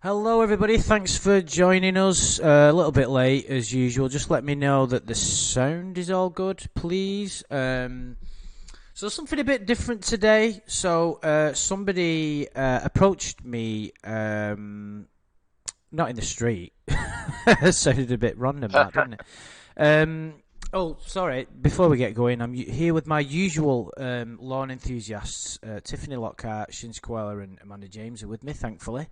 Hello, everybody. Thanks for joining us. A little bit late, as usual. Just let me know that the sound is all good, please. So something a bit different today. So somebody approached me, not in the street. It sounded a bit random, that didn't it? Sorry. Before we get going, I'm here with my usual lawn enthusiasts, Tiffany Lockhart, Shin Squella, and Amanda James are with me, thankfully.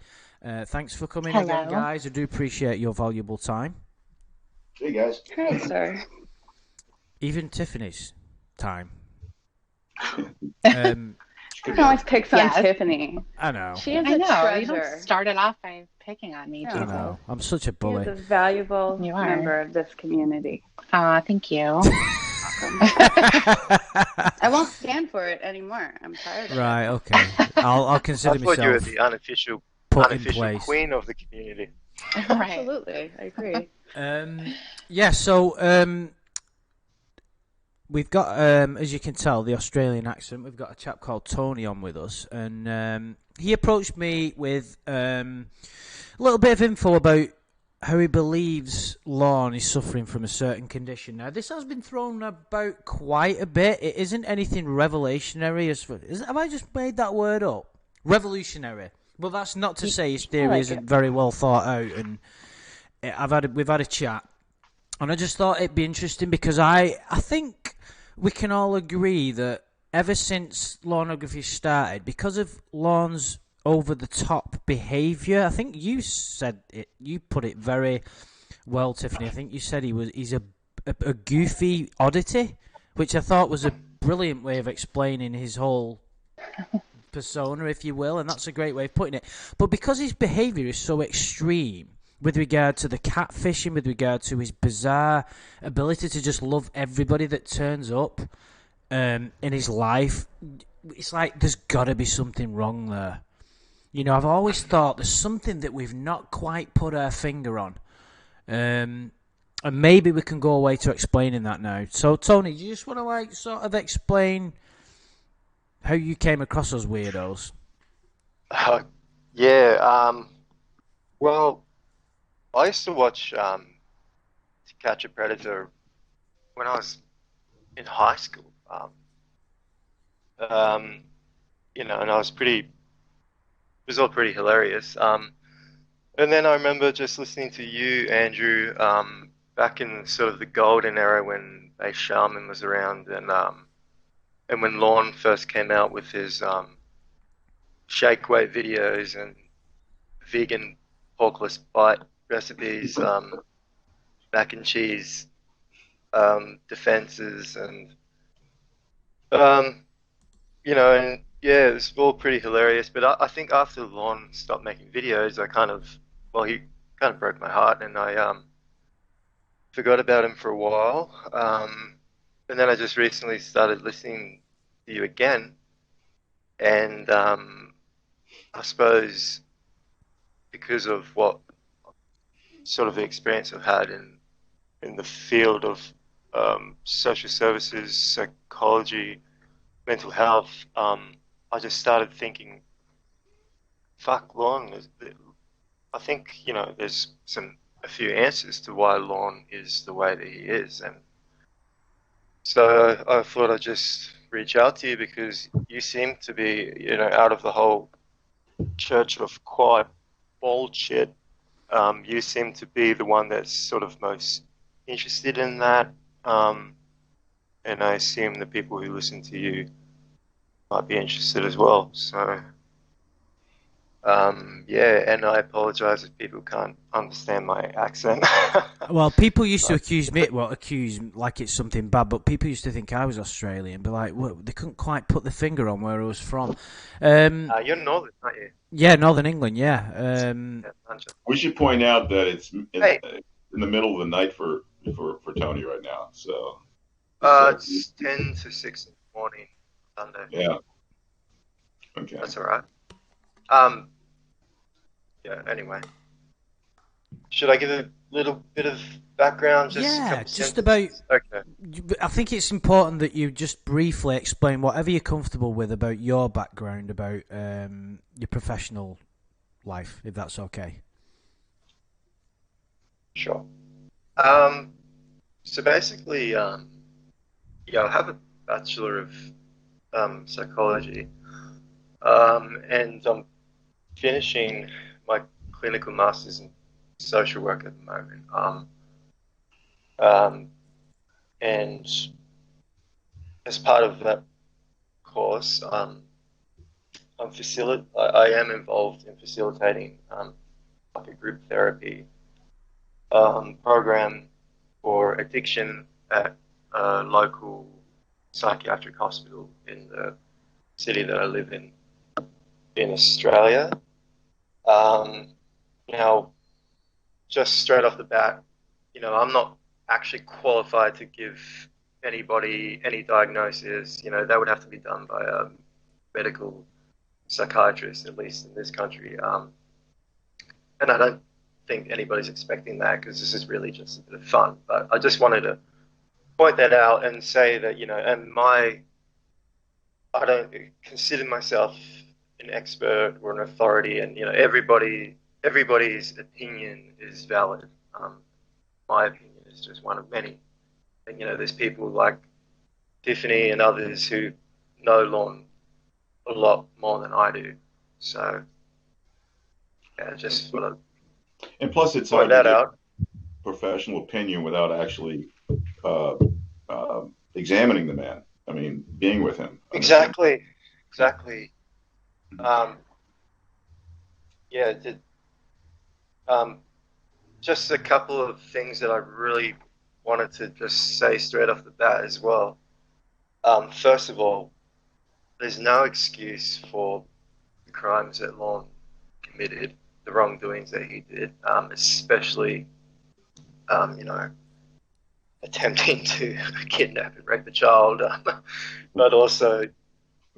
Thanks for coming again, Hello. guys. I do appreciate your valuable time. Hey guys. Hi, sir. Even Tiffany's time. Um, Could Everyone always picks on Yes. Tiffany. I know. She is I a know. You don't treasure. start it off by picking on me, No. I Jesus. know. I'm such a She is bully. a valuable You are. member of this community. Thank you. I won't stand for it anymore. I'm tired of Right. it. Okay. I'll I consider thought you were myself the unofficial put in place. queen of the community. Right. Absolutely. I agree. Yeah. So we've got, as you can tell, the Australian accent. We've got a chap called Tony on with us, and he approached me with a little bit of info about how he believes Lorne is suffering from a certain condition. Now, this has been thrown about quite a bit. It isn't anything revolutionary. Have I just made that word up? Revolutionary. Well, that's not to say his theory like isn't it. very well thought out, and we've had a chat, and I just thought it'd be interesting because I think we can all agree that ever since Lornography started, because of Lorne's over-the-top behaviour, I think you said it. You put it very well, Tiffany. I think you said he's a goofy oddity, which I thought was a brilliant way of explaining his whole persona, if you will, and that's a great way of putting it. But because his behaviour is so extreme, with regard to the catfishing, with regard to his bizarre ability to just love everybody that turns up in his life, it's like there's got to be something wrong there. You know, I've always thought there's something that we've not quite put our finger on. And maybe we can go away to explaining that now. So, Tony, do you just want to, sort of explain how you came across those weirdos? Yeah. Well, I used to watch To Catch a Predator when I was in high school. And I was it was all pretty hilarious. And then I remember just listening to you, Andrew, back in sort of the golden era when A. Sharman was around, and when Lorne first came out with his shake weight videos and vegan porkless bite recipes, mac and cheese defenses, and and yeah, it was all pretty hilarious. But I think after Lorne stopped making videos, he kind of broke my heart, and I forgot about him for a while. And then I just recently started listening to you again, and I suppose because of what sort of the experience I've had in the field of social services, psychology, mental health, I just started thinking, fuck, Lorne. I think there's a few answers to why Lorne is the way that he is, and so I thought I'd just reach out to you because you seem to be, out of the whole church of quite bullshit. You seem to be the one that's sort of most interested in that, and I assume the people who listen to you might be interested as well. So, yeah, and I apologize if people can't understand my accent. Well, people used to accuse like it's something bad, but people used to think I was Australian, but like, well, they couldn't quite put the finger on where I was from. You're Northern, aren't you? Yeah, Northern England, yeah. Yeah, aren't you? We should point out that it's Hey, in the middle of the night for Tony right now. So it's 10 to 6 in the morning, Sunday. yeah, okay. That's all right. Um, yeah, anyway. Should I give a little bit of background? Just a Yeah, couple just sentences? about. Okay. I think it's important that you just briefly explain whatever you're comfortable with about your background, about your professional life, if that's okay. Sure. So basically, I have a Bachelor of Psychology, and I'm finishing my clinical Masters in Social Work at the moment. And as part of that course, I am involved in facilitating like a group therapy program for addiction at a local psychiatric hospital in the city that I live in Australia. Now, just straight off the bat, I'm not actually qualified to give anybody any diagnosis. That would have to be done by a medical psychiatrist, at least in this country. And I don't think anybody's expecting that, because this is really just a bit of fun. But I just wanted to point that out and say that, I don't consider myself an expert or an authority, and everybody's opinion is valid. My opinion is just one of many, and there's people like Tiffany and others who know Lorne a lot more than I do. So yeah, just sort of And plus, it's point that out. Professional opinion without actually examining the man. I mean, being with him. Exactly. Just a couple of things that I really wanted to just say straight off the bat as well. First of all, there's no excuse for the crimes that Lorne committed, the wrongdoings that he did, especially, attempting to kidnap and rape a child, but also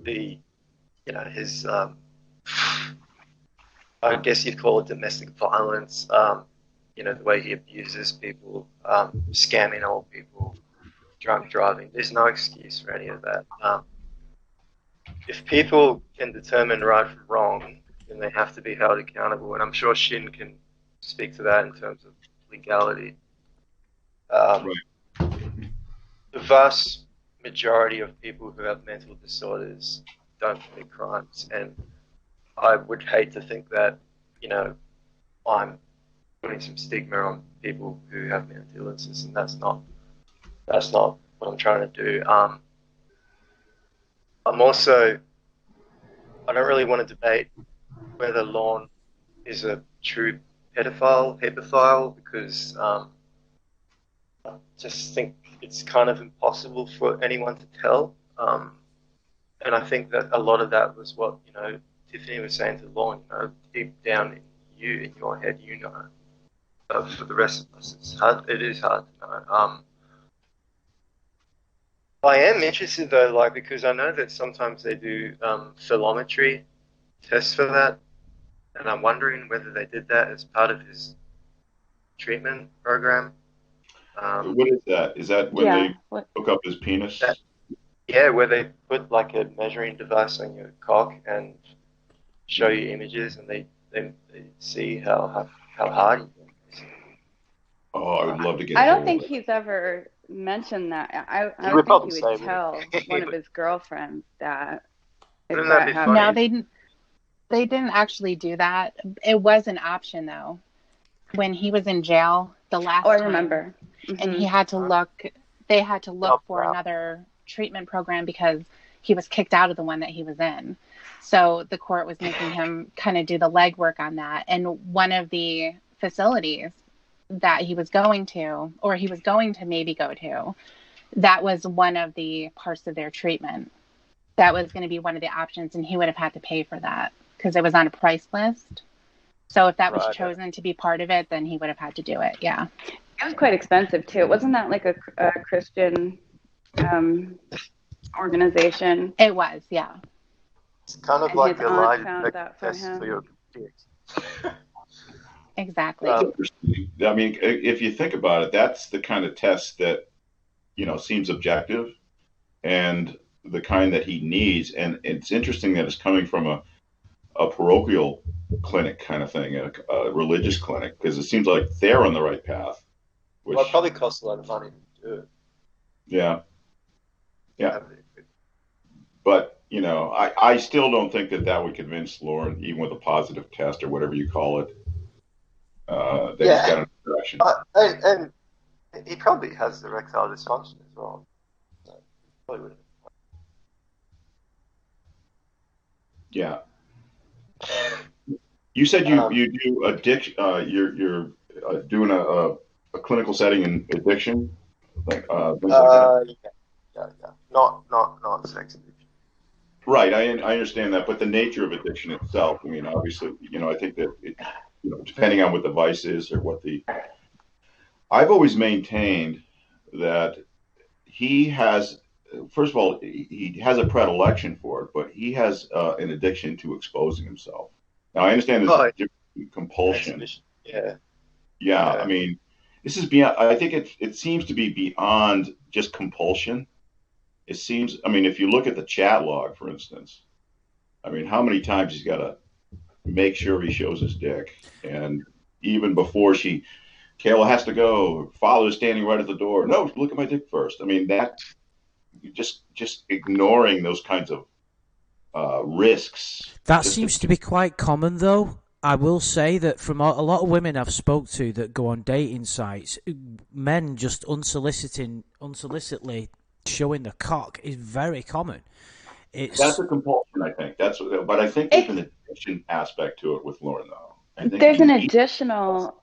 his, I guess you'd call it domestic violence, the way he abuses people, scamming old people, drunk driving. There's no excuse for any of that. If people can determine right from wrong, then they have to be held accountable, and I'm sure Shin can speak to that in terms of legality. Right. The vast majority of people who have mental disorders don't commit crimes, and I would hate to think that, I'm putting some stigma on people who have mental illnesses, and that's not what I'm trying to do. I don't really want to debate whether Lorne is a true pedophile, because I just think it's kind of impossible for anyone to tell. And I think that a lot of that was what, Tiffany was saying to Lorne, deep down in your head, for the rest of us, it is hard to know. I am interested though, because I know that sometimes they do philometry tests for that, and I'm wondering whether they did that as part of his treatment program. What is that? Is that when they hook up his penis? Where they put like a measuring device on your cock and show you images, and they see how hard you is. Oh, I would love to get. I don't think he's ever mentioned that. I would think he would tell one of his girlfriends that. Wouldn't that be funny? No, they didn't actually do that. It was an option though. When he was in jail the last time. I remember. Mm-hmm. And he had to look. They had to look for another treatment program because he was kicked out of the one that he was in. So the court was making him kind of do the legwork on that. And one of the facilities that he was going to, or he was going to maybe go to, that was one of the parts of their treatment. That was going to be one of the options, and he would have had to pay for that because it was on a price list. So if that was chosen to be part of it, then he would have had to do it. Yeah. It was quite expensive too. Wasn't that like a Christian organization? It was, yeah. It's kind of like a lie test for your kids. Exactly. I mean, if you think about it, that's the kind of test that, seems objective and the kind that he needs. And it's interesting that it's coming from a parochial clinic kind of thing, a religious clinic, because it seems like they're on the right path. Which, well, it probably costs a lot of money to do it. Yeah. But, I still don't think that would convince Lorne, even with a positive test or whatever you call it, that he's got an infection. And he probably has erectile dysfunction as well. So probably wouldn't. Yeah. You said you do addiction. You're doing a clinical setting in addiction, things like that. Yeah. Not sex addiction. Right. I understand that, but the nature of addiction itself. I mean, obviously, I think that depending on what the vice is or what I've always maintained that he has. First of all, he has a predilection for it, but he has an addiction to exposing himself. Now, I understand there's a different compulsion. Yeah. I mean, this is beyond. I think it seems to be beyond just compulsion. It seems. I mean, if you look at the chat log, for instance, I mean, how many times he's got to make sure he shows his dick, and even before Kayla has to go, father's standing right at the door. No, look at my dick first. I mean, that. Just ignoring those kinds of risks. That seems to be quite common, though. I will say that from a lot of women I've spoke to that go on dating sites, men just unsolicitedly showing the cock is very common. That's a compulsion, I think. But I think there's an addiction aspect to it with Lorne, though. There's an additional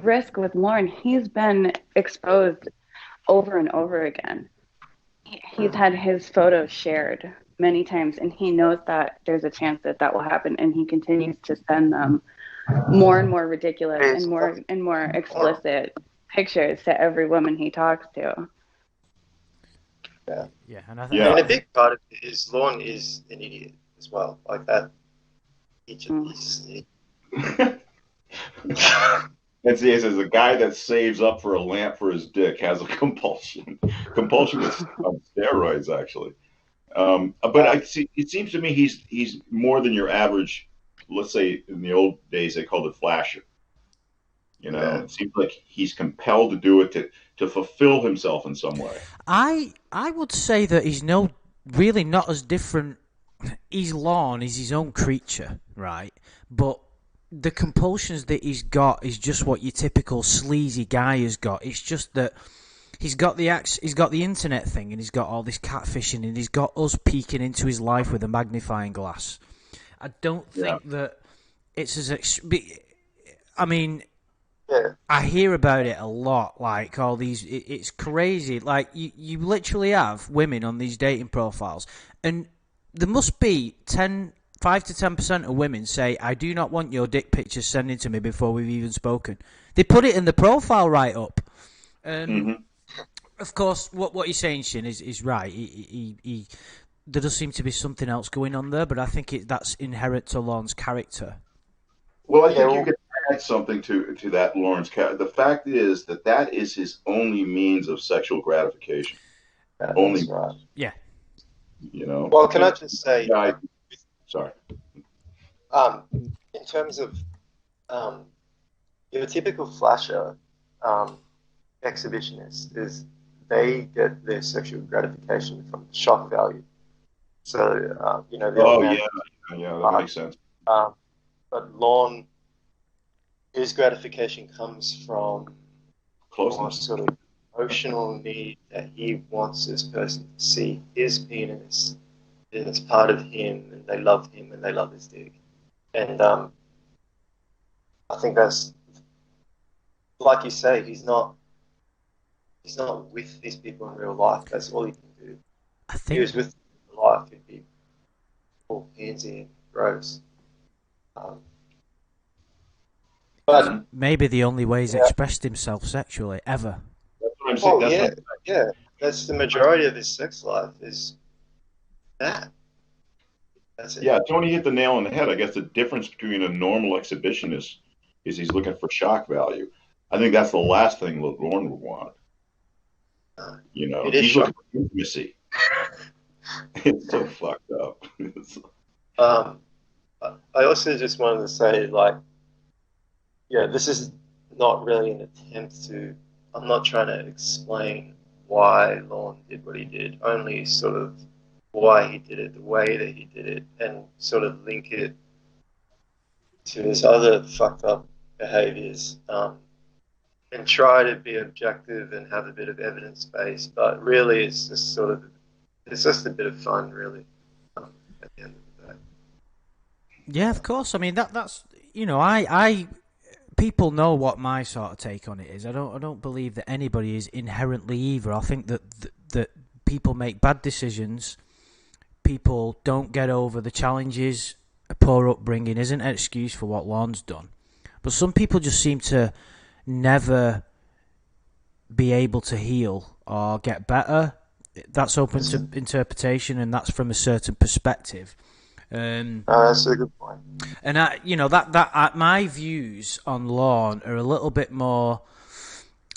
risk with Lorne. He's been exposed over and over again. He's had his photos shared many times, and he knows that there's a chance that will happen, and he continues to send them more and more ridiculous and more explicit pictures to every woman he talks to. Yeah, and a big part of it is Lorne is an idiot as well, like that. It says a guy that saves up for a lamp for his dick has a compulsion. Compulsion on steroids, actually. But it seems to me he's more than your average. Let's say in the old days they called it flasher. It seems like he's compelled to do it to fulfill himself in some way. I would say that he's really not as different. He's Lorne, he's his own creature, right? But the compulsions that he's got is just what your typical sleazy guy has got. It's just that he's got the internet thing, and he's got all this catfishing, and he's got us peeking into his life with a magnifying glass. I don't think that it's as. I mean, I hear about it a lot. Like all these, it's crazy. Like you literally have women on these dating profiles, and there must be 5 to 10% of women say, I do not want your dick pictures sent in to me before we've even spoken. They put it in the profile right up. Of course, what you're saying, Shin, is right. There does seem to be something else going on there, but I think that's inherent to Lorne's character. Well, I think you could add something to that Lorne's character. The fact is that is his only means of sexual gratification. Only. Right. Yeah. Well, can I just say... Sorry. In terms of your typical flasher exhibitionist is they get their sexual gratification from shock value. So that makes sense. But Lorne, his gratification comes from more sort of emotional need that he wants this person to see his penis. And it's part of him, and they love him, and they love his dick. And I think that's, like you say, he's not with these people in real life. That's all he can do. If he was with them in real life, he'd be all handsy and gross. But maybe the only way he's expressed himself sexually ever. That's what I'm saying. That's the majority of his sex life is that. That's it. Yeah, Tony hit the nail on the head. I guess the difference between a normal exhibitionist is he's looking for shock value. I think that's the last thing Lorne would want. He's looking for intimacy. It's so fucked up. I also just wanted to say, like, yeah, this is not really an attempt to. I'm not trying to explain why Lorne did what he did, only sort of why he did it, the way that he did it, and sort of link it to his other fucked up behaviors, and try to be objective and have a bit of evidence base. But really, it's just sort of, it's just a bit of fun, really, at the end of the day. Yeah, of course. I mean that's I people know what my sort of take on it is. I don't believe that anybody is inherently evil. I think that people make bad decisions. People don't get over the challenges. A poor upbringing isn't an excuse for what Lorne's done. But some people just seem to never be able to heal or get better. That's open to interpretation, and that's from a certain perspective. That's a good point. And my views on Lorne are a little bit more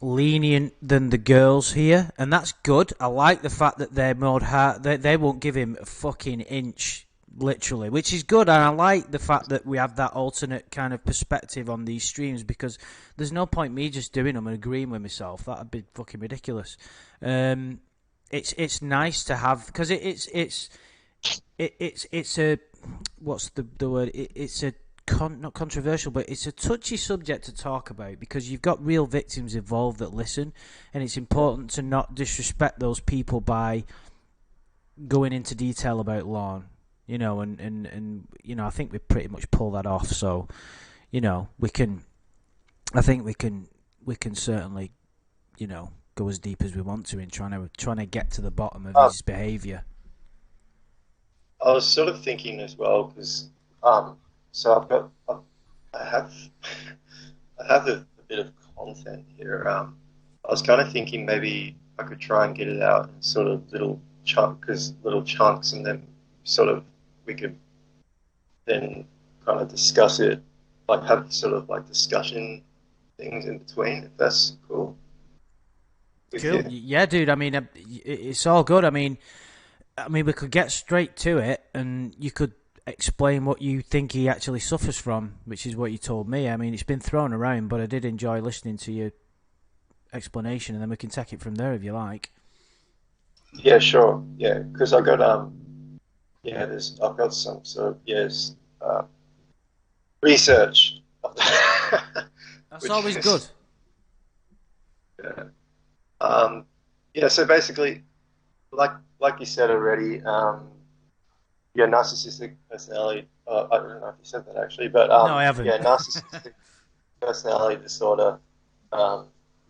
lenient than the girls here, and that's good. I like the fact that they're more hard. They won't give him a fucking inch, literally, which is good. And I like the fact that we have that alternate kind of perspective on these streams, because there's no point me just doing them and agreeing with myself. That'd be fucking ridiculous. It's nice to have, because it's a, what's the word? It's a not controversial, but it's a touchy subject to talk about, because you've got real victims involved that listen, and it's important to not disrespect those people by going into detail about Lorne, and I think we pretty much pull that off. So, I think we can certainly, go as deep as we want to in trying to get to the bottom of his behaviour. I was sort of thinking as well, because so I have a bit of content here. I was kind of thinking maybe I could try and get it out in sort of little chunks, and then sort of we could then kind of discuss it, like have sort of like discussion things in between, if that's cool. Cool. Yeah, dude. I mean, it's all good. I mean, we could get straight to it, and you could explain what you think he actually suffers from, which is what you told me. I mean, it's been thrown around, but I did enjoy listening to your explanation, and then we can take it from there if you like. Yeah, sure. Yeah, because I've got I've got some sort of research. That's always good. Yeah. So basically, like you said already, narcissistic personality. I don't know if you said that actually, but no, I haven't. Yeah, narcissistic personality disorder.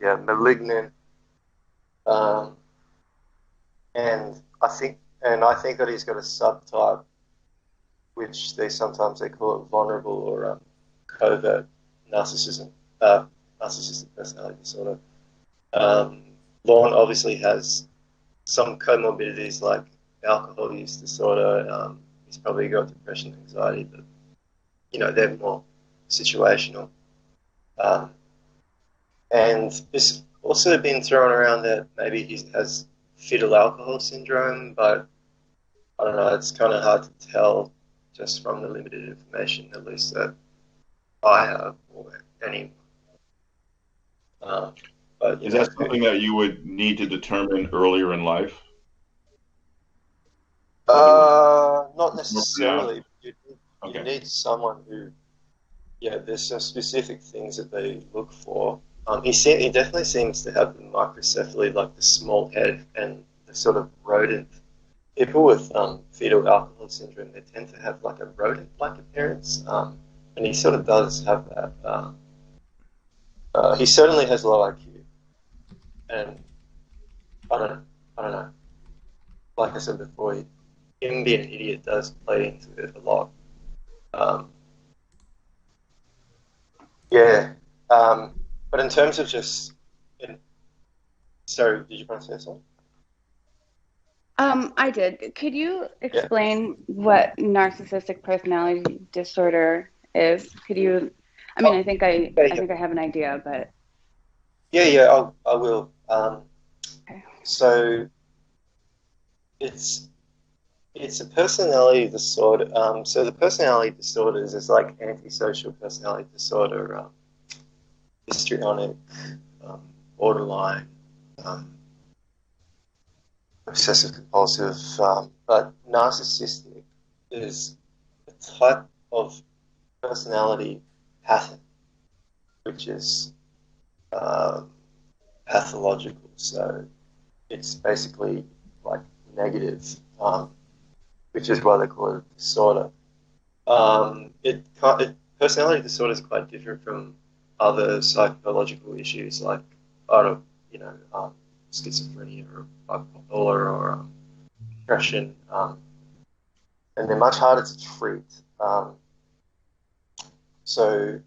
Malignant. And I think that he's got a subtype, which they call it vulnerable or covert narcissistic personality disorder. Lorne obviously has some comorbidities like alcohol use disorder. He's probably got depression, anxiety, but they're more situational. And it's also been thrown around that maybe he has fetal alcohol syndrome, but I don't know. It's kind of hard to tell just from the limited information, at least that I have, or anyone. But is that something that you would need to determine earlier in life? Not necessarily. You need someone who, there's some specific things that they look for. He definitely seems to have the microcephaly, like the small head and the sort of rodent. People with fetal alcohol syndrome, they tend to have like a rodent-like appearance, and he sort of does have that. He certainly has low IQ, and I don't know. Like I said before, him being an idiot does play into it a lot. But in terms of just, sorry, did you want to say something? I did. Could you explain what narcissistic personality disorder is? Could you? I mean, I think I have an idea, but I will. Okay. So it's It's a personality disorder. So the personality disorders is like antisocial personality disorder, histrionic, um, borderline, um, obsessive compulsive, but narcissistic is a type of personality pattern which is pathological. So it's basically like negative, which is why they call it a disorder. Personality disorder is quite different from other psychological issues like, I don't, schizophrenia or bipolar or depression, and they're much harder to treat. So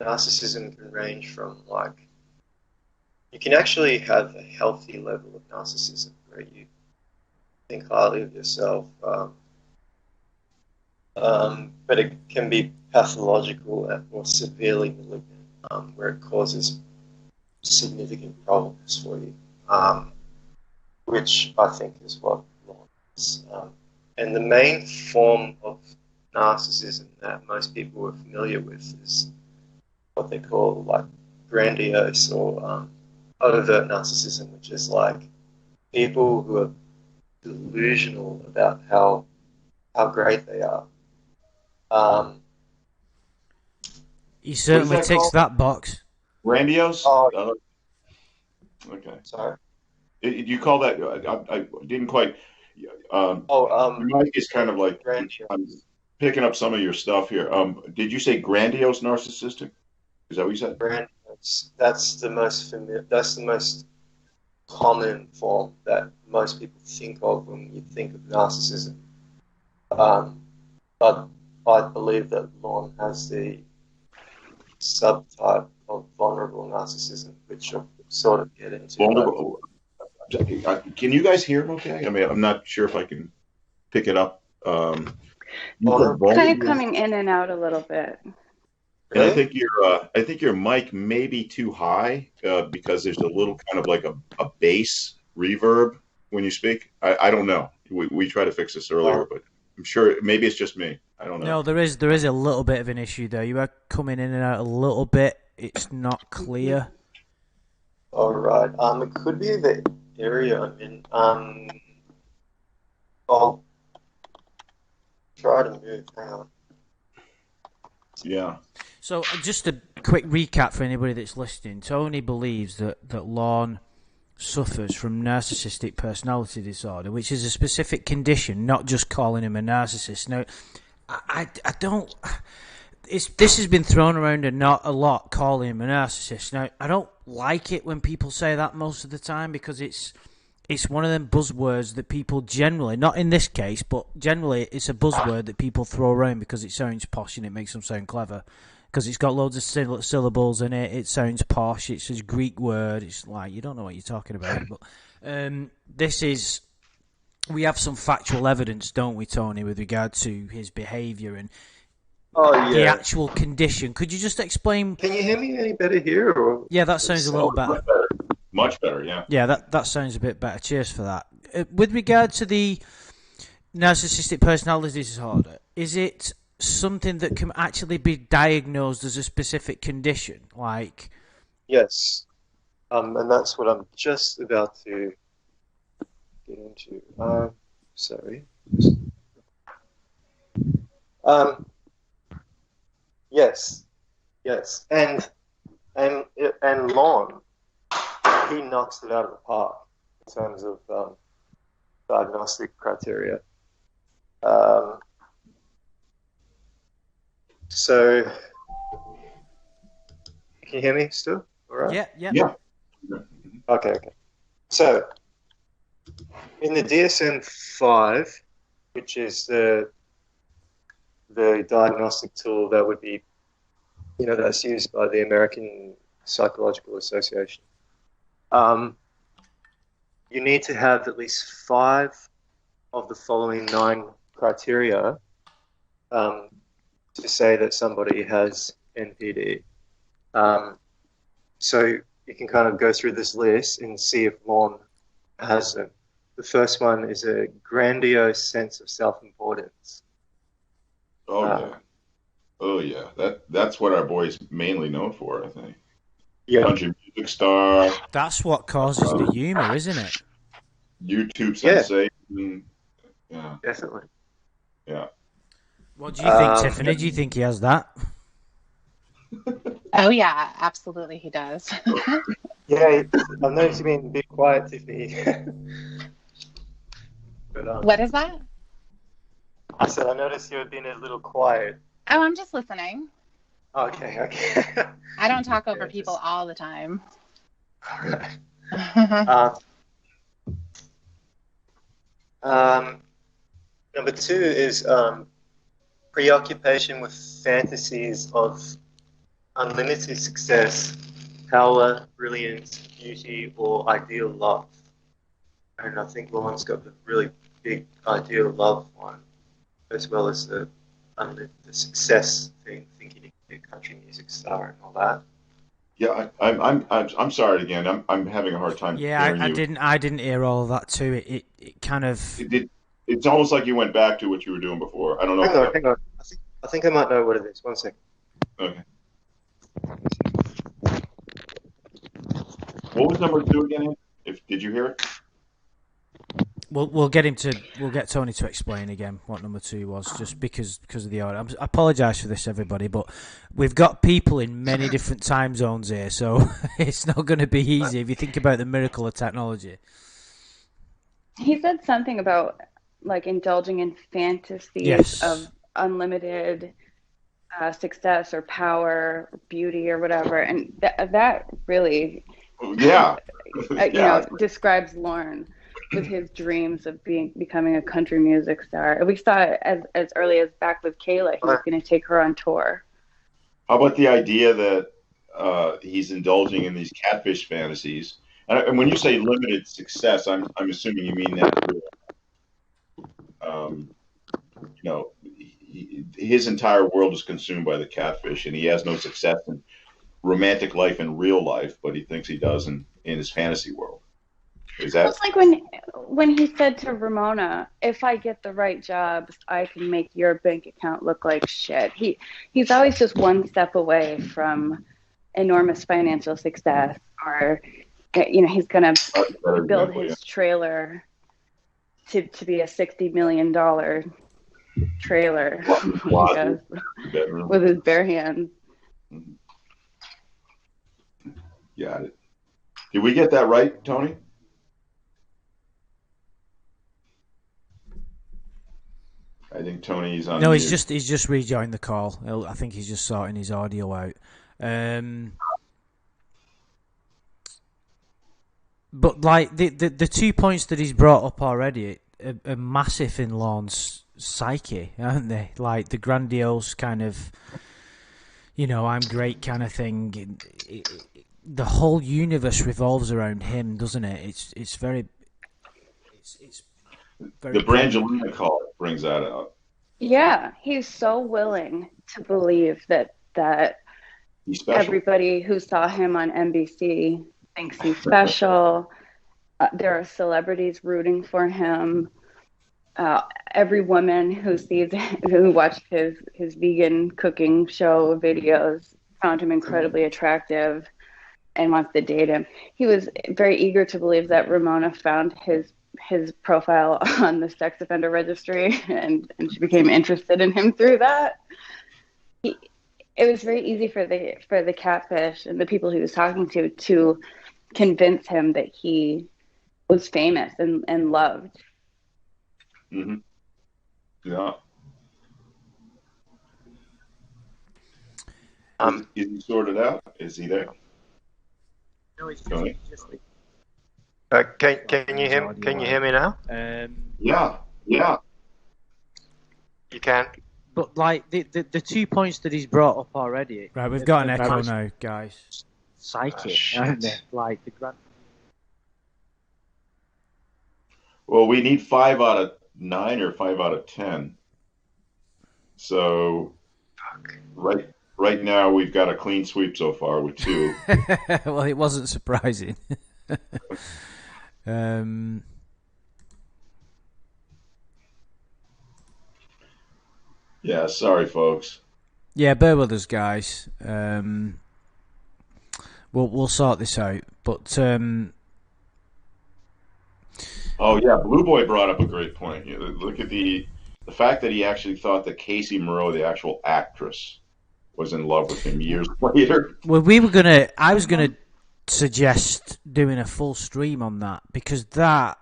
narcissism can range from like, you can actually have a healthy level of narcissism where you think highly of yourself, but it can be pathological or severely malignant, where it causes significant problems for you, which I think is what Lorne is. And the main form of narcissism that most people are familiar with is what they call like grandiose or overt narcissism, which is like people who are delusional about how great they are. He certainly that ticks called? that box. Grandiose? Oh, Okay. sorry. You call that? I didn't quite. Your mic is kind of like Grandiose. I'm picking up some of your stuff here. Did you say grandiose narcissistic? Is that what you said? Grandiose. That's the most familiar. That's the most common form that most people think of when you think of narcissism. But I believe that Lorne has the subtype of vulnerable narcissism, which I'll sort of get into. Vulnerable. Can you guys hear him okay? I mean, I'm not sure if I can pick it up. Kind of coming in and out a little bit. And I think your mic may be too high because there's a little kind of like a bass reverb when you speak. I don't know. We tried to fix this earlier, but I'm sure maybe it's just me. I don't know. No, there is a little bit of an issue there. You are coming in and out a little bit. It's not clear. All right. It could be the area I'm in. I'll try to move. Hang on. Yeah. So just a quick recap for anybody that's listening. Tony believes that Lorne suffers from narcissistic personality disorder, which is a specific condition, not just calling him a narcissist. Now, I don't... This has been thrown around a lot, calling him a narcissist. Now, I don't like it when people say that most of the time because it's one of them buzzwords that people generally, not in this case, but generally it's a buzzword that people throw around because it sounds posh and it makes them sound clever. Because it's got loads of syllables in it, it sounds posh, it's a Greek word, it's like, you don't know what you're talking about. But we have some factual evidence, don't we, Tony, with regard to his behaviour and the actual condition. Could you just explain? Can you hear me any better here? Or yeah, that sounds a little better. Much better, yeah. Yeah, that sounds a bit better. Cheers for that. With regard to the narcissistic personality disorder, is it something that can actually be diagnosed as a specific condition? Like, yes, and that's what I'm just about to get into. Sorry. Yes, and Lorne, he knocks it out of the park in terms of diagnostic criteria. So, can you hear me still? All right. Yeah. Okay. So, in the DSM-5, which is the diagnostic tool that would be, that's used by the American Psychological Association, you need to have at least 5 of the following 9 criteria to say that somebody has NPD. So you can kind of go through this list and see if Lorne has them. The first one is a grandiose sense of self-importance. Oh yeah. That's what our boy's mainly known for, I think. Yeah, Country music star, That's what causes the humour, isn't it? YouTube Yeah. sensation. Yeah. definitely. Yeah. What do you think, Tiffany? Do you think he has that? Oh yeah, absolutely he does. Yeah, I've noticed you being a bit quiet, Tiffany. But, What is that? I said I noticed you had been a little quiet. Oh, I'm just listening. Okay. I don't talk over Yeah, people just- all the time. All right. Number two is preoccupation with fantasies of unlimited success, power, brilliance, beauty, or ideal love. And I think Lorne's got the really big ideal love one, as well as the success thing, thinking he can be a country music star and all that. Yeah, I'm sorry again. I'm having a hard time Yeah, hearing you. I didn't hear all of that too. It kind of. It's almost like you went back to what you were doing before. I don't know. Hang on. I think I might know what it is. 1 second. Okay. What was number 2 again? Did you hear it? We'll get Tony to explain again what number 2 was, just because of the order. I apologise for this, everybody, but we've got people in many different time zones here, so it's not going to be easy if you think about the miracle of technology. He said something about like indulging in fantasies Yes. of unlimited success or power, or beauty, or whatever, and that really, Yeah. describes Lorne with his dreams of becoming a country music star. We saw it as early as back with Kayla. He was going to take her on tour. How about the idea that he's indulging in these catfish fantasies? And when you say limited success, I'm assuming you mean that. His entire world is consumed by the catfish, and he has no success in romantic life in real life, but he thinks he does in his fantasy world. Is that? It's like when he said to Ramona, "If I get the right jobs, I can make your bank account look like shit." He's always just one step away from enormous financial success, or he's gonna build his trailer to be a $60 million trailer with his bare hands. Got it. Did we get that right, Tony? I think Tony's on. No, mute. he's just rejoined the call. I think he's just sorting his audio out. But like the 2 points that he's brought up already are massive in Lorne's psyche, aren't they? Like the grandiose kind of, I'm great kind of thing. The whole universe revolves around him, doesn't it? It's very. The Brangelina call brings that out. Yeah, he's so willing to believe that He's special. everybody who saw him on NBC thinks he's special. There are celebrities rooting for him. Every woman who watched his vegan cooking show videos found him incredibly attractive and wants to date him. He was very eager to believe that Ramona found his profile on the sex offender registry and she became interested in him through that. It was very easy for the catfish and the people he was talking to convince him that he was famous and loved. Mm-hmm. Yeah. Is he sorted out? Is he there? No, he's just can you hear me now? Yeah. You can. But like the 2 points that he's brought up already. Right, we've got an echo now, guys. Psyche, aren't they? Like the grand. Well, we need 5 out of 9 or 5 out of 10. So, right now we've got a clean sweep so far with 2. Well, it wasn't surprising. Yeah, sorry, folks. Yeah, bear with us, guys. We'll sort this out. But Oh yeah, Blue Boy brought up a great point. You know, look at the fact that he actually thought that Casey Moreau, the actual actress, was in love with him years later. well, I was gonna suggest doing a full stream on that because that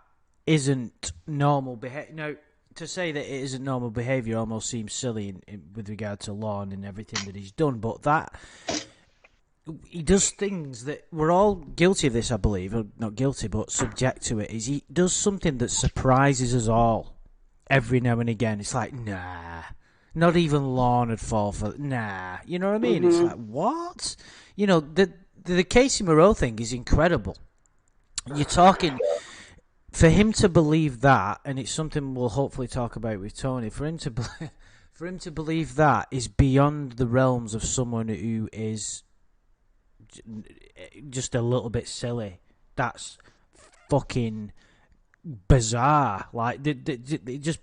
isn't normal behavior. Now, to say that it isn't normal behavior almost seems silly with regard to Lorne and everything that he's done, but that he does things that we're all guilty of this, I believe, or not guilty, but subject to it. Is he does something that surprises us all every now and again. It's like, nah, not even Lorne would fall for, nah. You know what I mean? It's like, what? You know, the Casey Moreau thing is incredible. You're talking, for him to believe that, and it's something we'll hopefully talk about with Tony, for him to believe that is beyond the realms of someone who is just a little bit silly. That's fucking bizarre. Like, just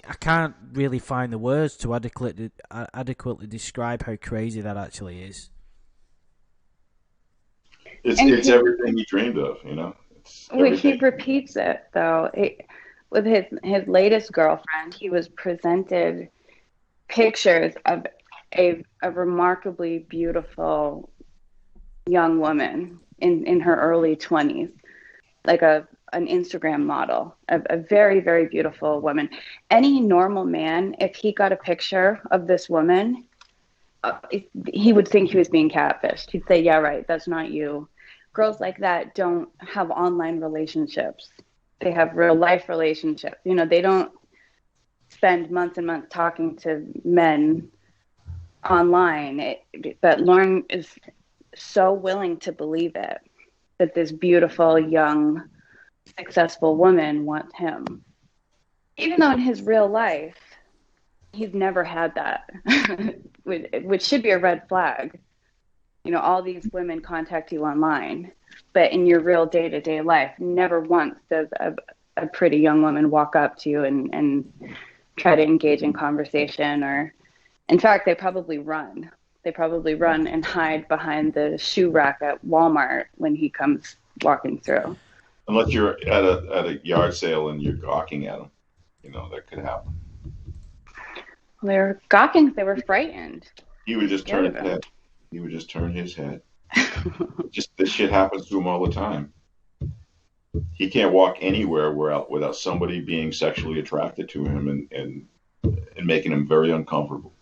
I can't really find the words to adequately describe how crazy that actually is. It's everything he dreamed of, you know. He repeats it though. With his latest girlfriend, he was presented pictures of a remarkably beautiful young woman in her early 20s, like an Instagram model, a very, very beautiful woman. Any normal man, if he got a picture of this woman, he would think he was being catfished. He'd say, yeah, right, that's not you. Girls like that don't have online relationships. They have real life relationships. You know, they don't spend months and months talking to men online. But Lorne is so willing to believe it, that this beautiful, young, successful woman wants him. Even though in his real life, he's never had that, which should be a red flag. You know, all these women contact you online, but in your real day-to-day life, never once does a pretty young woman walk up to you and try to engage in conversation, or in fact, they probably run. They probably run and hide behind the shoe rack at Walmart when he comes walking through. Unless you're at a yard sale and you're gawking at him, you know, that could happen. They were gawking. They were frightened. He would just turn his head. He would just turn his head. Just this shit happens to him all the time. He can't walk anywhere without somebody being sexually attracted to him and making him very uncomfortable.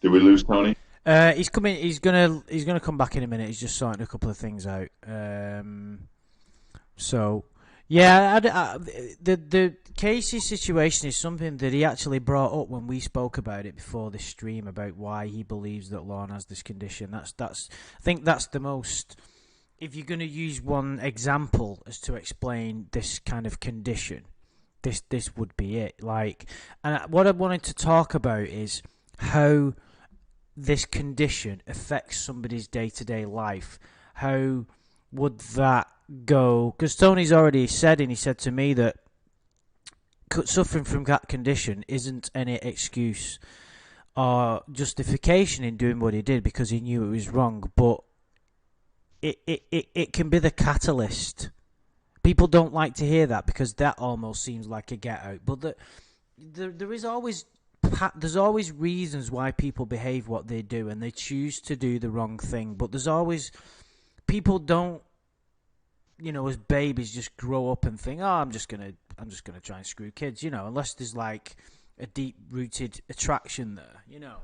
Did we lose Tony? He's coming. He's gonna come back in a minute. He's just sorting a couple of things out. So yeah, the Casey situation is something that he actually brought up when we spoke about it before this stream, about why he believes that Lorne has this condition. That's I think that's the most. If you're going to use one example as to explain this kind of condition, this would be it. Like, and what I wanted to talk about is how this condition affects somebody's day-to-day life. How would that go? Because Tony's already said, and he said to me that suffering from that condition isn't any excuse or justification in doing what he did because he knew it was wrong, but it can be the catalyst. People don't like to hear that because that almost seems like a get out, but there's always reasons why people behave what they do, and they choose to do the wrong thing. But there's always people don't, you know, as babies just grow up and think, oh, I'm just gonna try and screw kids, you know, unless there's like a deep rooted attraction there, you know.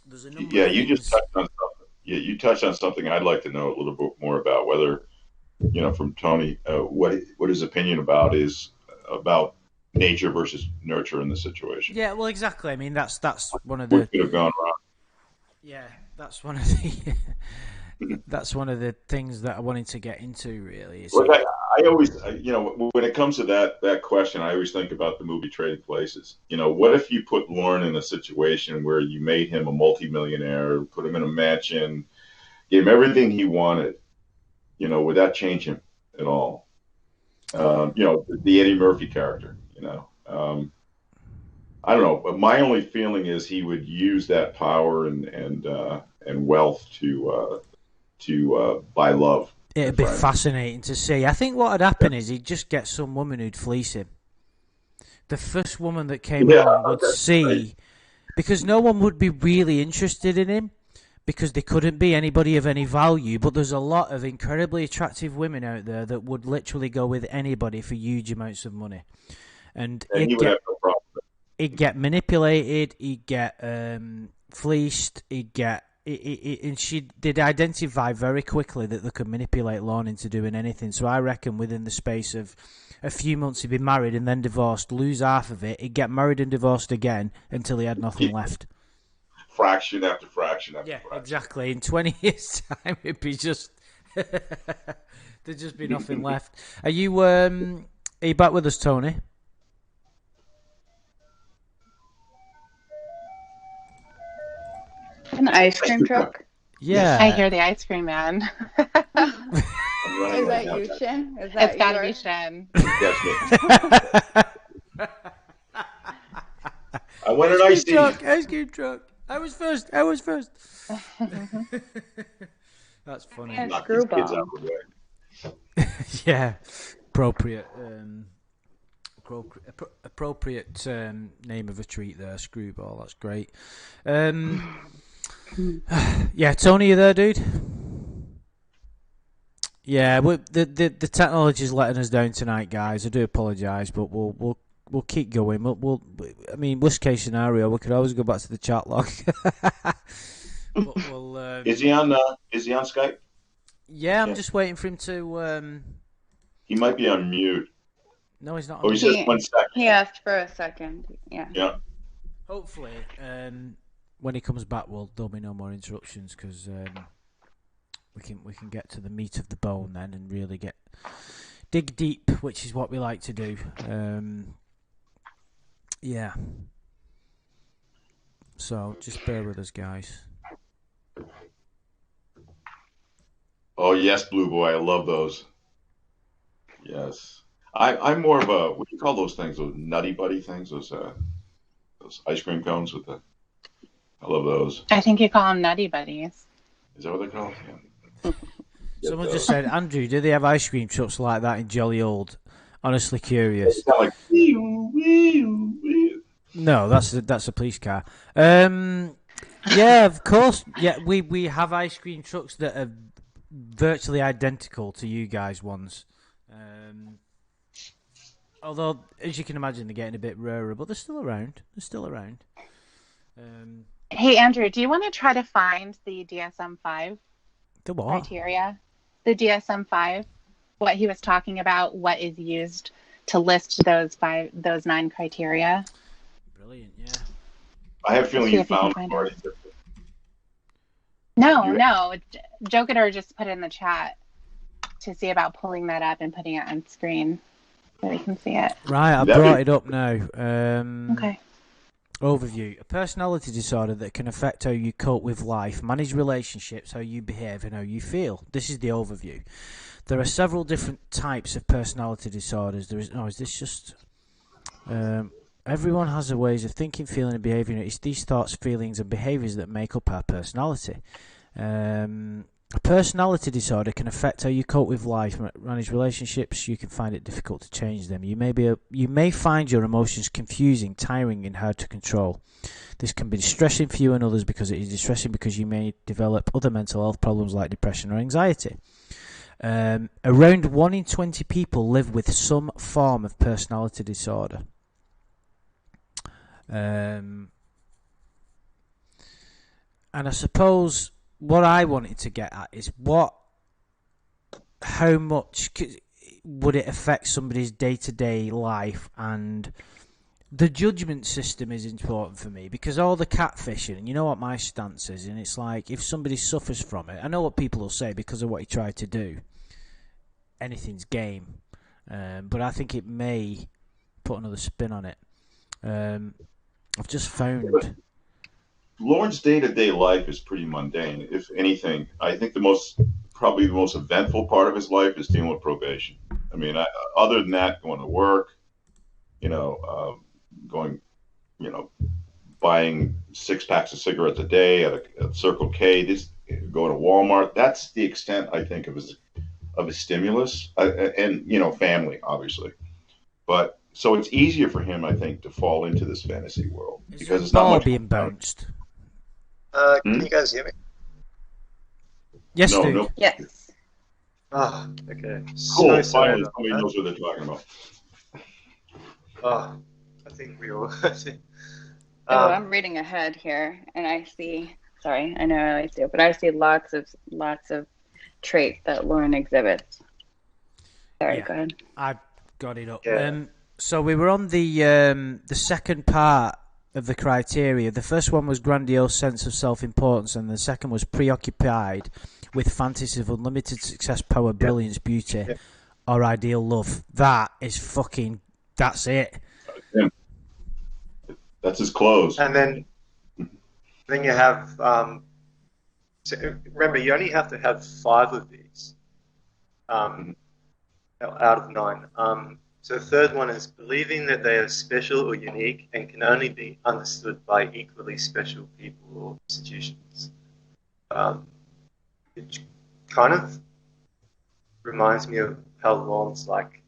There's a number of you things. just touched on something. Yeah, you touched on something I'd like to know a little bit more about. Whether, you know, from Tony, what his opinion about nature versus nurture in the situation. Yeah, well, exactly. I mean, that's one of the. What could have gone wrong? Yeah, that's one of the. That's one of the things that I wanted to get into. Really, well, I always, you know, when it comes to that question, I always think about the movie Trading Places. You know, what if you put Lorne in a situation where you made him a multimillionaire, put him in a mansion, gave him everything he wanted? You know, would that change him at all? You know, the Eddie Murphy character. You You know, I don't know. But my only feeling is he would use that power and wealth to buy love. It'd be fascinating to see. I think what would happen is he'd just get some woman who'd fleece him. The first woman that came along would see, right. Because no one would be really interested in him because there couldn't be anybody of any value. But there's a lot of incredibly attractive women out there that would literally go with anybody for huge amounts of money. And he would have no problem. He'd get manipulated, he'd get fleeced, he'd get... and she did identify very quickly that they could manipulate Lorne into doing anything. So I reckon within the space of a few months he'd be married and then divorced, lose half of it, he'd get married and divorced again until he had nothing left. Fraction after fraction after fraction. Exactly. In 20 years' time, it'd be just... there'd just be nothing left. Are you back with us, Tony? An ice cream truck? Yeah. I hear the ice cream man. Is that you, Shin? It's gotta be Shin. I want an ice cream truck. I was first. That's funny. And screwball. Yeah. Appropriate name of a treat there, screwball. That's great. Yeah, Tony, you there, dude? Yeah, the technology's letting us down tonight, guys. I do apologise, but we'll keep going. I mean, worst case scenario, we could always go back to the chat log. But is he on Skype? Yeah, I'm just waiting for him to. He might be on mute. No, he's not. Oh, he's just 1 second. He asked for a second. Yeah. Yeah. Hopefully, when he comes back, there'll be no more interruptions because we can get to the meat of the bone then and really dig deep, which is what we like to do. Yeah. So just bear with us, guys. Oh yes, Blue Boy, I love those. Yes, I'm more of a, what do you call those things? Those Nutty Buddy things? Those ice cream cones with the. I love those. I think you call them Nutty Buddies. Is that what they're called? Yeah. Someone just said, Andrew, do they have ice cream trucks like that in Jolly Old? Honestly curious. Like, no, that's a police car. Yeah, of course. Yeah, we have ice cream trucks that are virtually identical to you guys' ones. Although, as you can imagine, they're getting a bit rarer, but they're still around. Hey, Andrew, do you want to try to find the DSM-5 the what? criteria? The DSM-5, what he was talking about, what is used to list those 9 criteria. Brilliant, yeah. I have a feeling you found it already. No. Joe Goodar just put it in the chat to see about pulling that up and putting it on screen so we can see it. Right, I brought it up now. Okay. Overview. A personality disorder that can affect how you cope with life, manage relationships, how you behave, and how you feel. This is the overview. There are several different types of personality disorders. Is this just... everyone has a ways of thinking, feeling, and behaving. It's these thoughts, feelings, and behaviours that make up our personality. A personality disorder can affect how you cope with life, manage relationships. You can find it difficult to change them. You may find your emotions confusing, tiring, and hard to control. This can be distressing for you and others because it is distressing because you may develop other mental health problems like depression or anxiety. Around 1 in 20 people live with some form of personality disorder. And I suppose what I wanted to get at is how much would it affect somebody's day-to-day life, and the judgment system is important for me because all the catfishing, and you know what my stance is, and it's like if somebody suffers from it, I know what people will say because of what he tried to do. Anything's game, but I think it may put another spin on it. I've just found Lorne's day-to-day life is pretty mundane. If anything, I think probably the most eventful part of his life is dealing with probation. I mean, other than that, going to work, going, you know, buying 6 packs of cigarettes a day at Circle K, this going to Walmart. That's the extent, I think, of his stimulus, and family, obviously. But so it's easier for him, I think, to fall into this fantasy world because it's not ball much being bounced. Can you guys hear me? Yes, No, dude. no. Yes. Oh, okay. Cool. So sorry Finally, about somebody that. knows what they're talking about. Oh, I think we all. Oh, I'm reading ahead here, and I see. Sorry, I know I always do, but I see lots of traits that Lorne exhibits. Sorry, Yeah. go ahead. I got it up. Yeah. So we were on the second part of the criteria. The first one was grandiose sense of self-importance, and the second was preoccupied with fantasies of unlimited success, power, brilliance, beauty, or ideal love. That's it. Yeah. That's his clothes. And then you have. So remember, you only have to have 5 of these out of 9. So the third one is believing that they are special or unique and can only be understood by equally special people or institutions. Which kind of reminds me of how Lorne's like,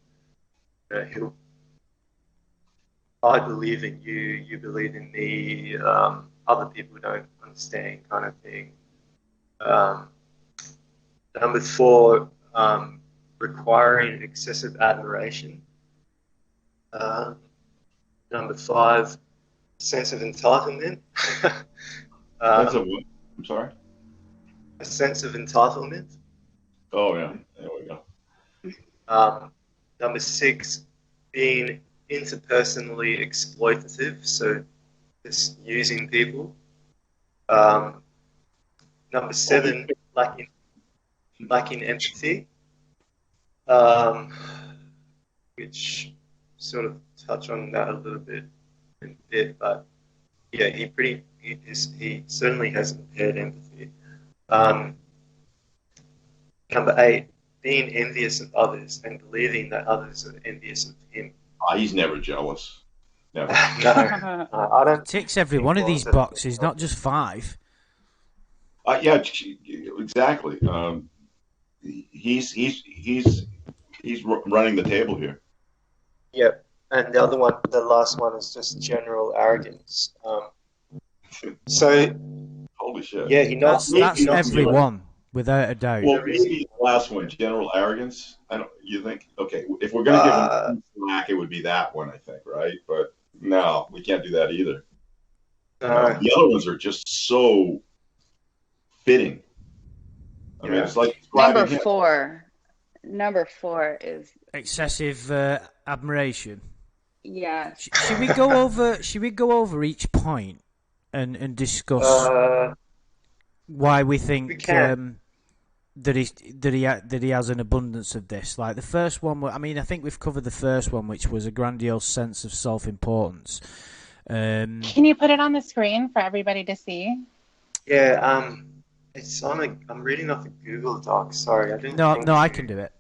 I believe in you, you believe in me, other people don't understand kind of thing. Number 4, requiring excessive admiration. Number 5, sense of entitlement. That's what? I'm sorry? A sense of entitlement. Oh, yeah. There we go. Number 6, being interpersonally exploitative, so just using people. Number 7, lacking empathy, which sort of touch on that a little bit, but yeah, he certainly has impaired empathy. Number 8, being envious of others and believing that others are envious of him. He's never jealous. Never. No, I don't. Ticks every one of these boxes, not just 5. Yeah, exactly. He's running the table here. Yep. And the last one is just general arrogance. So, holy shit. yeah, That's everyone, without a doubt. Well, maybe the last one, general arrogance. You think, okay, if we're going to give him slack, it would be that one, I think, right? But no, we can't do that either. The other ones are just so fitting. I mean, it's like Number 4 is excessive admiration. Yeah. Should we go over each point and discuss why we think that he has an abundance of this? Like the first one, I mean, I think we've covered the first one, which was a grandiose sense of self-importance. Can you put it on the screen for everybody to see? Yeah. It's on I'm reading off a Google Doc. Sorry, I didn't. No, I can do it.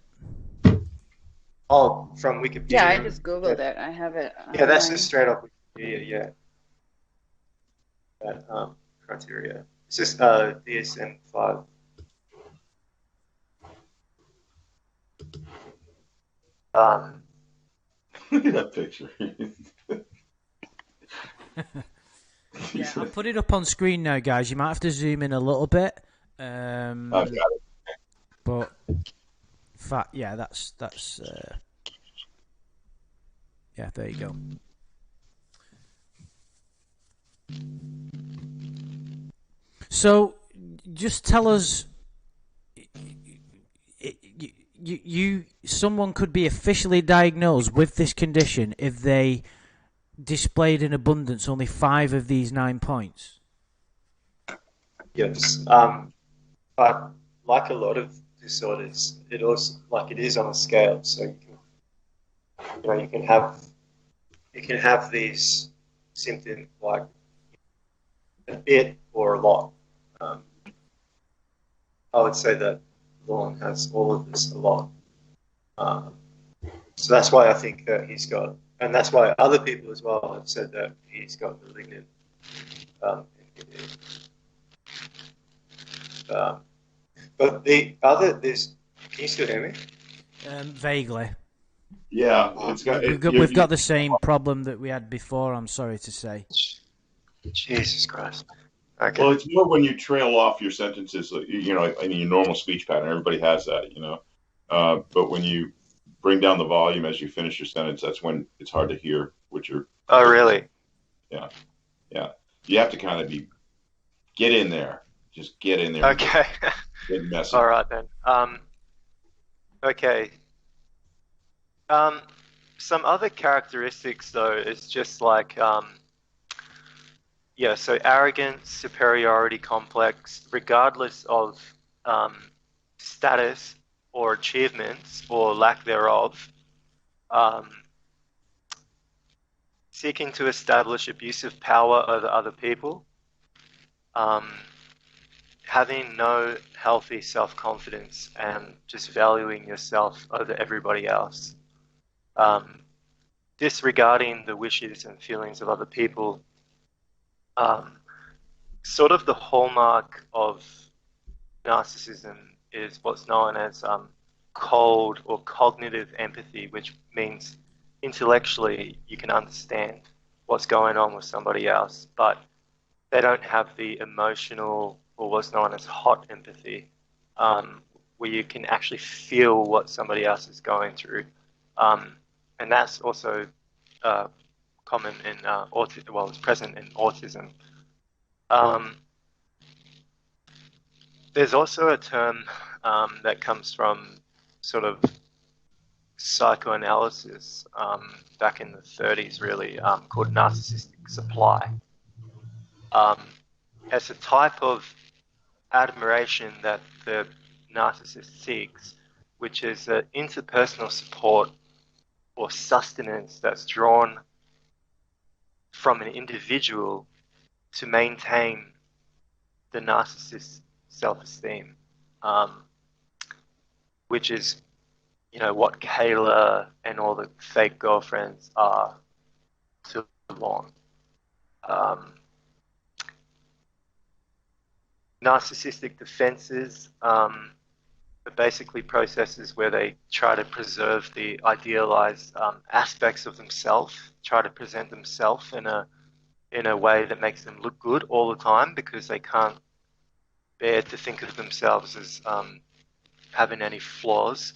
Oh, from Wikipedia. Yeah, I just Googled it. I have it. Yeah, that's just straight off Wikipedia. Yeah. That criteria. It's just DSM-5. Look at that picture. Yeah, I'll put it up on screen now, guys. You might have to zoom in a little bit. I've got it. But yeah, that's yeah, there you go. So, just tell us, someone could be officially diagnosed with this condition if they displayed in abundance only 5 of these 9 points. Yes, but like a lot of disorders, it also it is on a scale. So you can have these symptoms like a bit or a lot. I would say that Lorne has all of this a lot. So that's why I think that he's got and that's why other people as well have said that he's got malignant. Um, um, but the other, there's, can you still hear me? Vaguely. Yeah, it's got We've got the same problem that we had before, I'm sorry to say. Jesus Christ. Okay. Well, it's more when you trail off your sentences, in your normal speech pattern. Everybody has that, but when you bring down the volume as you finish your sentence, that's when it's hard to hear what you're. Oh, really? Yeah. You have to kind of get in there. Just get in there. Okay. Get messy. All right then. Okay. Some other characteristics though is just like so arrogance, superiority complex, regardless of status or achievements or lack thereof. Seeking to establish abusive power over other people. Having no healthy self-confidence and just valuing yourself over everybody else. Disregarding the wishes and feelings of other people. Sort of the hallmark of narcissism is what's known as cold or cognitive empathy, which means intellectually you can understand what's going on with somebody else, but they don't have the emotional or what's known as hot empathy, where you can actually feel what somebody else is going through. And that's also common in autism. Well, it's present in autism. There's also a term that comes from sort of psychoanalysis back in the 30s, really, called narcissistic supply. It's a type of admiration that the narcissist seeks, which is interpersonal support or sustenance that's drawn from an individual to maintain the narcissist's self-esteem, which is, what Kayla and all the fake girlfriends are to Lorne. Narcissistic defenses are basically processes where they try to preserve the idealized aspects of themselves, try to present themselves in a way that makes them look good all the time because they can't bear to think of themselves as having any flaws.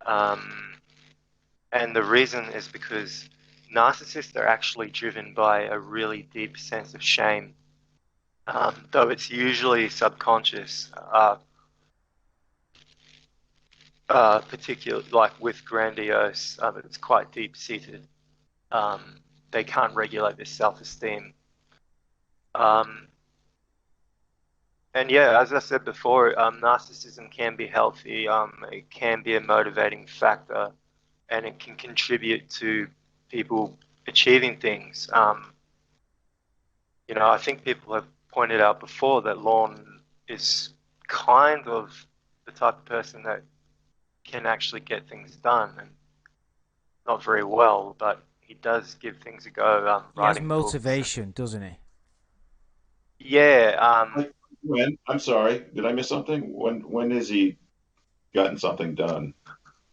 And the reason is because narcissists are actually driven by a really deep sense of shame, though it's usually subconscious, particularly like with grandiose, it's quite deep-seated. They can't regulate their self-esteem. And yeah, as I said before, narcissism can be healthy. It can be a motivating factor, and it can contribute to people achieving things. I think people have pointed out before that Lorne is kind of the type of person that can actually get things done, and not very well, but he does give things a go. He has motivation, doesn't he? Yeah. When? I'm sorry, did I miss something? When has he gotten something done?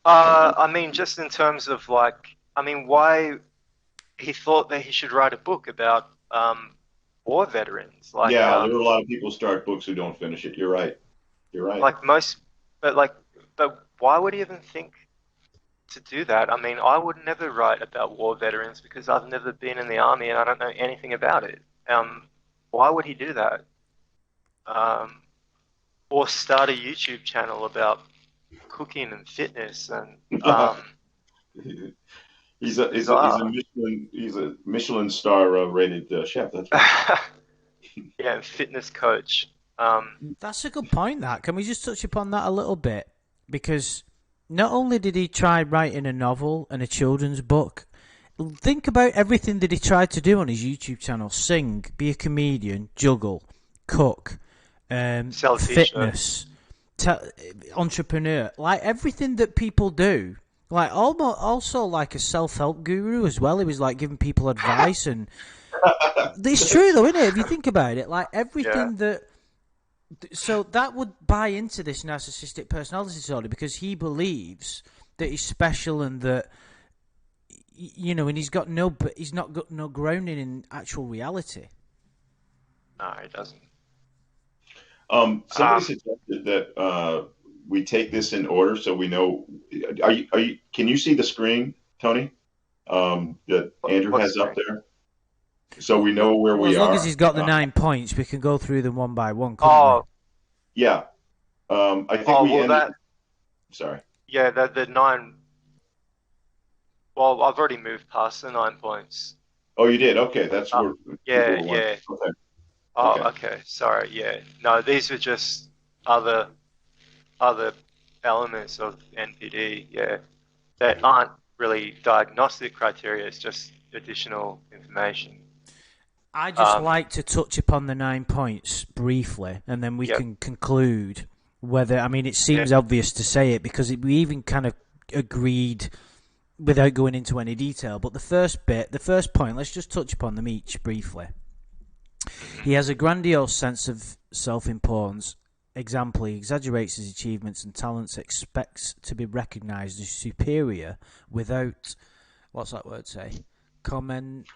I mean, just in terms of why he thought that he should write a book about war veterans. There are a lot of people start books who don't finish it. You're right. But why would he even think to do that? I mean, I would never write about war veterans because I've never been in the army and I don't know anything about it. Why would he do that? Or start a YouTube channel about cooking and fitness and he's a Michelin star rated chef. That's right. Yeah, fitness coach. That's a good point. That can we just touch upon that a little bit? Because not only did he try writing a novel and a children's book, think about everything that he tried to do on his YouTube channel: sing, be a comedian, juggle, cook, sell fitness, entrepreneur. Like everything that people do Like almost also like a self-help guru as well. He was like giving people advice, and it's true though, isn't it? If you think about it, like everything that. So that would buy into this narcissistic personality disorder because he believes that he's special and that and he's not got no grounding in actual reality. No, he doesn't. Somebody suggested that we take this in order so we know. Can you see the screen, Tony? That Andrew has up there, so we know where we are. As long as he's got the 9 points, we can go through them one by one. Yeah. I think we ended. Sorry. Yeah, the 9. Well, I've already moved past the 9 points. Oh, you did? Okay, that's where. Yeah. Okay. Oh, okay. Sorry. Yeah. No, these were just other elements of NPD. Yeah, that aren't really diagnostic criteria. It's just additional information. I just like to touch upon the 9 points briefly, and then we can conclude whether. I mean, it seems obvious to say it because we even kind of agreed without going into any detail. But the first point, let's just touch upon them each briefly. He has a grandiose sense of self-importance. Example, he exaggerates his achievements and talents, expects to be recognised as superior without, what's that word say? Commensurate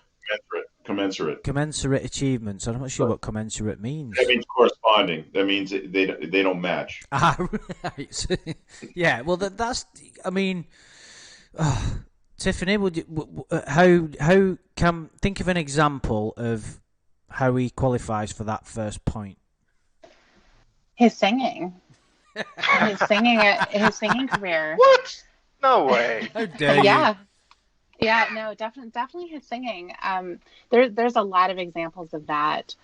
achievements. I'm not sure what commensurate means. That means corresponding. That means they don't match. Right. Yeah. Well, that's. I mean, Tiffany, how can think of an example of how he qualifies for that first point? His singing. his singing career. What? No way. How dare you? Yeah, no, definitely his singing. There's a lot of examples of that.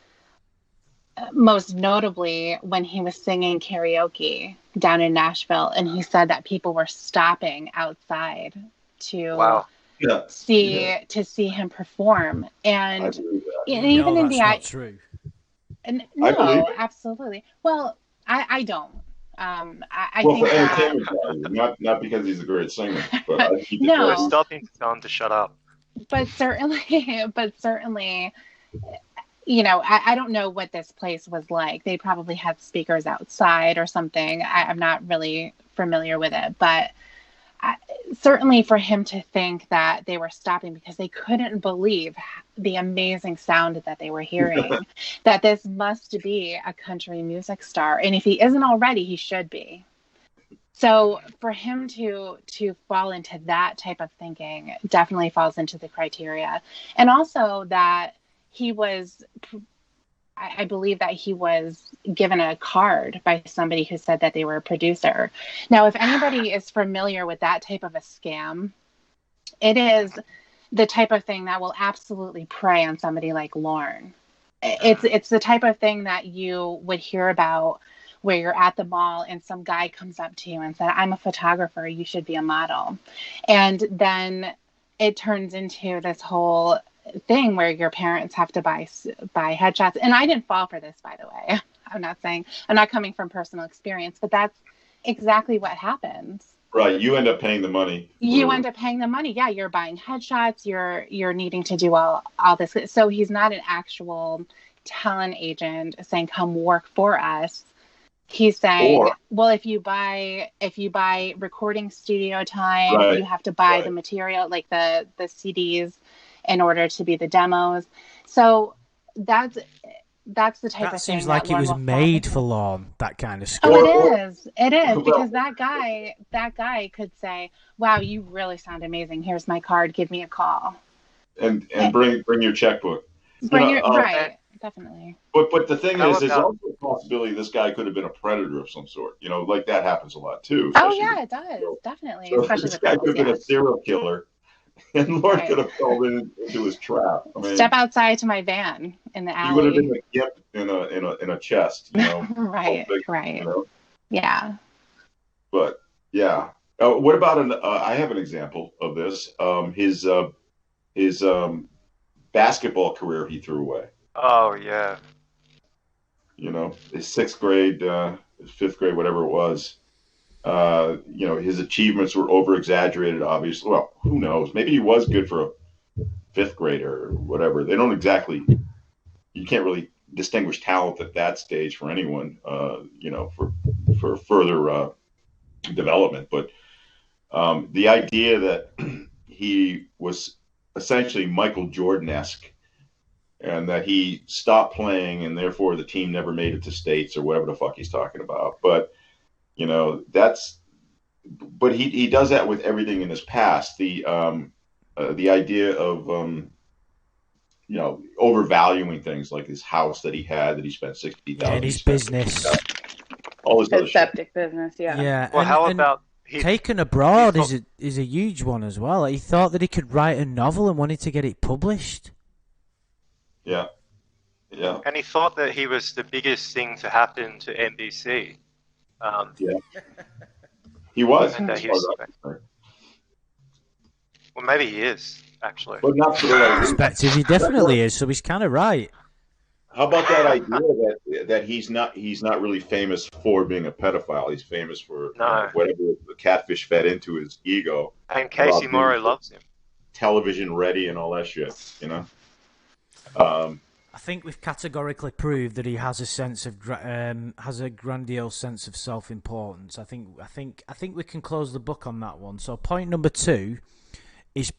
Most notably when he was singing karaoke down in Nashville, and he said that people were stopping outside to see him perform. And even in the not true. No, absolutely. Well, I don't. I well, think for entertainment value, not because he's a great singer. But We're stopping Tom to shut up. But certainly, I don't know what this place was like. They probably had speakers outside or something. I'm not really familiar with it, but certainly for him to think that they were stopping because they couldn't believe the amazing sound that they were hearing, that this must be a country music star. And if he isn't already, he should be. So for him to fall into that type of thinking definitely falls into the criteria. And also that he was, I believe that he was given a card by somebody who said that they were a producer. Now, if anybody is familiar with that type of a scam, it is the type of thing that will absolutely prey on somebody like Lorne. It's the type of thing that you would hear about where you're at the mall and some guy comes up to you and said, "I'm a photographer, you should be a model." And then it turns into this whole thing where your parents have to buy headshots. And I didn't fall for this, by the way. I'm not coming from personal experience, but that's exactly what happens. Right. You end up paying the money. Yeah. You're buying headshots. You're needing to do all this. So he's not an actual talent agent saying, "Come work for us." He's saying, well, if you buy recording studio time, right, you have to buy the material, like the CDs, in order to be the demos. So that's the type of thing. That seems like it was made for Lorne, that kind of scam. Oh, it is because that guy could say, "Wow, you really sound amazing. Here's my card. Give me a call." And bring your checkbook. Right. Definitely. But the thing is, there's also a possibility this guy could have been a predator of some sort. Like that happens a lot too. Oh yeah, it does. Definitely. So especially this guy could have been a serial killer, and Lorne could have fallen into his trap. I mean, step outside to my van in the alley. He would have been a gimp in a chest. Right. Big, right. Yeah. But yeah. What about I have an example of this. His basketball career he threw away. Oh yeah. His 6th grade, 5th grade, whatever it was. His achievements were over exaggerated, obviously. Well, who knows? Maybe he was good for a fifth grader or whatever. They don't exactly, you can't really distinguish talent at that stage for anyone, for further development. But the idea that he was essentially Michael Jordan-esque and that he stopped playing and therefore the team never made it to states or whatever the fuck he's talking about. But, but he does that with everything in his past. The idea of, overvaluing things like his house that he had that he spent $60,000 and his business, all this other His shit. septic business, yeah. yeah. Well, how and about taken abroad is a huge one as well. Like, he thought that he could write a novel and wanted to get it published. Yeah. Yeah. And he thought that he was the biggest thing to happen to NBC. Yeah. He was. And that he was well, maybe he is, actually. But not for the right reason. Perspective, he definitely is. So he's kind of right. How about that idea that he's not really famous for being a pedophile? He's famous for whatever the catfish fed into his ego. And Casey Morrow loves him. Television ready and all that shit, I think we've categorically proved that he has a sense of has a grandiose sense of self-importance. I think we can close the book on that one. So point number 2 is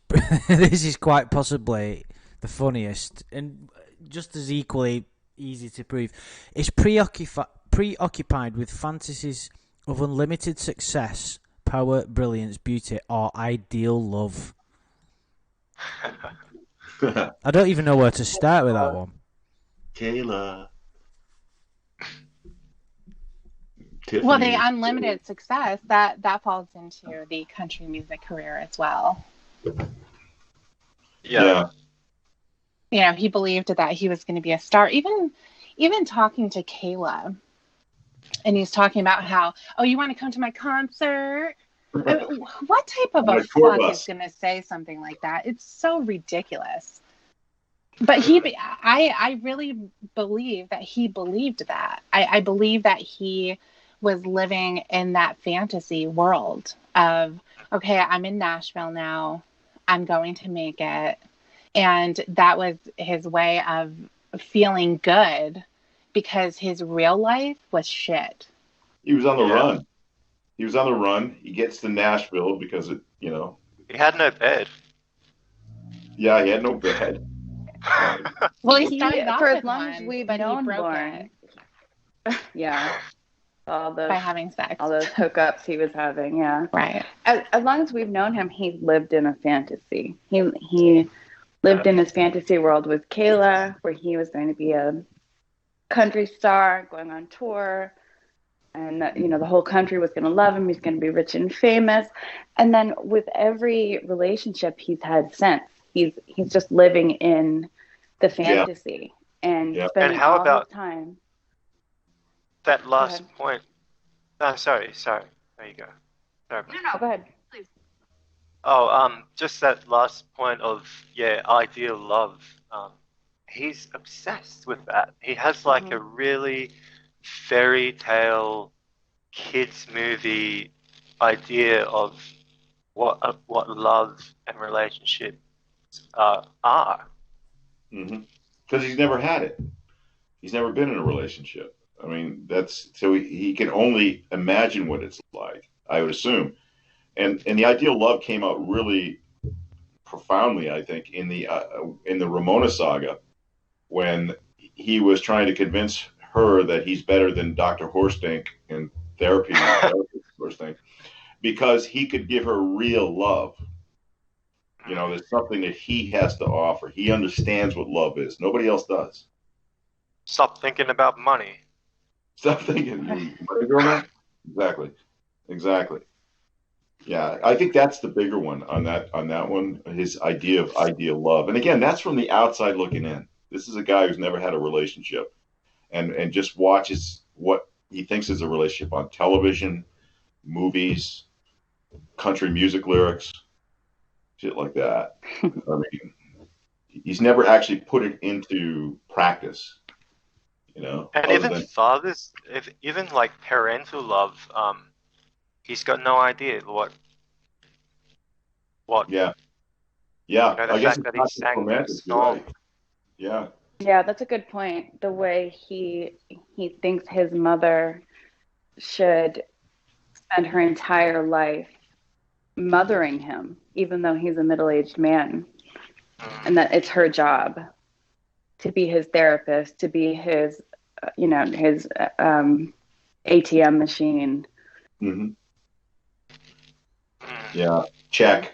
this is quite possibly the funniest and just as equally easy to prove. Is preoccupied with fantasies of unlimited success, power, brilliance, beauty, or ideal love. I don't even know where to start with that one. Kayla. Well, the unlimited success that falls into the country music career as well. Yeah. He believed that he was going to be a star. Even talking to Kayla, and he's talking about how, oh, you want to come to my concert? I mean, what type of a fuck is going to say something like that? It's so ridiculous. But I really believe that he believed that. I believe that he was living in that fantasy world of, okay, I'm in Nashville now. I'm going to make it. And that was his way of feeling good because his real life was shit. He was on the run. He was on the run. He gets to Nashville because he had no bed. Yeah, he had no bed. Well, he started off for with as long as we've known Lorne. Yeah. By having sex. All those hookups he was having, yeah. Right. As long as we've known him, he's lived in a fantasy. He lived in his fantasy world with Kayla, where he was going to be a country star, going on tour, and the whole country was going to love him. He's going to be rich and famous. And then with every relationship he's had since, he's just living in the fantasy and spending how all about his time. That last point. No, sorry. There you go. Sorry. No, go ahead, please. Oh, just that last point of ideal love. He's obsessed with that. He has like a really fairy tale kids movie idea of what love and relationships are. Because he's never had it. He's never been in a relationship. I mean, so he can only imagine what it's like, I would assume. And the ideal love came out really profoundly, I think, in the Ramona saga, when he was trying to convince her that he's better than Dr. Horstink in therapy, because he could give her real love. There's something that he has to offer. He understands what love is. Nobody else does. Stop thinking about money. Stop thinking. Money girl? Exactly. Yeah, I think that's the bigger one on that one. His idea of ideal love, and again, that's from the outside looking in. This is a guy who's never had a relationship, and just watches what he thinks is a relationship on television, movies, country music lyrics, shit like that. I mean, he's never actually put it into practice. And even fathers, even like parental love. he's got no idea what Yeah. you know, the I guess fact it's that he not just sang that romantic. You're song. right. Yeah. Yeah, that's a good point. The way he thinks his mother should spend her entire life mothering him, even though he's a middle-aged man, and that it's her job to be his therapist, to be his, his ATM machine. Mm-hmm. Yeah. Check.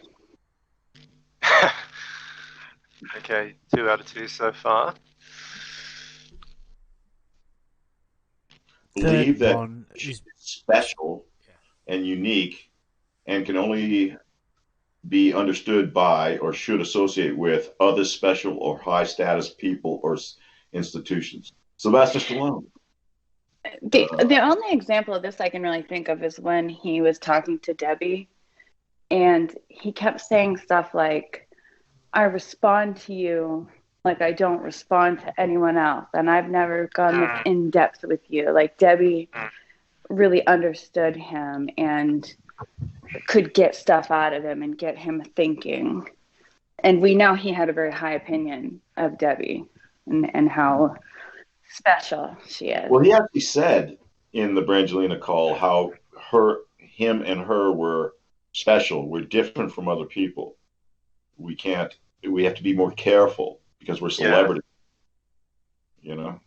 Okay, 2 out of 2 so far. Believe that one she's special and unique and can only be understood by or should associate with other special or high status people or institutions. Sylvester Stallone. The only example of this I can really think of is when he was talking to Debbie, and he kept saying stuff like, I respond to you like I don't respond to anyone else, and I've never gone this in depth with you. Like, Debbie really understood him and could get stuff out of him and get him thinking. And we know he had a very high opinion of Debbie and how special she is. Well, he actually said in the Brangelina call how him and her were special. We're different from other people. We have to be more careful because we're celebrities. You know?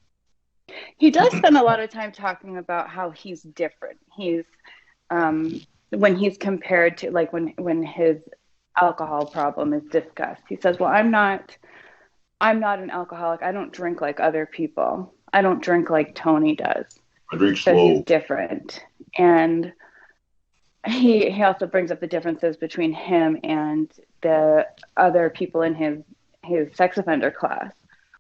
He does spend a lot of time talking about how he's different. He's when he's compared to, like, when his alcohol problem is discussed, he says, well, I'm not an alcoholic. I don't drink like other people. I don't drink like Tony does. I drink So slow. he's different. And he also brings up the differences between him and the other people in his sex offender class.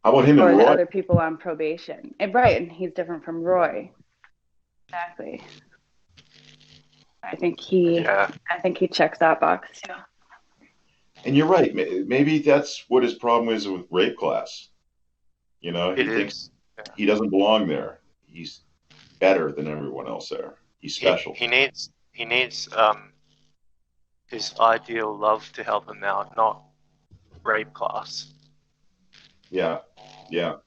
How about him or and the Roy? other people on probation. Right, and he's different from Roy. Exactly. I think he checks that box too. And you're right. Maybe that's what his problem is with rape class. You know, he thinks he doesn't belong there. He's better than everyone else there. He's special. He needs his ideal love to help him out, not rape class. Yeah. And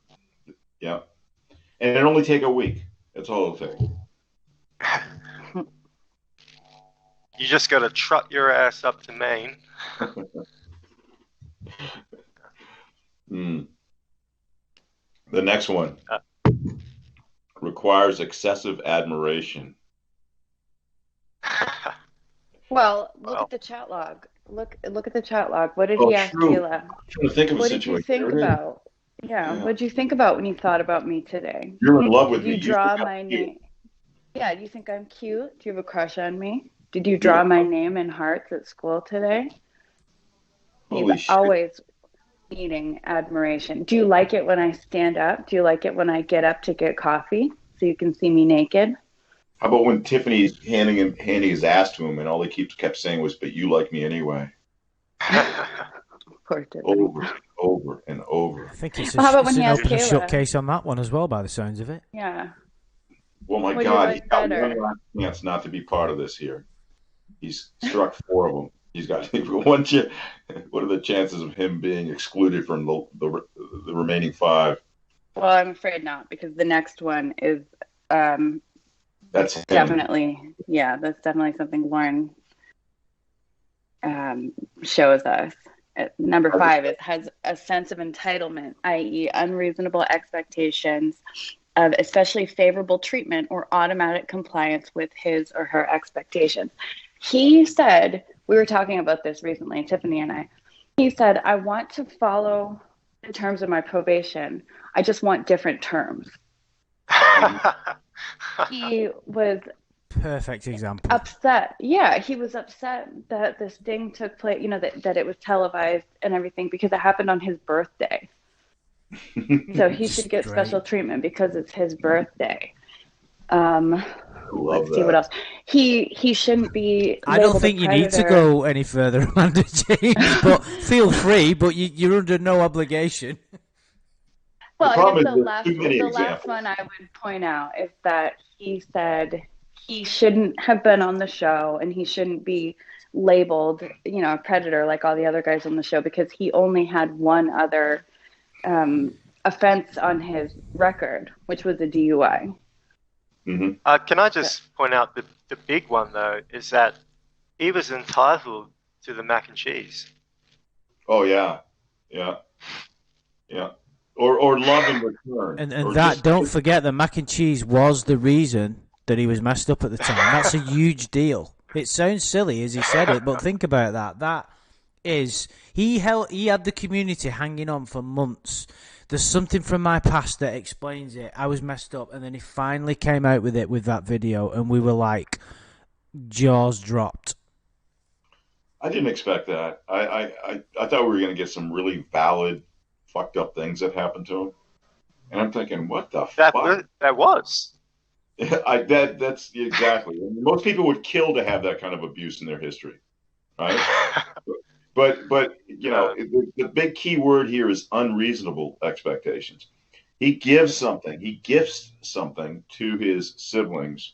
it'll only take a week. That's all it'll take. You just got to trot your ass up to Maine. The next one requires excessive admiration. Well, look at the chat log. Look at the chat log. What did he ask Kayla? I'm trying to think of a what situation. Did you think about? Yeah. What did you think about when you thought about me today? You're in love with me. You draw my name? Yeah. Do you think I'm cute? Do you have a crush on me? Did you draw my name in hearts at school today? Holy He's always needing admiration. Do you like it when I stand up? Do you like it when I get up to get coffee so you can see me naked? How about when Tiffany's handing his ass to him and all he kept saying was, but you like me anyway? Poor Tiffany. Over and over. I think it's how about when he an has open and Kayla? shut case on that one as well, by the sounds of it. Yeah. Well, my God, he's got one last chance not to be part of this here. He's struck 4 of them. He's got one chance. What are the chances of him being excluded from the remaining 5? Well, I'm afraid not, because the next one is that's definitely that's definitely something Lorne shows us. Number 5 is has a sense of entitlement, i.e., unreasonable expectations of especially favorable treatment or automatic compliance with his or her expectations. He said, we were talking about this recently, Tiffany and I. He said, I want to follow the terms of my probation. I just want different terms. He was perfect example. Upset. Yeah, he was upset that this thing took place, that it was televised and everything because it happened on his birthday. So he should get special treatment because it's his birthday. Let's see what else. He shouldn't be. I don't think you need to go any further, Amanda James, but feel free. But you're under no obligation. Well, I guess the last one I would point out is that he said he shouldn't have been on the show and he shouldn't be labeled, a predator like all the other guys on the show because he only had one other offense on his record, which was a DUI. Mm-hmm. Can I just point out the big one, though, is that he was entitled to the mac and cheese. Oh, yeah. Yeah. Yeah. Or love in return. And that, don't forget that mac and cheese was the reason that he was messed up at the time. That's a huge deal. It sounds silly as he said it, but think about that. That is, he had the community hanging on for months. There's something from my past that explains it. I was messed up, and then he finally came out with it with that video, and we were like, jaws dropped. I didn't expect that. I thought we were going to get some really valid, fucked up things that happened to him, and I'm thinking, what the fuck? That was. That's exactly. Most people would kill to have that kind of abuse in their history, right? But the big key word here is unreasonable expectations. He gifts something to his siblings,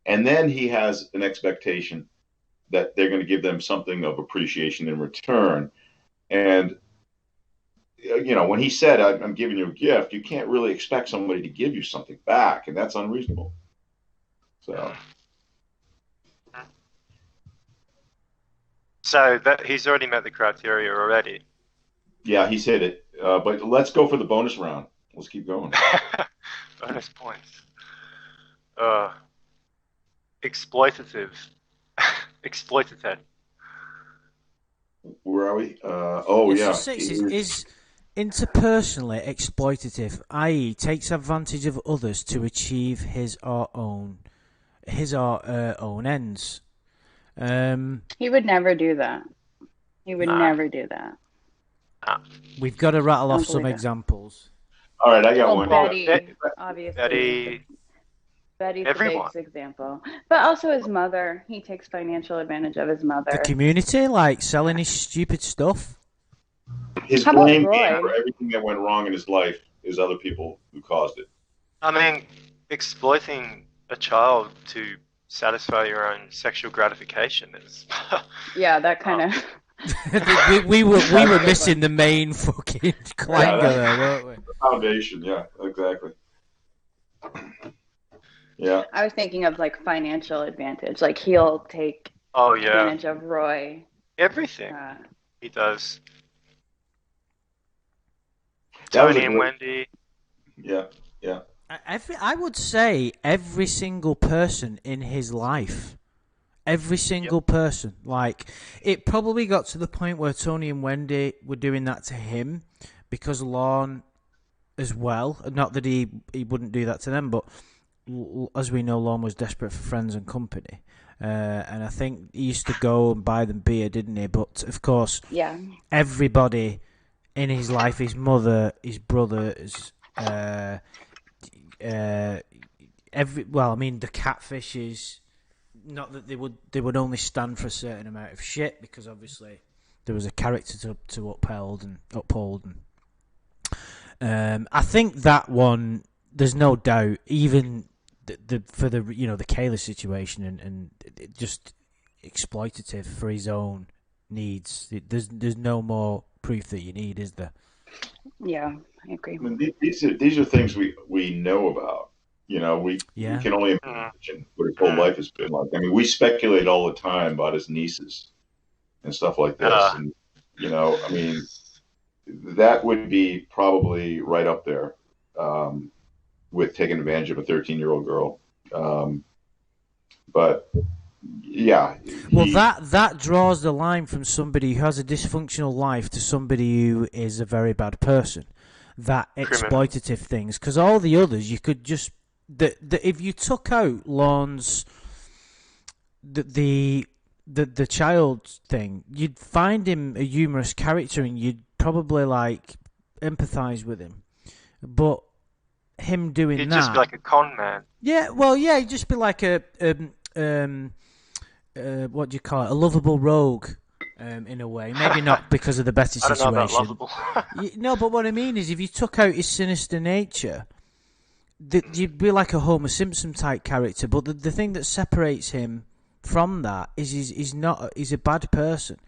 and then he has an expectation that they're going to give them something of appreciation in return. And when he said, "I'm giving you a gift," you can't really expect somebody to give you something back, and that's unreasonable. So that he's already met the criteria already. Yeah, he's hit it. But let's go for the bonus round. Let's keep going. Bonus points. Exploitative. Exploitative. Where are we? Yeah. So 6 is interpersonally exploitative, i.e. takes advantage of others to achieve his or her own ends. He would never do that. He would never do that. We've got to rattle off some examples. All right, I got one. Betty, obviously. Betty's the biggest example. But also his mother. He takes financial advantage of his mother. The community, like selling his stupid stuff. His blame game for everything that went wrong in his life is other people who caused it. I mean, exploiting a child to satisfy your own sexual gratification is. Yeah, that kind of. we were missing the main fucking clanger there, weren't we? The foundation, yeah, exactly. Yeah. I was thinking of like financial advantage. Like he'll take advantage of Roy. Everything he does. That Tony and Wendy. Yeah, yeah. I would say every single person in his life. Every single person. Like, it probably got to the point where Tony and Wendy were doing that to him because Lorne as well. Not that he wouldn't do that to them, but as we know, Lorne was desperate for friends and company. And I think he used to go and buy them beer, didn't he? But, of course, everybody in his life, his mother, his brothers, the catfishes, not that they would only stand for a certain amount of shit, because obviously there was a character to uphold. I think that one, there's no doubt, even for the Kayla situation and just exploitative for his own needs. There's no more proof that you need, is there? Yeah, I agree. I mean, these are things we know about. We can only imagine what his whole life has been like. I mean, we speculate all the time about his nieces and stuff like this. And, I mean, that would be probably right up there with taking advantage of a 13-year-old girl. But, yeah. Well, that draws the line from somebody who has a dysfunctional life to somebody who is a very bad person. That exploitative things. Because all the others, you could just... if you took out Lorne's the child thing, you'd find him a humorous character and you'd probably empathize with him. But him doing he'd that, just be like a con man. Yeah, well, yeah, he'd just be like a what do you call it? A lovable rogue. In a way, maybe not because of the better situation. I don't know about lovable. No, but what I mean is, if you took out his sinister nature, you'd be like a Homer Simpson type character, but the thing that separates him from that is he's a bad person,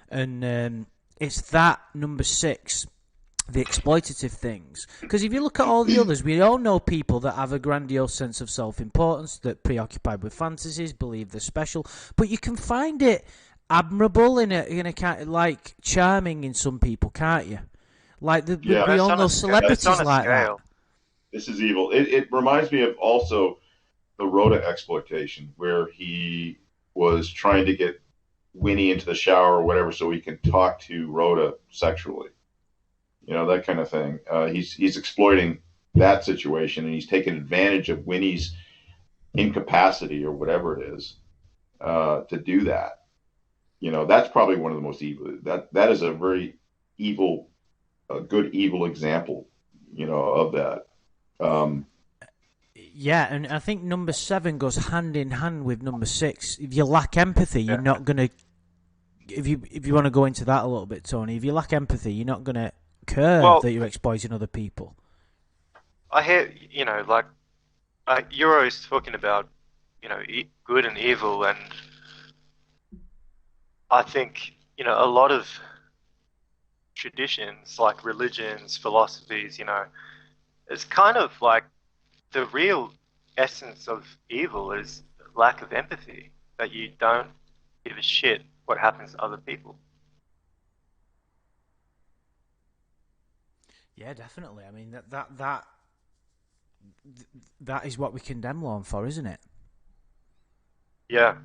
and it's that number 6, the exploitative things. Because if you look at all the others, we all know people that have a grandiose sense of self-importance, that preoccupied with fantasies, believe they're special, but you can find it admirable in a kind of, like, charming in some people, can't you? Like we all know celebrities like that. This is evil. It reminds me of also the Rhoda exploitation, where he was trying to get Winnie into the shower or whatever so he can talk to Rhoda sexually. That kind of thing. He's exploiting that situation, and he's taking advantage of Winnie's incapacity or whatever it is to do that. That's probably one of the most evil. That is a very evil, a good evil example, of that. Yeah, and I think number 7 goes hand in hand with number 6. If you lack empathy, you're not gonna. If you want to go into that a little bit, Tony, if you lack empathy, you're not gonna care that you're exploiting other people. I hear, you're always talking about, good and evil, and I think, a lot of traditions, like religions, philosophies, it's kind of like the real essence of evil is lack of empathy, that you don't give a shit what happens to other people. Yeah, definitely. I mean, that is what we condemn Lorne for, isn't it? Yeah.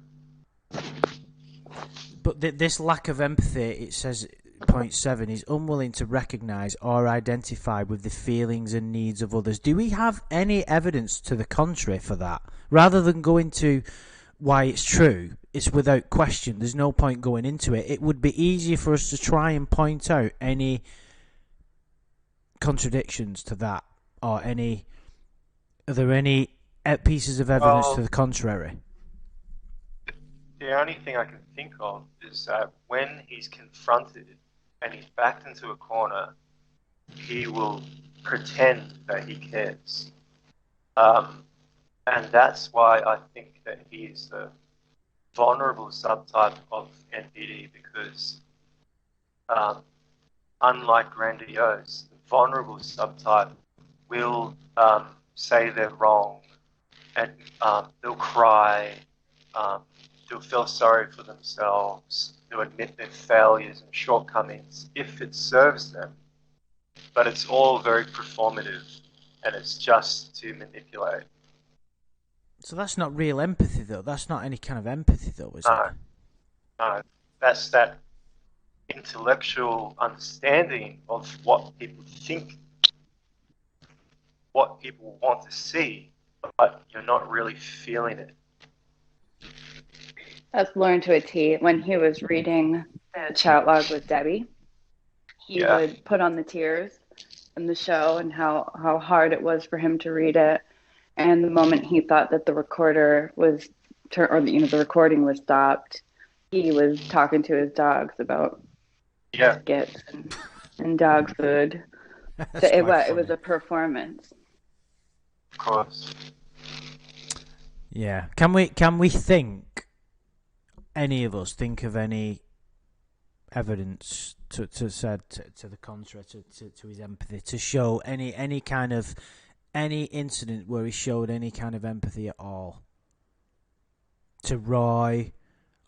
But this lack of empathy, it says, point 7, is unwilling to recognise or identify with the feelings and needs of others. Do we have any evidence to the contrary for that? Rather than go into why it's true, it's without question. There's no point going into it. It would be easier for us to try and point out any contradictions to that, or are there any pieces of evidence to the contrary? The only thing I can think of is that when he's confronted and he's backed into a corner, he will pretend that he cares. And that's why I think that he is the vulnerable subtype of NPD, because unlike grandiose, the vulnerable subtype will say they're wrong, and they'll cry, they'll feel sorry for themselves, they'll admit their failures and shortcomings if it serves them. But it's all very performative, and it's just to manipulate. So that's not real empathy, though. That's not any kind of empathy, though, is it? No, that's that intellectual understanding of what people think, what people want to see, but you're not really feeling it. That's Lorne to a T. When he was reading the chat log with Debbie, he would put on the tears in the show and how hard it was for him to read it. And the moment he thought that the recorder was, the recording was stopped, he was talking to his dogs about biscuits and dog food. So it was a performance. Of course. Yeah. Can we think, any of us think of any evidence to the contrary to his empathy, to show any kind of any incident where he showed any kind of empathy at all to Roy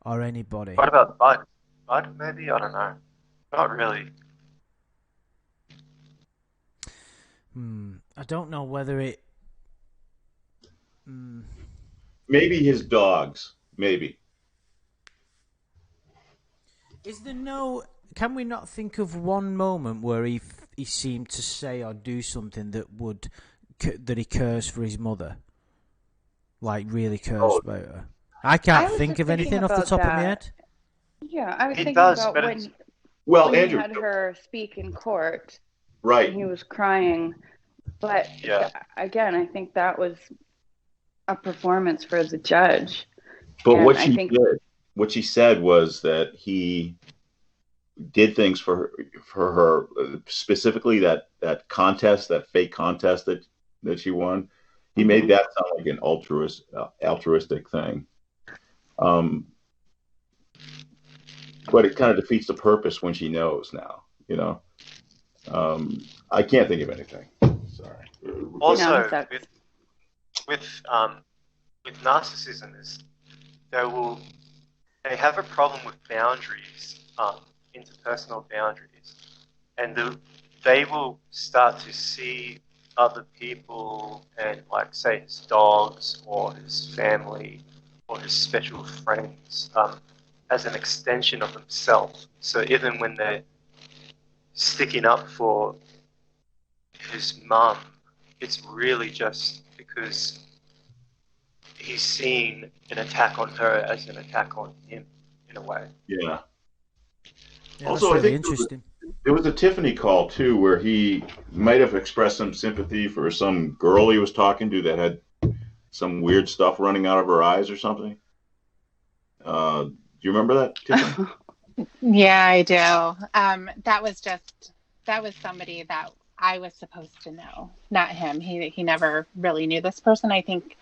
or anybody? What about Bud? Bud, maybe? I don't know. Not really. I don't know whether it. Maybe his dogs. Maybe. Is there no? Can we not think of one moment where he seemed to say or do something that he cares for his mother, like really cares about her? I can't think of anything off the top of my head. Yeah, I was thinking about when Andrew he had her speak in court, right? And he was crying, but again, I think that was a performance for the judge. But what she said was that he did things for her, specifically that contest, that fake contest that she won. He made that sound like an altruistic thing. Um, but it kind of defeats the purpose when she knows now, you know. I can't think of anything. Sorry. Also, No, with with narcissism is they have a problem with boundaries, interpersonal boundaries, and they will start to see other people and, like, say, his dogs or his family or his special friends as an extension of himself. So even when they're sticking up for his mum, it's really just because he's seeing an attack on her as an attack on him, in a way. Yeah. Yeah, Also, that's really I think interesting. there was a Tiffany call too, where he might have expressed some sympathy for some girl he was talking to that had some weird stuff running out of her eyes or something. Do you remember that, Tiffany? Yeah, I do. That was somebody that I was supposed to know, not him. He never really knew this person. I think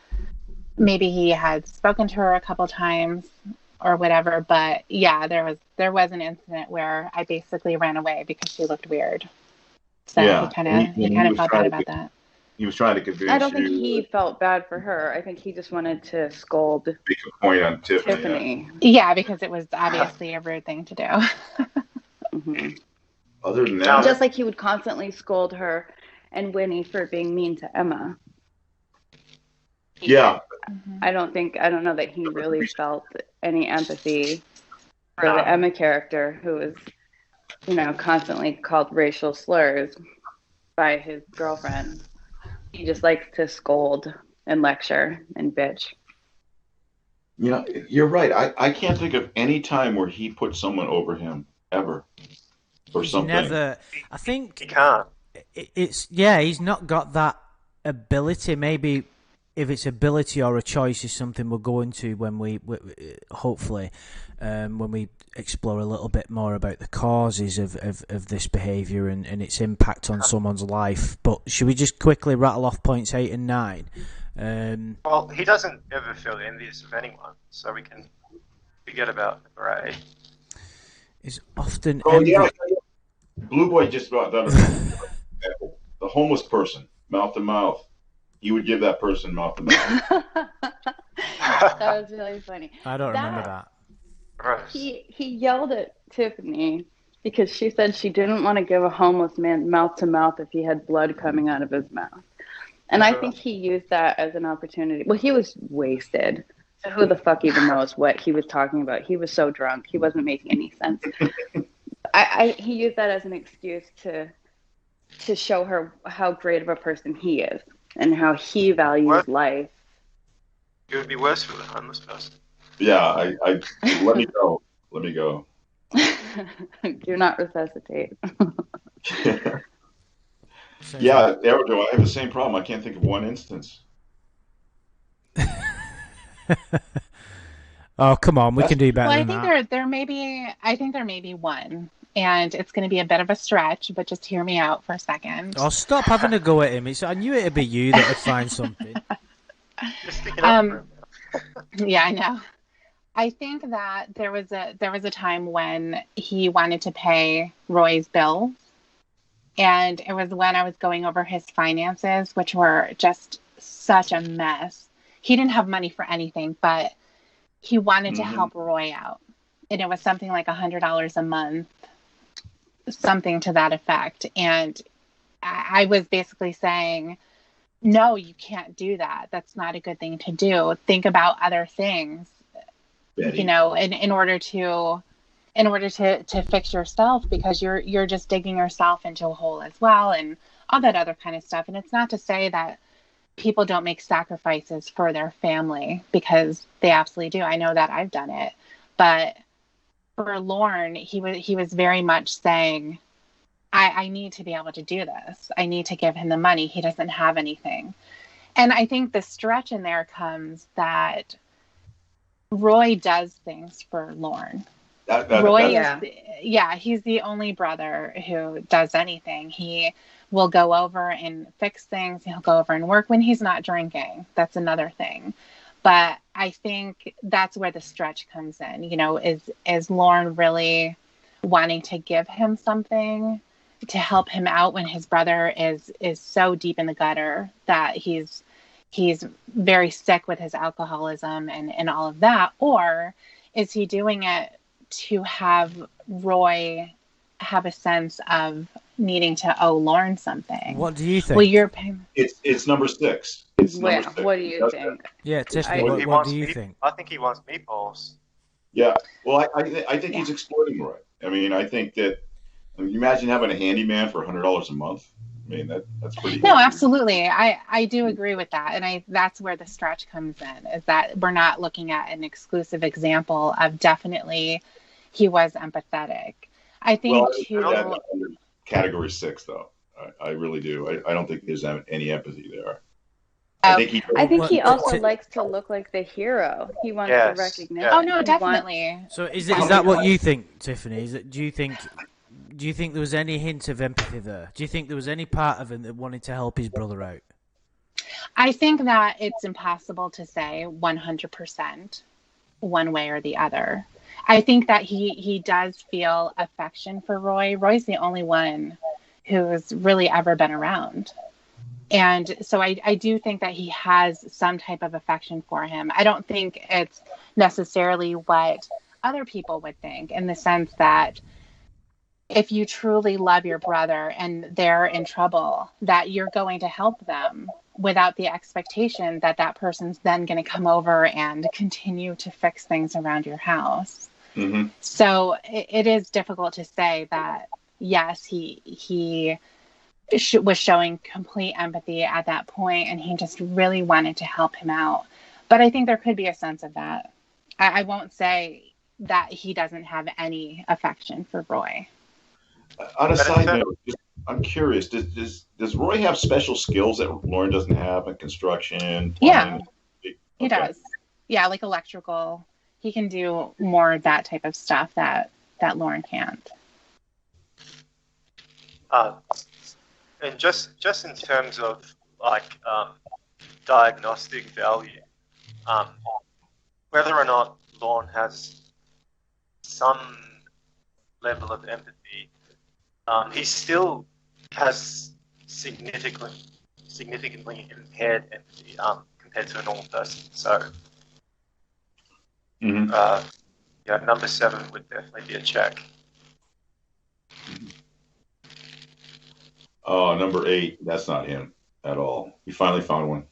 maybe he had spoken to her a couple times or whatever, but yeah, there was an incident where I basically ran away because she looked weird. So Yeah. he kind of felt bad about that. He was trying to convince I don't think you he to felt bad for her. I think he just wanted to scold make a point on Tiffany. Tiffany. Yeah, because it was obviously a rude thing to do. Hmm. Other than that, Just like he would constantly scold her and Winnie for being mean to Emma. yeah, I don't know that he really felt any empathy for the Emma character, who was, constantly called racial slurs by his girlfriend. He just likes to scold and lecture and bitch. you're right. I can't think of any time where he put someone over him ever or He's something. never. I think He can't. he's not got that ability. Maybe if it's ability or a choice is something we'll go into when we hopefully when we explore a little bit more about the causes of this behaviour and its impact on someone's life. But should we just quickly rattle off points 8 and 9? Well, he doesn't ever feel envious of anyone, so we can forget about number 8. Is often Oh envy. yeah, Blue Boy just brought that example. The homeless person, mouth to mouth. He would give that person mouth to mouth. That was really funny. I don't remember that. Gross. He yelled at Tiffany because she said she didn't want to give a homeless man mouth to mouth if he had blood coming out of his mouth. And I think he used that as an opportunity. Well, he was wasted. So who the fuck even knows what he was talking about? He was so drunk. He wasn't making any sense. He used that as an excuse to show her how great of a person he is and how he values life. It would be worse for the homeless person. Yeah, I let me go. Let me go. Do not resuscitate. Yeah, Aerodrome, I have the same problem. I can't think of one instance. Oh, come on, we can do better Well, than I that. think there may be one, and it's going to be a bit of a stretch, but just hear me out for a second. Oh, stop having a go at him. I knew it'd be you that would find something. Just sticking up for him now. Yeah, I know. I think that there was a time when he wanted to pay Roy's bills, and it was when I was going over his finances, which were just such a mess. He didn't have money for anything, but he wanted to help Roy out. And it was something like $100 a month, something to that effect. And I was basically saying, no, you can't do that. That's not a good thing to do. Think about other things, Betty. in order to fix yourself, because you're just digging yourself into a hole as well, and all that other kind of stuff. And it's not to say that people don't make sacrifices for their family, because they absolutely do. I know that I've done it. But for Lorne, he was very much saying, I need to be able to do this. I need to give him the money. He doesn't have anything. And I think the stretch in there comes that Roy does things for Lorne. Roy is, Yeah. yeah, he's the only brother who does anything. He will go over and fix things. He'll go over and work when he's not drinking. That's another thing. But I think that's where the stretch comes in. You know, is Lorne really wanting to give him something to help him out when his brother is so deep in the gutter that he's very sick with his alcoholism and all of that? Or is he doing it to have Roy have a sense of needing to owe Lorne something? What do you think? Well, you're It's number 6. It's number 6. What do you think? Yeah, Tiffany, Well, he what wants do you meat- think? I think he wants meatballs. Yeah. Well, I think he's exploiting Roy. I mean, I think that. I mean, you imagine having a handyman for $100 a month. I mean, that's pretty. No, hefty. absolutely. I do agree with that. And that's where the stretch comes in, is that we're not looking at an exclusive example of definitely he was empathetic. I think Well, I too. would put that under category 6, though. I really do. I don't think there's any empathy there. I think he. I think he Well, also likes to look like the hero. He wants Yes. the recognition. Yeah. Oh no, He wants- definitely. So is that what you think, Tiffany? Do you think there was any hint of empathy there? Do you think there was any part of him that wanted to help his brother out? I think that it's impossible to say 100% one way or the other. I think that he does feel affection for Roy. Roy's the only one who's really ever been around. And so I do think that he has some type of affection for him. I don't think it's necessarily what other people would think, in the sense that if you truly love your brother and they're in trouble, that you're going to help them without the expectation that that person's then going to come over and continue to fix things around your house. Mm-hmm. So it is difficult to say that, yes, he was showing complete empathy at that point and he just really wanted to help him out. But I think there could be a sense of that. I won't say that he doesn't have any affection for Roy. On a side note, I'm curious. Does Roy have special skills that Lorne doesn't have in construction? Yeah, He does. Yeah, like electrical. He can do more of that type of stuff that Lorne can't. And just in terms of like diagnostic value, whether or not Lorne has some level of empathy, he still has significantly impaired empathy compared to a normal person. So, yeah, number 7 would definitely be a check. Oh, number 8. That's not him at all. We finally found one.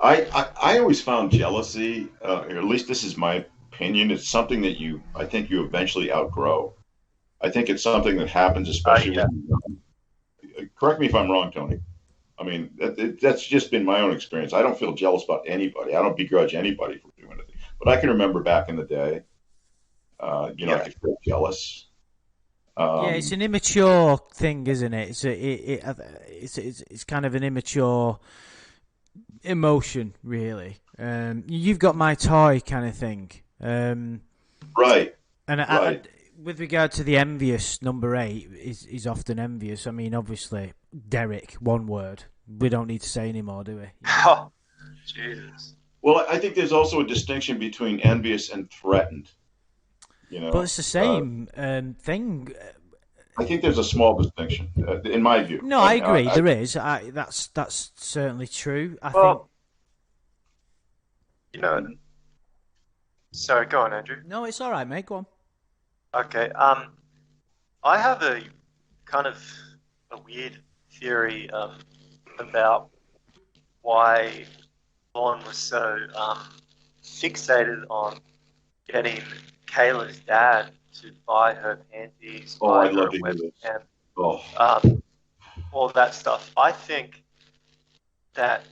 I always found jealousy, or at least this is my opinion, it's something that I think you eventually outgrow. I think it's something that happens, especially when correct me if I'm wrong, Tony. I mean, that's just been my own experience. I don't feel jealous about anybody. I don't begrudge anybody for doing it. But I can remember back in the day, I could feel jealous. Yeah, it's an immature thing, isn't it? It's kind of an immature emotion, really. You've got my toy kind of thing. Right. And right. With regard to the envious, number 8 is often envious. I mean, obviously, Derek, one word. We don't need to say anymore, do we? Oh, Jesus. Well, I think there's also a distinction between envious and threatened. But it's the same thing. I think there's a small distinction, in my view. No, I agree. There is. That's certainly true. I think. Sorry, go on, Andrew. No, it's all right, mate. Go on. Okay. I have a kind of a weird theory about why Lorne was so fixated on getting Kayla's dad to buy her panties, buy her webcam, all that stuff. I think that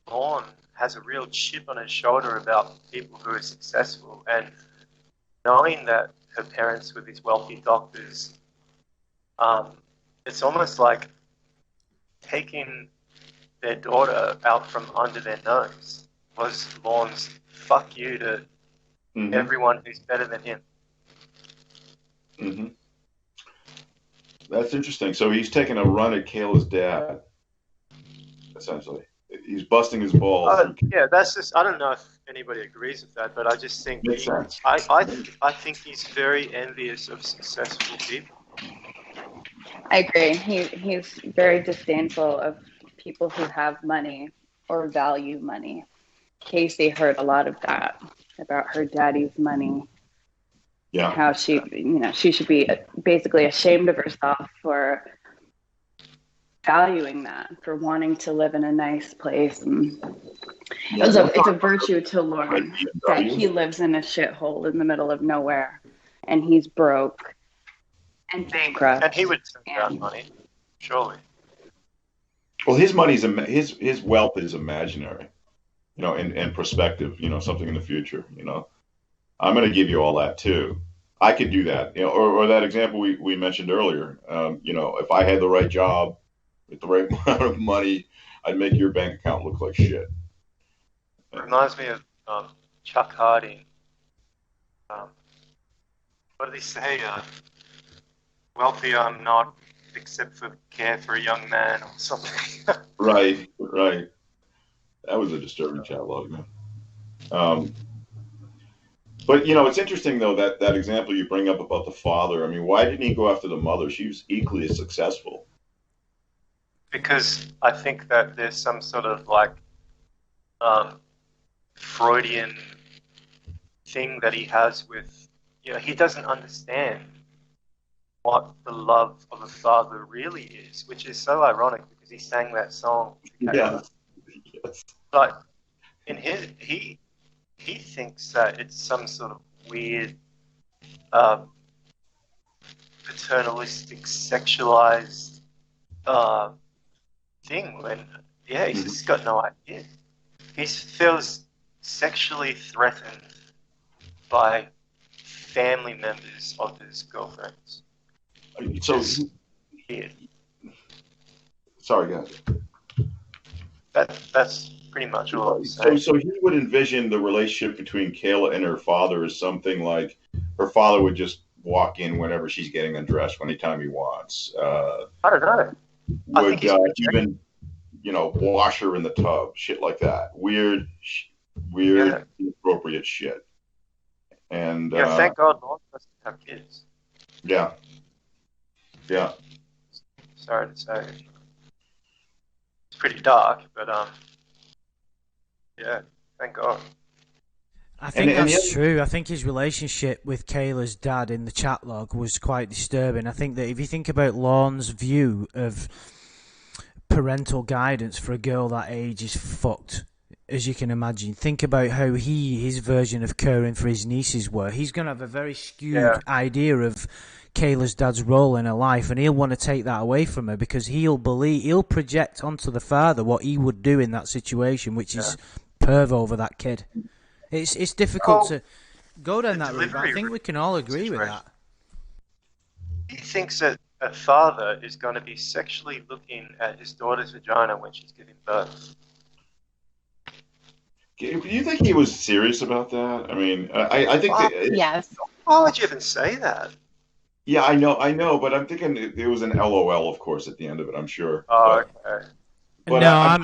Lorne has a real chip on his shoulder about people who are successful, and knowing that her parents were these wealthy doctors, it's almost like taking their daughter out from under their nose. was Lorne's "fuck you" to everyone who's better than him. Mm-hmm. That's interesting. So he's taking a run at Kayla's dad, essentially. He's busting his balls. Yeah, that's just. I don't know if anybody agrees with that, but I just think Makes sense. I think he's very envious of successful people. I agree. He's very disdainful of people who have money or value money. Casey heard a lot of that about her daddy's money. Yeah. How she should be basically ashamed of herself for valuing that, for wanting to live in a nice place. And it's a virtue to Lorne that he lives in a shithole in the middle of nowhere, and he's broke and bankrupt. And he would turn down money, surely. Well, his money's his wealth is imaginary, and prospective. Something in the future. I'm going to give you all that too. I could do that, or that example we mentioned earlier. If I had the right job with the right amount of money, I'd make your bank account look like shit. It reminds me of Chuck Harding. What did he say? Wealthy I'm not, except for care for a young man or something. Right. That was a disturbing catalog, man. But it's interesting though that example you bring up about the father. I mean, why didn't he go after the mother? She was equally as successful. Because I think that there's some sort of like Freudian thing that he has with, he doesn't understand what the love of a father really is, which is so ironic because he sang that song. Yes. But in he thinks that it's some sort of weird paternalistic sexualized thing when he's just got no idea. He feels sexually threatened by family members of his girlfriends. So sorry, guys. That's pretty much all I'm saying. So he would envision the relationship between Kayla and her father as something like her father would just walk in whenever she's getting undressed, anytime he wants. I don't know. Would even, wash her in the tub, shit like that. Weird, inappropriate shit. And thank God Lorne doesn't have kids. Yeah. Sorry to say. It's pretty dark, but thank God. I think that's true. I think his relationship with Kayla's dad in the chat log was quite disturbing. I think that if you think about Lorne's view of parental guidance for a girl that age is fucked, as you can imagine. Think about how his version of caring for his nieces were. He's going to have a very skewed idea of Kayla's dad's role in her life, and he'll want to take that away from her because he'll project onto the father what he would do in that situation, which is perv over that kid. It's difficult to go down that route, but I think we can all agree with that. He thinks that a father is going to be sexually looking at his daughter's vagina when she's giving birth. Do you think he was serious about that? I mean, I think yes. Why would you even say that? Yeah, I know, but I'm thinking it was an LOL, of course, at the end of it. I'm sure. Oh, okay. But no,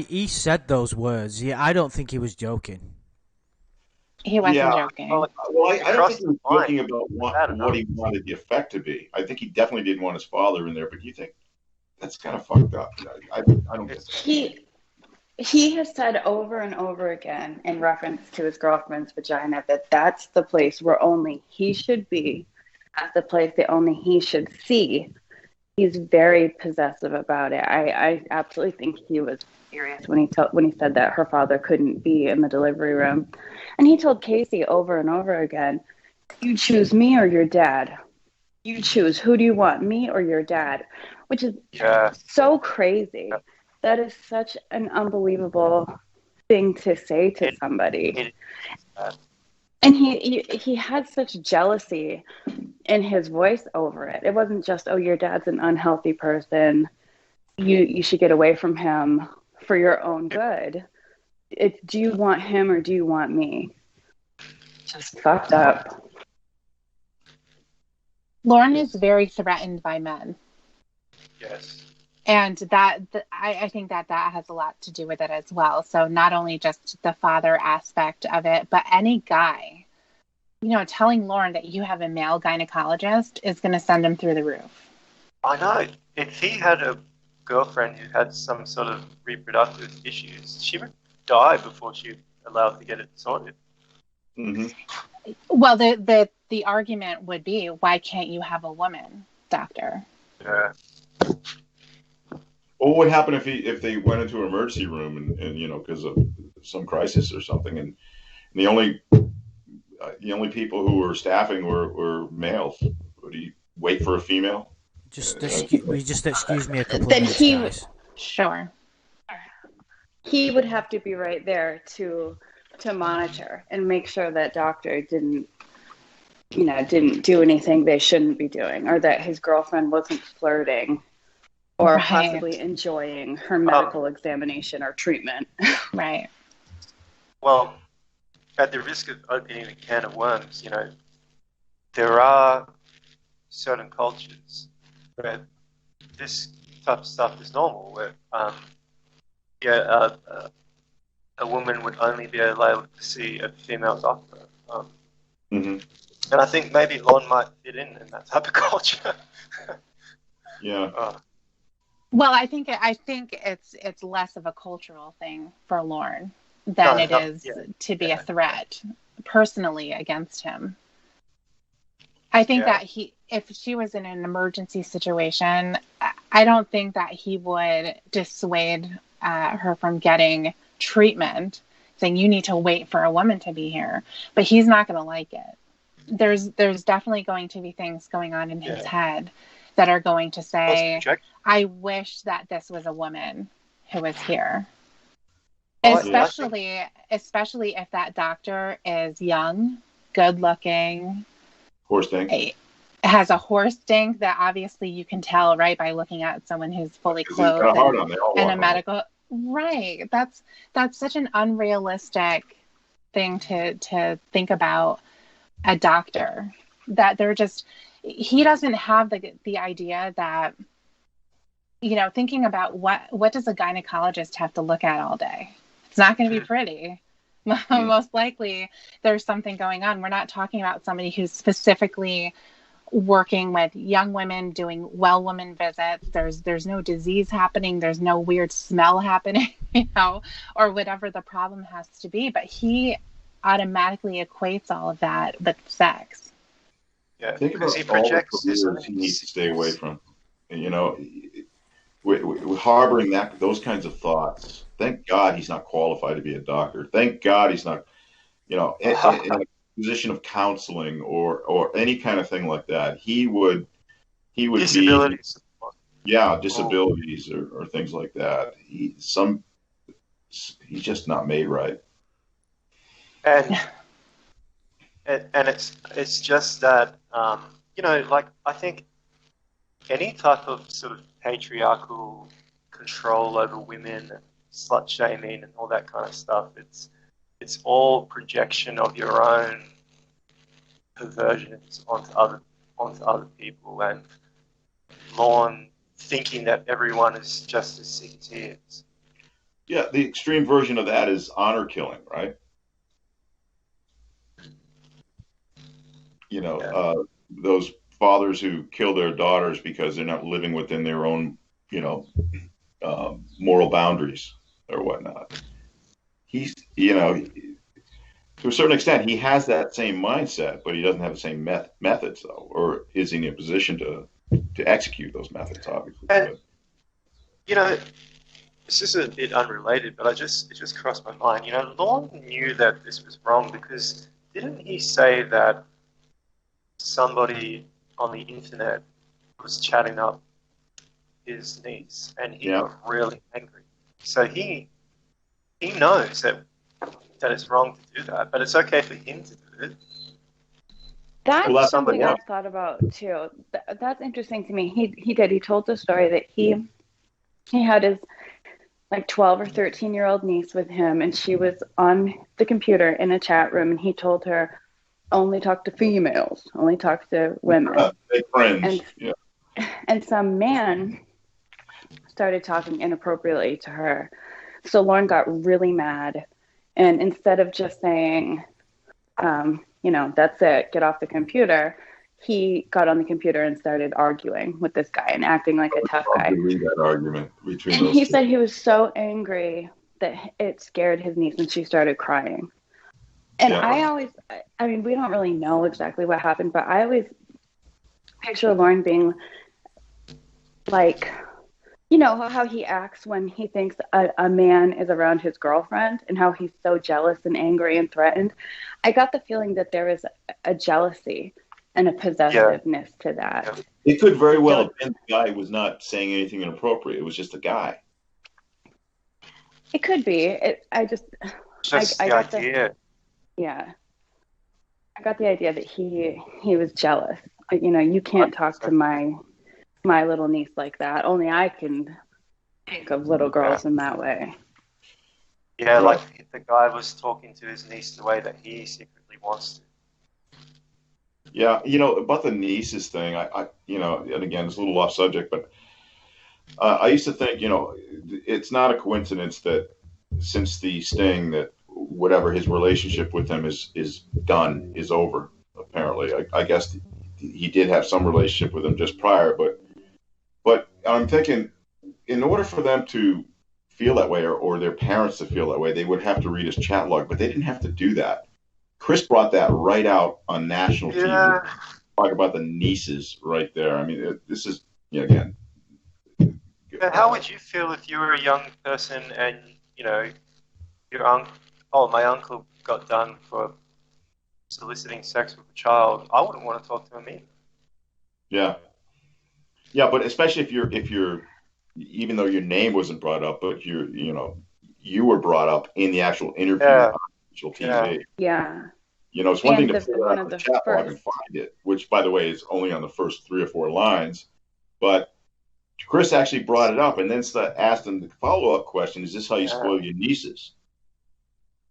he said those words. Yeah, I don't think he was joking. He wasn't joking. Well, I don't think he was joking about what he wanted the effect to be. I think he definitely didn't want his father in there, but you think that's kind of fucked up. I don't get that. He has said over and over again in reference to his girlfriend's vagina that that's the place where only he should be, that's the place that only he should see. He's very possessive about it. I absolutely think he was serious when he said that her father couldn't be in the delivery room. And he told Casey over and over again, you choose me or your dad. You choose. Who do you want, me or your dad? Which is so crazy. That is such an unbelievable thing to say to somebody. And he had such jealousy in his voice over it. It wasn't just, oh, your dad's an unhealthy person. You should get away from him for your own good. it's, do you want him or do you want me? Just fucked up. Lorne is very threatened by men. Yes. And I think that has a lot to do with it as well. So not only just the father aspect of it, but any guy, telling Lorne that you have a male gynecologist is going to send him through the roof. I know. If he had a girlfriend who had some sort of reproductive issues, she would die before she allowed to get it sorted. Mm-hmm. Well, the argument would be, why can't you have a woman doctor? Yeah. What would happen if they went into an emergency room and because of some crisis or something, and the only people who were staffing were males? Would he wait for a female? Excuse me a couple Then of minutes, guys. Sure. He would have to be right there to monitor and make sure that doctor didn't do anything they shouldn't be doing, or that his girlfriend wasn't flirting or possibly enjoying her medical examination or treatment. Right. Well, at the risk of opening a can of worms, there are certain cultures where this type of stuff is normal, where a woman would only be allowed to see a female doctor. Mm-hmm. And I think maybe Lorne might fit in that type of culture. Yeah. Well, I think it's less of a cultural thing for Lorne than it is to be a threat personally against him. I think that if she was in an emergency situation, I don't think that he would dissuade her from getting treatment, saying you need to wait for a woman to be here. But he's not going to like it. There's definitely going to be things going on in his head that are going to say, I wish that this was a woman who was here. Especially if that doctor is young, good looking, horse stink, has a horse stink that obviously you can tell right by looking at someone who's fully clothed and a medical. Right. That's such an unrealistic thing to think about a doctor, that he doesn't have the idea that, thinking about what does a gynecologist have to look at all day? It's not going to be pretty. Most likely there's something going on. We're not talking about somebody who's specifically working with young women, doing well woman visits. There's no disease happening. There's no weird smell happening, or whatever the problem has to be. But he automatically equates all of that with sex. Yeah, think about he projects all the careers he needs to stay away from. We're harboring those kinds of thoughts. Thank God he's not qualified to be a doctor. Thank God he's not, in a position of counseling or any kind of thing like that. He would disabilities. Disabilities or things like that. He's just not made right. And it's just that I think any type of sort of patriarchal control over women and slut shaming and all that kind of stuff, it's all projection of your own perversions onto other people, and Lorne thinking that everyone is just as sick as he is. Yeah, the extreme version of that is honor killing, right? Those fathers who kill their daughters because they're not living within their own, moral boundaries or whatnot. He's, to a certain extent, he has that same mindset, but he doesn't have the same methods, though, or is he in a position to execute those methods, obviously. And, this is a bit unrelated, but it just crossed my mind. Lorne knew that this was wrong because didn't he say that somebody on the internet was chatting up his niece, and he got really angry. So he knows that it's wrong to do that, but it's okay for him to do it. That's something I've thought about too. That's interesting to me. He told the story that he had like 12 or 13-year-old niece with him, and she was on the computer in a chat room, and he told her, only talk to females, only talk to women. Make friends. And yeah. and some man started talking inappropriately to her. So Lorne got really mad, and instead of just saying, that's it, get off the computer, he got on the computer and started arguing with this guy and acting like a tough guy. That argument between And those he two. said he was so angry that it scared his niece and she started crying. And I mean, we don't really know exactly what happened, but I always picture Lorne being like, how he acts when he thinks a man is around his girlfriend and how he's so jealous and angry and threatened. I got the feeling that there was a jealousy and a possessiveness to that. It could very well have been the guy was not saying anything inappropriate. It was just a guy. It could be. I got idea. I got the idea that he was jealous. You can't talk to my little niece like that. Only I can think of little girls in that way. Yeah, like the guy was talking to his niece the way that he secretly wants to. Yeah, about the nieces thing, I and again, it's a little off subject, but I used to think, it's not a coincidence that since the sting that whatever his relationship with them is over, apparently. I guess he did have some relationship with him just prior, but I'm thinking in order for them to feel that way or their parents to feel that way, they would have to read his chat log, but they didn't have to do that. Chris brought that right out on national TV. Talk about the nieces right there. I mean, this is, again. But how would you feel if you were a young person and, your uncle, my uncle got done for soliciting sex with a child? I wouldn't want to talk to him either. Yeah. Yeah, but especially if you're, even though your name wasn't brought up, but you were brought up in the actual interview on national TV. Yeah. It's one thing to figure out the chat log and find it, which, by the way, is only on the first 3 or 4 lines. But Chris actually brought it up and then asked him the follow-up question, is this how you spoil your nieces?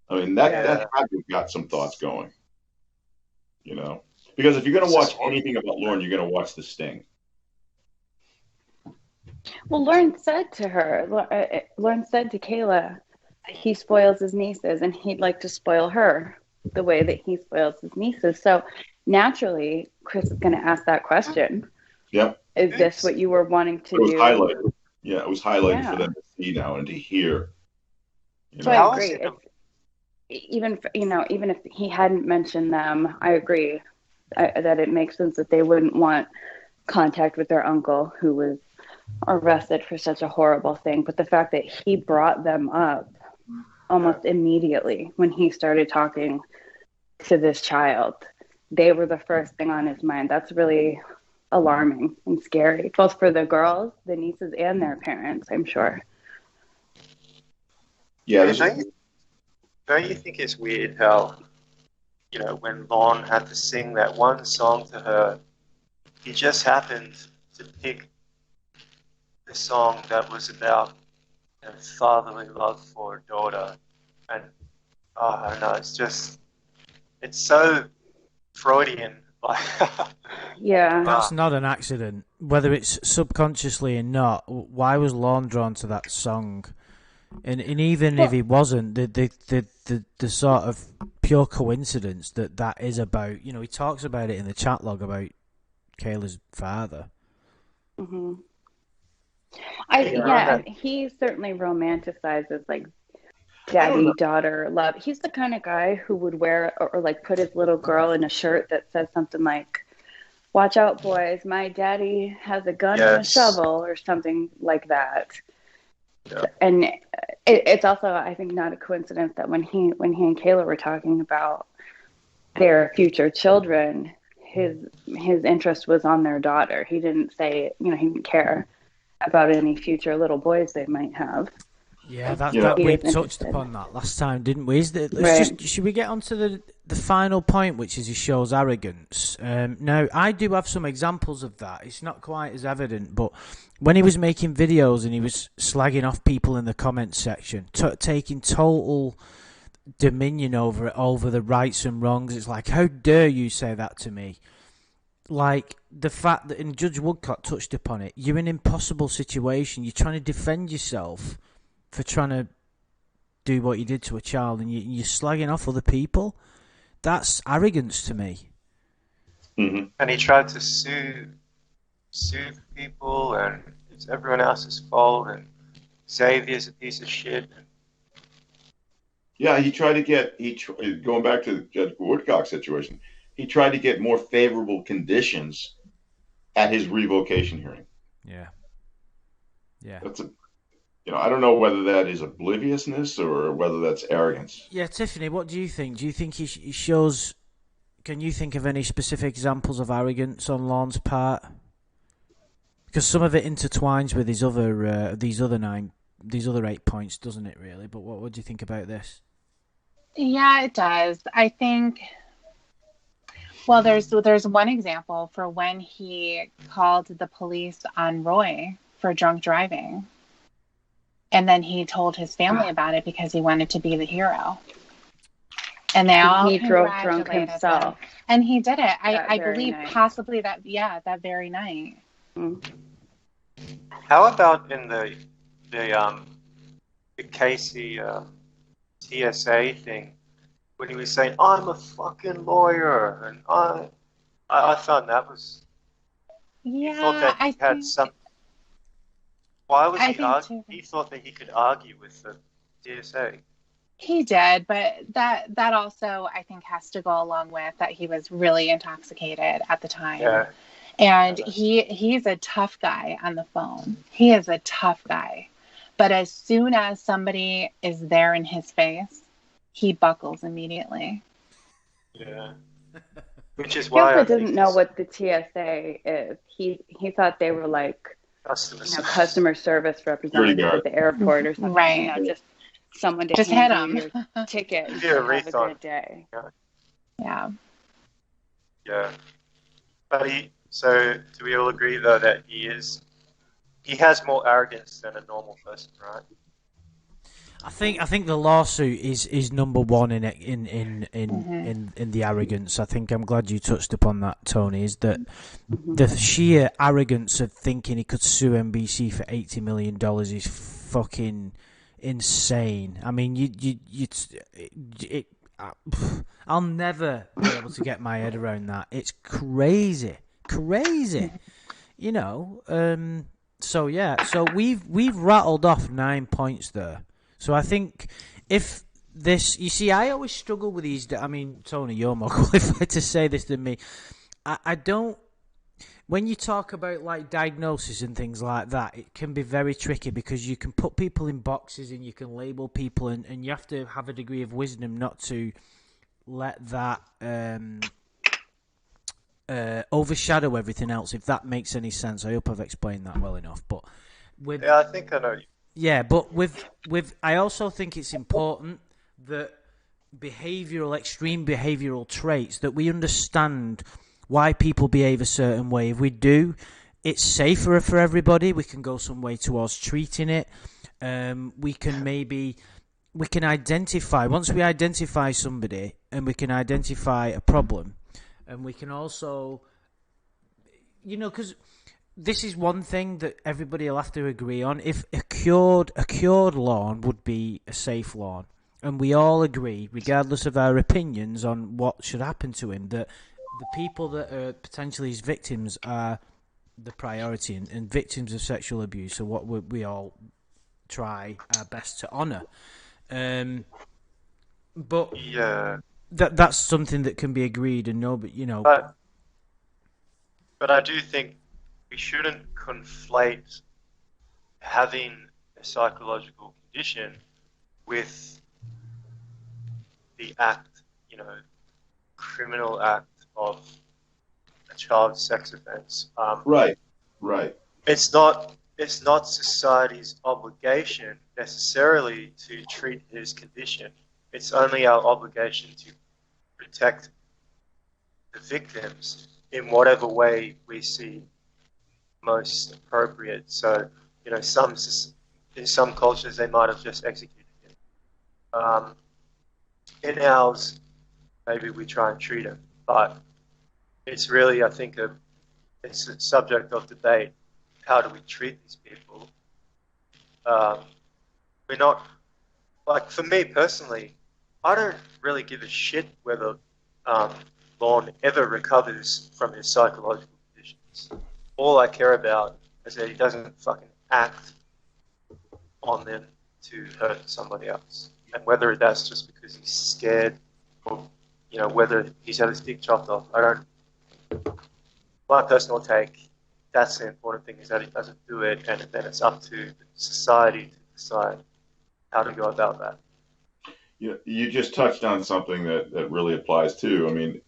I mean, that had to have got some thoughts going, Because if you're going to watch anything about Lorne, you're going to watch The Sting. Well, Lorne said to Kayla, he spoils his nieces and he'd like to spoil her the way that he spoils his nieces. So naturally, Chris is going to ask that question. Yep. Is this what you were wanting to do? Highlighted. Yeah, it was highlighted for them to see now and to hear. So I agree. Even if he hadn't mentioned them, I agree that it makes sense that they wouldn't want contact with their uncle who was arrested for such a horrible thing. But the fact that he brought them up almost immediately when he started talking to this child, they were the first thing on his mind. That's really alarming and scary, both for the girls, the nieces, and their parents, I'm sure. Yeah. Don't you think it's weird how, when Lorne had to sing that one song to her, he just happened to pick the song that was about fatherly love for a daughter. And, I don't know, it's so Freudian. Yeah. That's not an accident. Whether it's subconsciously or not, why was Lorne drawn to that song? And even if he wasn't, the sort of pure coincidence that is about, he talks about it in the chat log about Kayla's father. Mm-hmm. He certainly romanticizes like daddy-daughter love. He's the kind of guy who would wear or like put his little girl in a shirt that says something like, "Watch out, boys, my daddy has a gun and a shovel," or something like that. Yeah. And it's also, I think, not a coincidence that when he and Kayla were talking about their future children, his interest was on their daughter. He didn't say, he didn't care about any future little boys they might have. Yeah, that You know, we is touched interested. upon that last time, didn't we? Right. Should we get on to the final point, which is he shows arrogance? Now, I do have some examples of that. It's not quite as evident, but when he was making videos and he was slagging off people in the comments section, taking total dominion over the rights and wrongs, it's like, how dare you say that to me? Like the fact that, and Judge Woodcock touched upon it, you're in an impossible situation. You're trying to defend yourself for trying to do what you did to a child, and you're slagging off other people. That's arrogance to me. mm-hmm. And he tried to sue people, and it's everyone else's fault, and Xavier's a piece of shit. Yeah, he tried to get going back to the Judge Woodcock situation. He tried to get more favorable conditions at his revocation hearing. Yeah. That's I don't know whether that is obliviousness or whether that's arrogance. Yeah, Tiffany, what do you think? Do you think he shows? Can you think of any specific examples of arrogance on Lorne's part? Because some of it intertwines with his other these other 8 points, doesn't it? Really, but what do you think about this? Yeah, it does. I think. Well, there's one example for when he called the police on Roy for drunk driving. And then he told his family about it because he wanted to be the hero. And they all He drove drunk congratulated himself. him. And he did it. I very believe night. possibly that very night. Mm. How about in the Casey TSA thing, when he was saying, "I'm a fucking lawyer," and I found that was. Yeah, He thought that he I had think some. Why was I he think arguing? too. He thought that he could argue with the TSA. He did, but that also I think has to go along with that he was really intoxicated at the time. Yeah. And Yeah. he's a tough guy on the phone. He is a tough guy. But as soon as somebody is there in his face, he buckles immediately. Yeah. Which is He why also I think didn't know what the TSA is. He thought they were like customer service representatives at the airport or something. Right. Just someone to just hit hand you him. your ticket and Yeah, have a good day. Yeah. Yeah. But so do we all agree though that he has more arrogance than a normal person, right? I think the lawsuit is number one in the arrogance. I think I'm glad you touched upon that, Tony. Is that the sheer arrogance of thinking he could sue NBC for $80 million is fucking insane. I mean, I'll never be able to get my head around that. It's crazy. You know. So yeah. So we've rattled off 9 points there. So I think if this, you see, I always struggle with these. I mean, Tony, you're more qualified to say this than me. I don't. When you talk about like diagnosis and things like that, it can be very tricky because you can put people in boxes and you can label people, and you have to have a degree of wisdom not to let that overshadow everything else. If that makes any sense, I hope I've explained that well enough. But Yeah, I think I know. Yeah, but with I also think it's important that extreme behavioural traits, that we understand why people behave a certain way. If we do, it's safer for everybody. We can go some way towards treating it. We can identify, once we identify somebody and we can identify a problem, and we can also, because this is one thing that everybody will have to agree on. If a cured Lorne would be a safe Lorne, and we all agree, regardless of our opinions on what should happen to him, that the people that are potentially his victims are the priority, and victims of sexual abuse are what we all try our best to honour. But yeah, that's something that can be agreed, and nobody, But I do think we shouldn't conflate having a psychological condition with the act, criminal act of a child sex offense. Right. It's not it's not society's obligation necessarily to treat his condition. It's only our obligation to protect the victims in whatever way we see most appropriate. So, you know, in some cultures they might have just executed him. In ours, maybe we try and treat him, but it's really, I think, it's a subject of debate. How do we treat these people? We're not, like, for me personally, I don't really give a shit whether Lorne ever recovers from his psychological conditions. All I care about is that he doesn't fucking act on them to hurt somebody else. And whether that's just because he's scared or, you know, whether he's had his dick chopped off, my personal take, that's the important thing, is that he doesn't do it, and then it's up to society to decide how to go about that. You just touched on something that really applies too. I mean,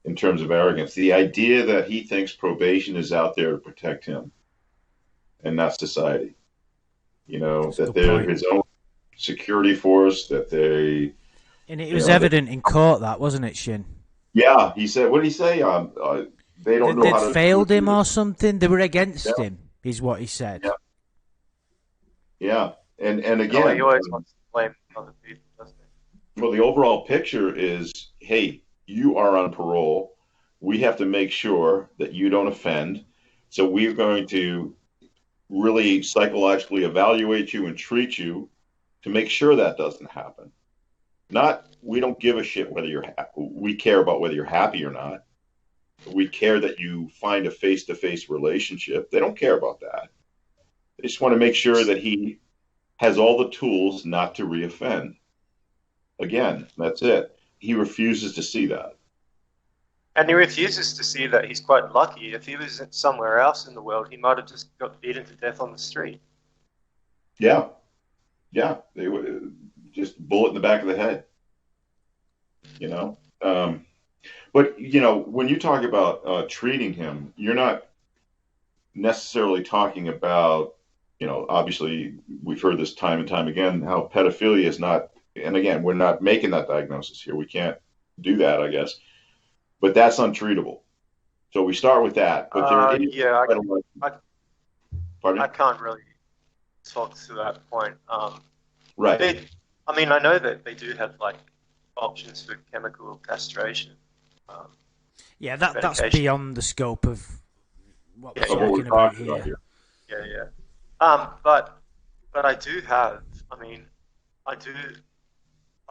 in terms of arrogance, the idea that he thinks probation is out there to protect him and not society. You know, That's that they're his own security force, that they... And it was evident in court, that, wasn't it, Shin? Yeah, he said, what did he say? They don't know how to... They'd failed him or something. They were against him, is what he said. Yeah. And again... he always wants to blame other people, doesn't he? Well, the overall picture is, hey, you are on parole. We have to make sure that you don't offend. So we're going to really psychologically evaluate you and treat you to make sure that doesn't happen. Not, we don't give a shit whether you're we care about whether you're happy or not. We care that you find a face-to-face relationship. They don't care about that. They just want to make sure that he has all the tools not to reoffend. Again, that's it. He refuses to see that. And he refuses to see that he's quite lucky. If he was somewhere else in the world, he might have just got beaten to death on the street. Yeah. They would just bullet in the back of the head. You know? But, you know, when you talk about treating him, you're not necessarily talking about, you know, obviously we've heard this time and time again, how pedophilia is not, and again, we're not making that diagnosis here. We can't do that, I guess. But that's untreatable. So we start with that. But there is, I can't really talk to that point. Right. I know that they do have, like, options for chemical castration. That's beyond the scope of what we're talking about here. But I do have, I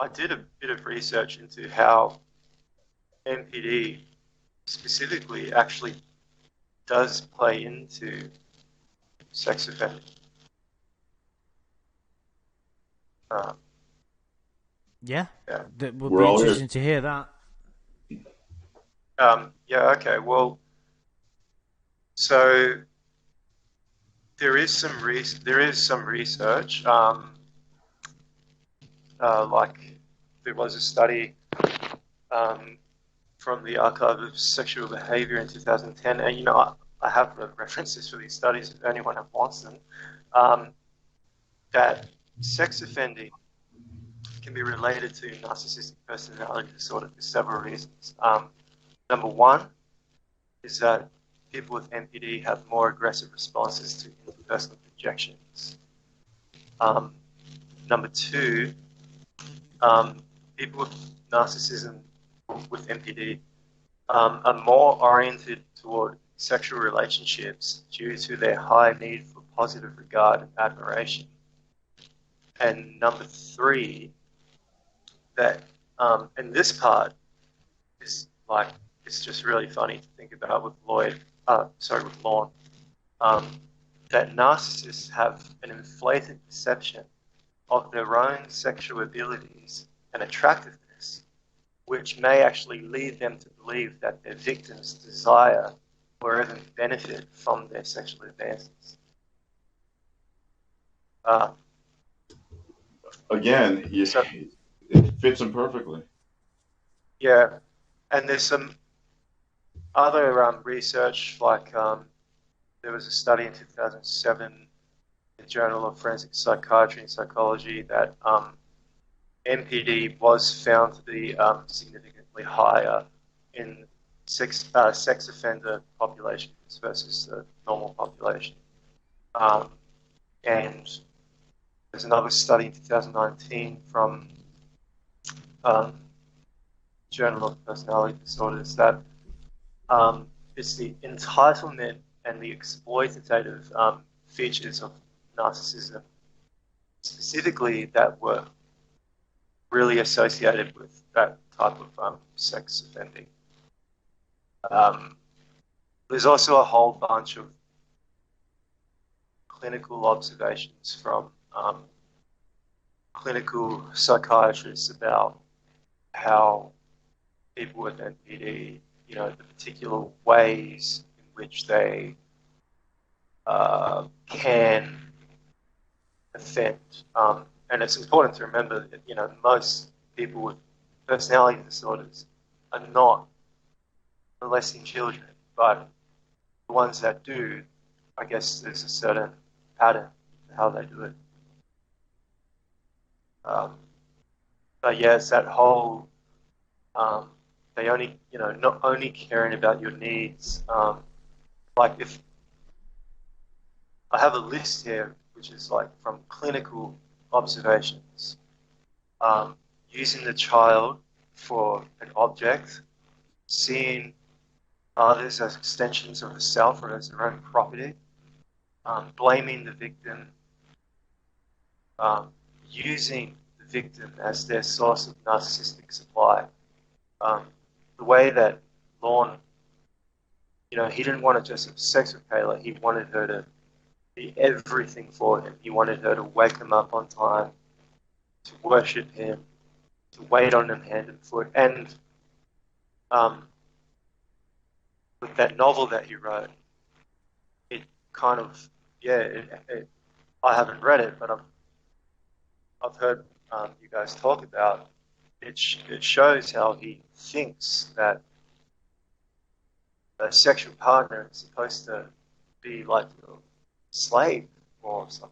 did a bit of research into how MPD specifically actually does play into sex offending. That would be interesting to hear that. Okay. Well, so there is some research. Like there was a study from the Archive of Sexual Behaviour in 2010, and I have references for these studies if anyone wants them. That sex offending can be related to narcissistic personality disorder for several reasons. Number one is that people with NPD have more aggressive responses to interpersonal projections. Number two, people with narcissism with NPD are more oriented toward sexual relationships due to their high need for positive regard and admiration. And number three, that, and this part is like, it's just really funny to think about with Lorne, that narcissists have an inflated perception of their own sexual abilities and attractiveness, which may actually lead them to believe that their victims desire or even benefit from their sexual advances. Again, it fits them perfectly. Yeah, and there's some other research, like there was a study in 2007 in the Journal of Forensic Psychiatry and Psychology that MPD was found to be significantly higher in sex offender populations versus the normal population. And there's another study in 2019 from Journal of Personality Disorders that it's the entitlement and the exploitative features of narcissism specifically that were really associated with that type of sex offending. There's also a whole bunch of clinical observations from clinical psychiatrists about how people with NPD, the particular ways in which they can offend. And it's important to remember that, most people with personality disorders are not molesting children, but the ones that do, I guess there's a certain pattern to how they do it. But yeah, it's that whole, they only, not only caring about your needs. Like if I have a list here, which is like from clinical observations, using the child for an object, seeing others as extensions of the self or as their own property, blaming the victim, using the victim as their source of narcissistic supply. The way that Lorne, he didn't want to just have sex with Kayla, he wanted her to be everything for him. He wanted her to wake him up on time, to worship him, to wait on him hand and foot. And with that novel that he wrote, it kind of, I haven't read it, but I've heard you guys talk about it. It shows how he thinks that a sexual partner is supposed to be like a slave or something.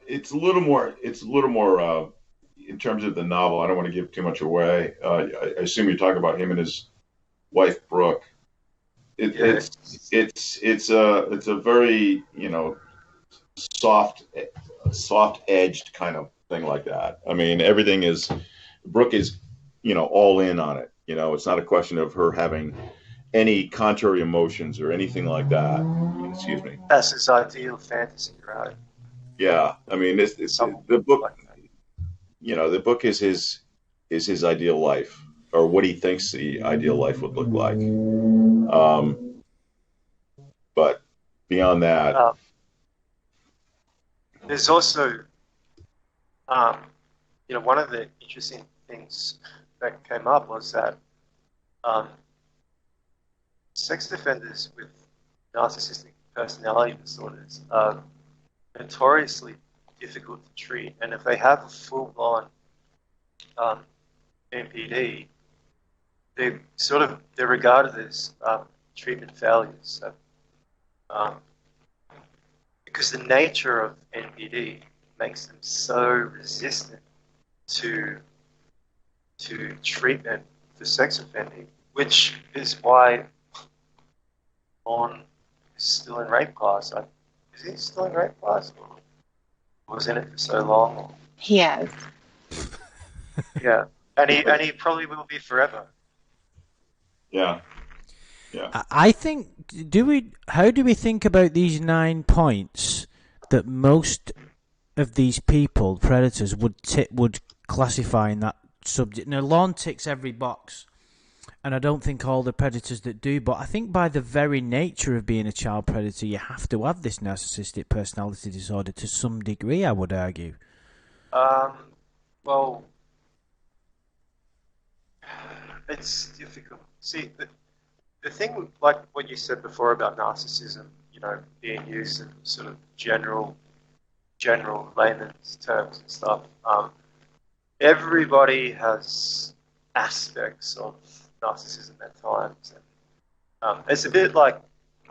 It's a little more. It's a little more in terms of the novel. I don't want to give too much away. I assume you're talking about him and his wife Brooke. It's a very soft edged kind of thing like that. I mean, everything is Brooke is all in on it. It's not a question of her having any contrary emotions or anything like that. Excuse me. That's his ideal fantasy, right? Yeah, I mean, it's the book. Like the book is his ideal life, or what he thinks the ideal life would look like. But beyond that, there's also, one of the interesting things that came up was that sex offenders with narcissistic personality disorders are notoriously difficult to treat, and if they have a full-on MPD, they're regarded as treatment failures. So, because the nature of NPD makes them so resistant to treatment for sex offending, which is why Lorne is still in rape class. Is he still in rape class? Or was in it for so long? Or? He is. Yeah, and he probably will be forever. Yeah. I think. How do we think about these 9 points that most of these people, predators, would classify in that subject? Now, Lorne ticks every box, and I don't think all the predators that do. But I think by the very nature of being a child predator, you have to have this narcissistic personality disorder to some degree, I would argue. Well, it's difficult. See, the thing, like what you said before about narcissism, being used in sort of general layman's terms and stuff. Everybody has aspects of narcissism at times. And, it's a bit like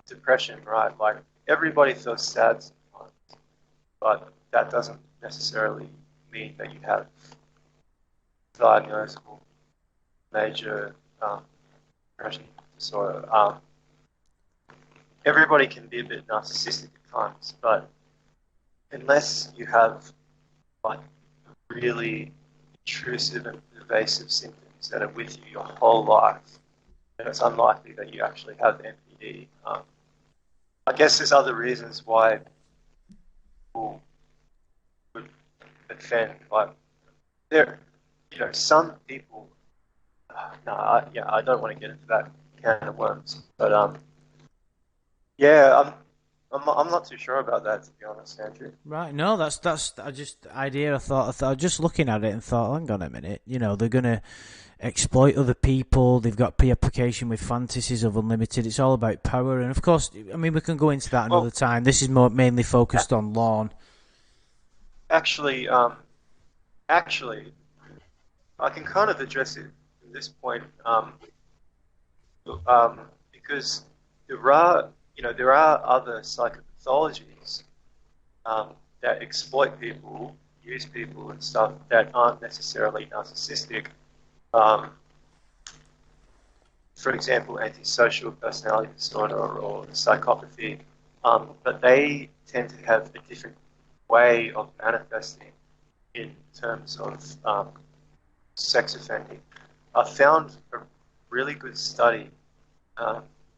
depression, right? Like everybody feels sad sometimes, but that doesn't necessarily mean that you have diagnosable major depression disorder. Everybody can be a bit narcissistic at times, but unless you have like really intrusive and pervasive symptoms that are with you your whole life, then it's unlikely that you actually have NPD. I guess there's other reasons why people would offend, like there, some people. I don't want to get into that can of worms, but yeah, I'm not too sure about that, to be honest, Andrew. Right, no, that's I just idea. I thought I was just looking at it and thought, hang on a minute, they're gonna exploit other people. They've got pre-application with fantasies of unlimited. It's all about power, and of course, I mean, we can go into that another time. This is mainly focused on Lorne. Actually, I can kind of address it at this point, because there are other psychopathologies that exploit people, use people and stuff that aren't necessarily narcissistic. For example, antisocial personality disorder or psychopathy, but they tend to have a different way of manifesting in terms of sex offending. I found a really good study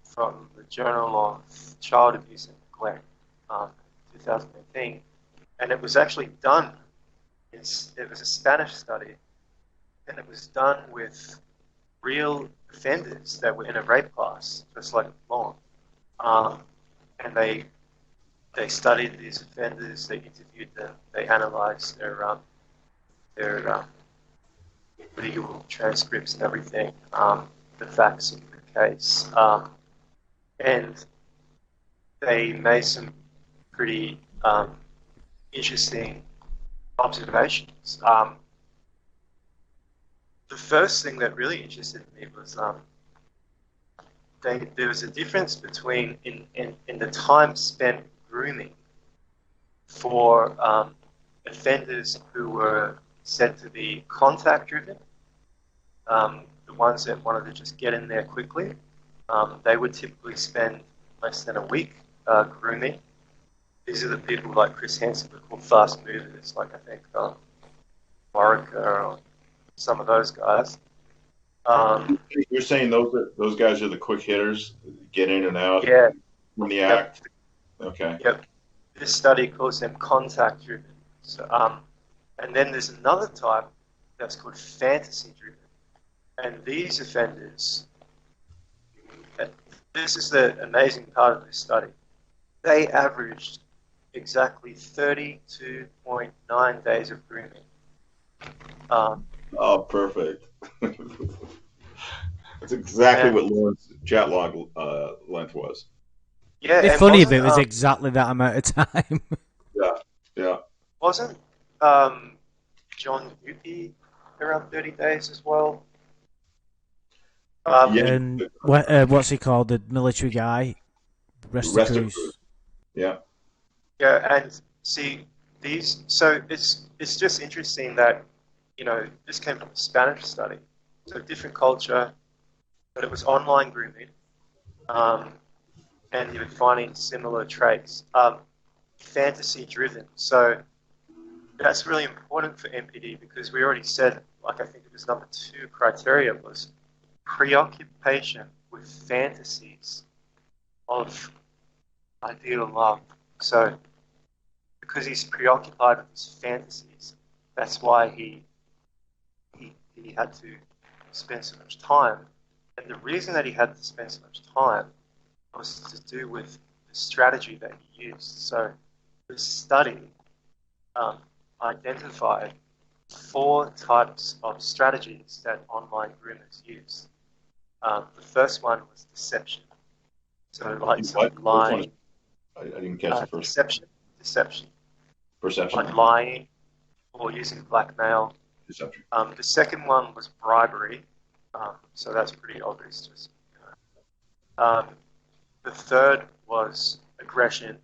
from the Journal of Child Abuse and Neglect, 2018, and it was actually done. It was a Spanish study, and it was done with real offenders that were in a rape class, just like Lorne. And they studied these offenders, they interviewed them, they analysed their legal transcripts and everything, the facts of the case, and they made some pretty interesting observations. The first thing that really interested me was there was a difference between in the time spent grooming for offenders who were said to be contact-driven, the ones that wanted to just get in there quickly. They would typically spend less than a week grooming. These are the people like Chris Hansen were called fast movers, like I think Morica or some of those guys. You're saying those guys are the quick hitters, get in and out from the act? Okay. Yep. This study calls them contact-driven. So, and then there's another type that's called fantasy-driven. And these offenders, this is the amazing part of this study, they averaged exactly 32.9 days of grooming. Oh, perfect. That's exactly what Lorne's chat log length was. Yeah, it'd be funny if it was exactly that amount of time. Yeah. Wasn't John Yuppie around 30 days as well? And what's he called? The military guy? Rest Cruz. Yeah. Yeah, and see these. So it's just interesting that this came from a Spanish study, so different culture, but it was online grooming, and you were finding similar traits. Fantasy driven. So that's really important for MPD because we already said, like I think it was number 2 criteria was preoccupation with fantasies of ideal love. So because he's preoccupied with his fantasies, that's why he had to spend so much time. And the reason that he had to spend so much time was to do with the strategy that he used. So this study identified 4 types of strategies that online groomers use. The first one was deception. So like lying. I didn't catch the first. Deception. Perception. Like lying or using blackmail. Deception. The second one was bribery, So that's pretty obvious to us. The third was aggression,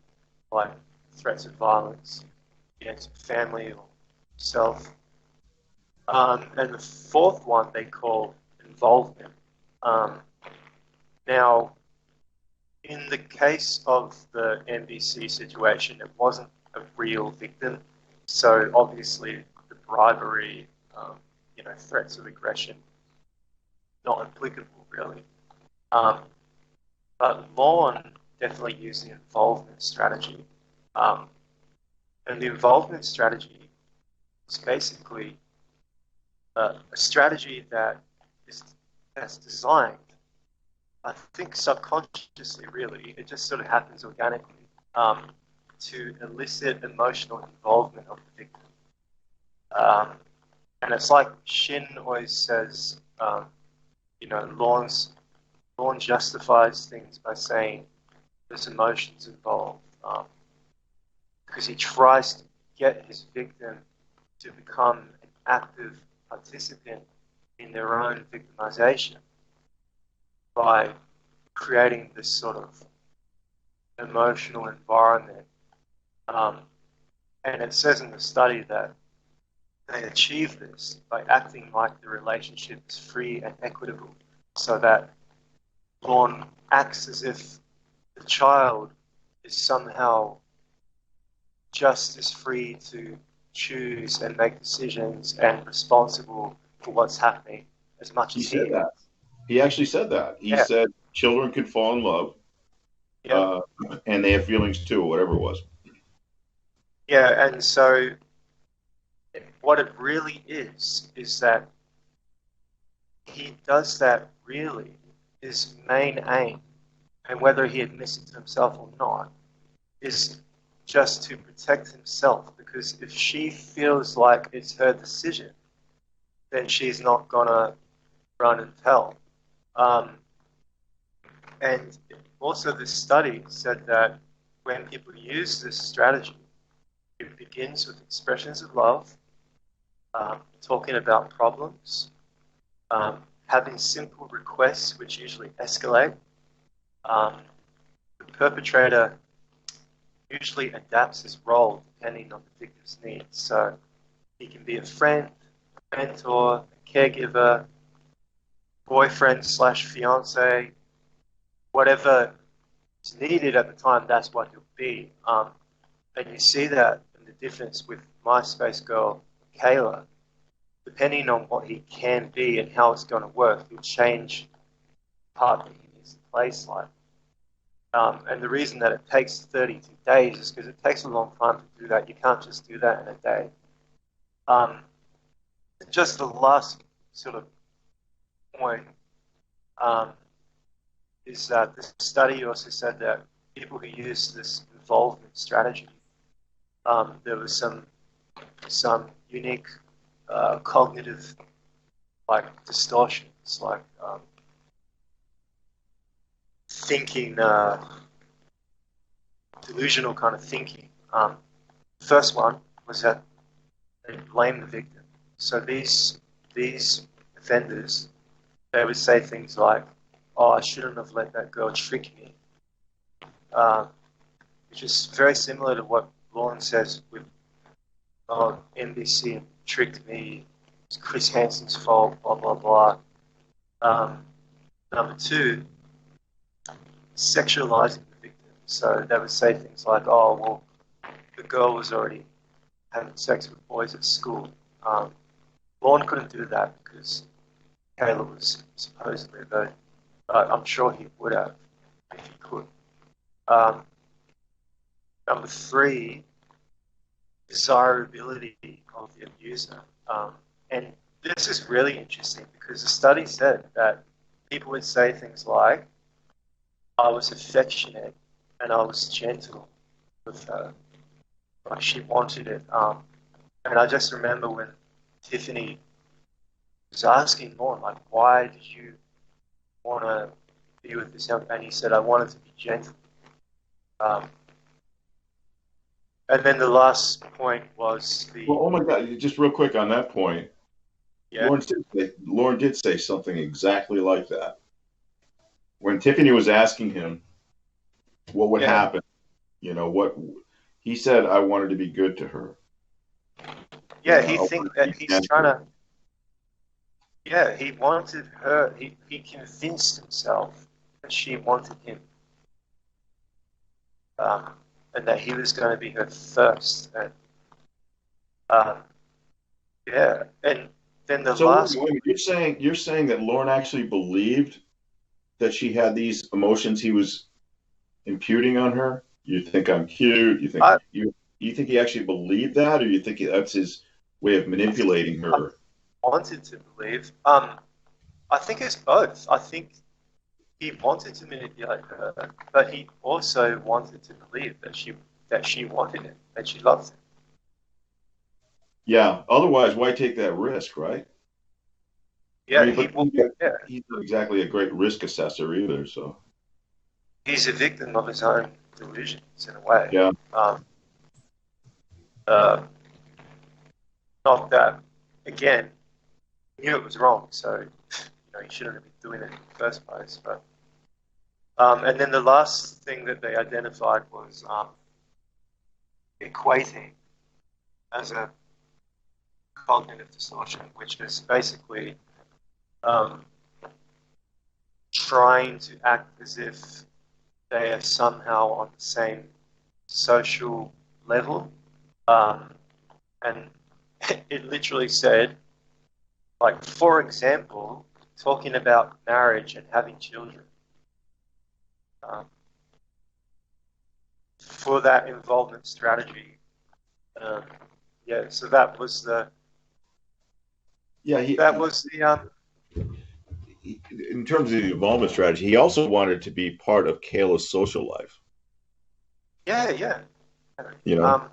like threats of violence against family or self. And the fourth one they call involvement. Now, in the case of the NBC situation, it wasn't a real victim. So obviously the bribery, threats of aggression, not applicable really. But Lorne definitely used the involvement strategy. And the involvement strategy is basically a strategy that's designed, I think subconsciously really, it just sort of happens organically, to elicit emotional involvement of the victim. And it's like Shin always says, Lorne justifies things by saying there's emotions involved, because he tries to get his victim to become an active participant in their own victimization by creating this sort of emotional environment. And it says in the study that they achieve this by acting like the relationship is free and equitable, so that Lorne acts as if the child is somehow just as free to choose and make decisions and responsible for what's happening as much as he said is. That. He actually said that. He said children could fall in love, and they have feelings too, or whatever it was. Yeah, and so what it really is that he does that really, his main aim, and whether he admits it to himself or not, is just to protect himself, because if she feels like it's her decision, then she's not gonna run and tell. And also this study said that when people use this strategy, it begins with expressions of love, talking about problems, having simple requests which usually escalate. The perpetrator usually adapts his role depending on the victim's needs. So he can be a friend, a mentor, a caregiver, boyfriend slash fiance, whatever is needed at the time, that's what he'll be. And you see that in the difference with MySpace girl Kayla. Depending on what he can be and how it's going to work, he'll change the part that he needs to play slightly. And the reason that it takes 32 days is because it takes a long time to do that. You can't just do that in a day. Just the last sort of point is that the study also said that people who use this involvement strategy, there was some unique cognitive distortions, thinking, delusional kind of thinking. First one was that they blame the victim. So these offenders, they would say things like, "Oh, I shouldn't have let that girl trick me," which is very similar to what Lorne says with, "Oh, NBC tricked me. It's Chris Hansen's fault." Blah blah blah. Number two, sexualizing the victim. So they would say things like, "Oh, well, the girl was already having sex with boys at school." Lorne couldn't do that because Kayla was supposedly a virgin, but I'm sure he would have if he could. Number three, desirability of the abuser. And this is really interesting because the study said that people would say things like, "I was affectionate and I was gentle with her. Like she wanted it." And I just remember when Tiffany was asking Lorne, like, "Why did you want to be with this young man?" And he said, "I wanted to be gentle." And then the last point was the... Well, oh my God, just real quick on that point. Yeah, Lorne did say something exactly like that. When Tiffany was asking him what would yeah, happen, what he said, I wanted to be good to her. yeah. I He wanted think to that be he's trying gentle. to. Yeah, he wanted her. He convinced himself that she wanted him, um, and that he was going to be her first. And um, yeah, and then the So last. you're saying that Lorne actually believed that she had these emotions he was imputing on her? You think I'm cute? I, You think he actually believed that, or you think that's his way of manipulating I her? wanted to believe. I think it's both. I think he wanted to manipulate her, but he also wanted to believe that she wanted him and she loved him. Yeah. Otherwise, why take that risk, right? I Yeah, mean, but yeah, he's not exactly a great risk assessor either. So he's a victim of his own delusions in a way. yeah, Um, uh, Not that, again, he knew it was wrong, so he shouldn't have been doing it in the first place. But and then the last thing that they identified was equating as a cognitive distortion, which is basically um, trying to act as if they are somehow on the same social level. And it literally said, like, for example, talking about marriage and having children. Um, for that involvement strategy, um, yeah. So that was the yeah. that was the In terms of the involvement strategy, he also wanted to be part of Kayla's social life. yeah. You know, Um,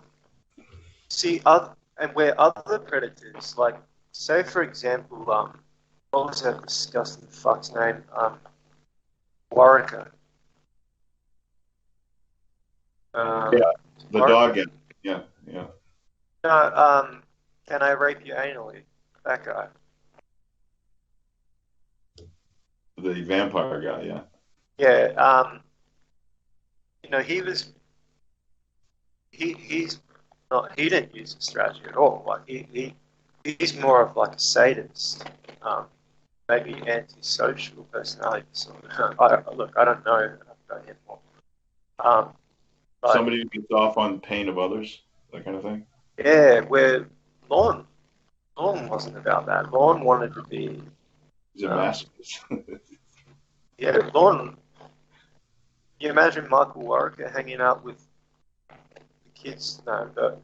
See, other and where other predators, like say for example, what was that disgusting fuck's name? Warwicker. yeah, Um, the dog. Warwicker. Yeah, yeah. No, can I rape you anally? That guy. The vampire guy. Yeah, Yeah. He was he's not he didn't use the strategy at all. Like he's more of like a sadist. Um, Maybe antisocial personality disorder. I don't know about him more. Um, but somebody who gets off on pain of others, that kind of thing. yeah, where Lorne, Lorne wasn't about that. Lorne wanted to be, He's a um, masochist. yeah, Lorne. You imagine Michael Warwick hanging out with the kids? No, but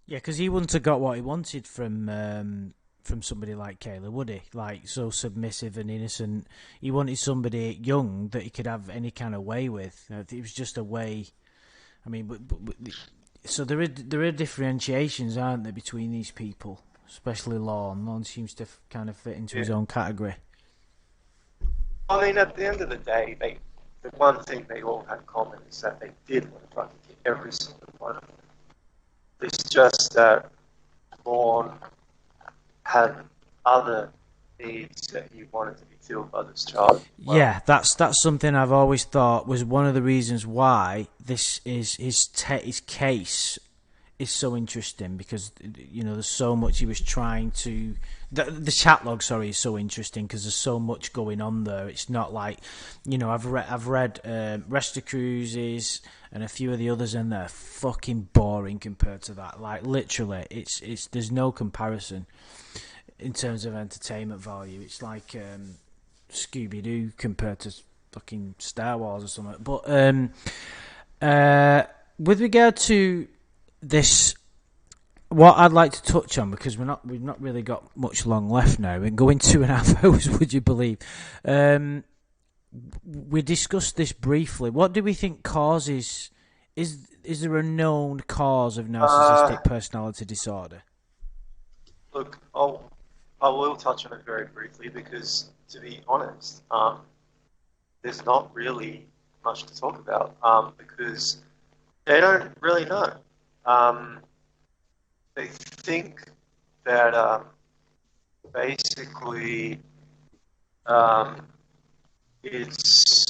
Yeah, because he wouldn't have got what he wanted from somebody like Kayla, would he? Like so submissive and innocent. He wanted somebody young that he could have any kind of way with. It was just a way. I mean, so there are differentiations, aren't there, between these people, especially Lorne. Lorne seems to kind of fit into yeah. his own category. I mean, at the end of the day, the one thing they all had in common is that they did want to fucking kill every single one of them. It's just that Lorne had other needs that he wanted to be filled by this child. Well, Yeah, that's something I've always thought was one of the reasons why this is his case is so interesting, because there's so much he was trying to. The chat log, sorry, is so interesting because there's so much going on there. It's not like, I've read Resta Cruises and a few of the others, and they're fucking boring compared to that. Like literally, it's there's no comparison in terms of entertainment value. It's like Scooby Doo compared to fucking Star Wars or something. But with regard to this, what I'd like to touch on, because we've not really got much long left now, and going 2.5 hours, would you believe? We discussed this briefly. What do we think causes? Is there a known cause of narcissistic personality disorder? look, I will touch on it very briefly because, to be honest, there's not really much to talk about because they don't really know. They think that basically it's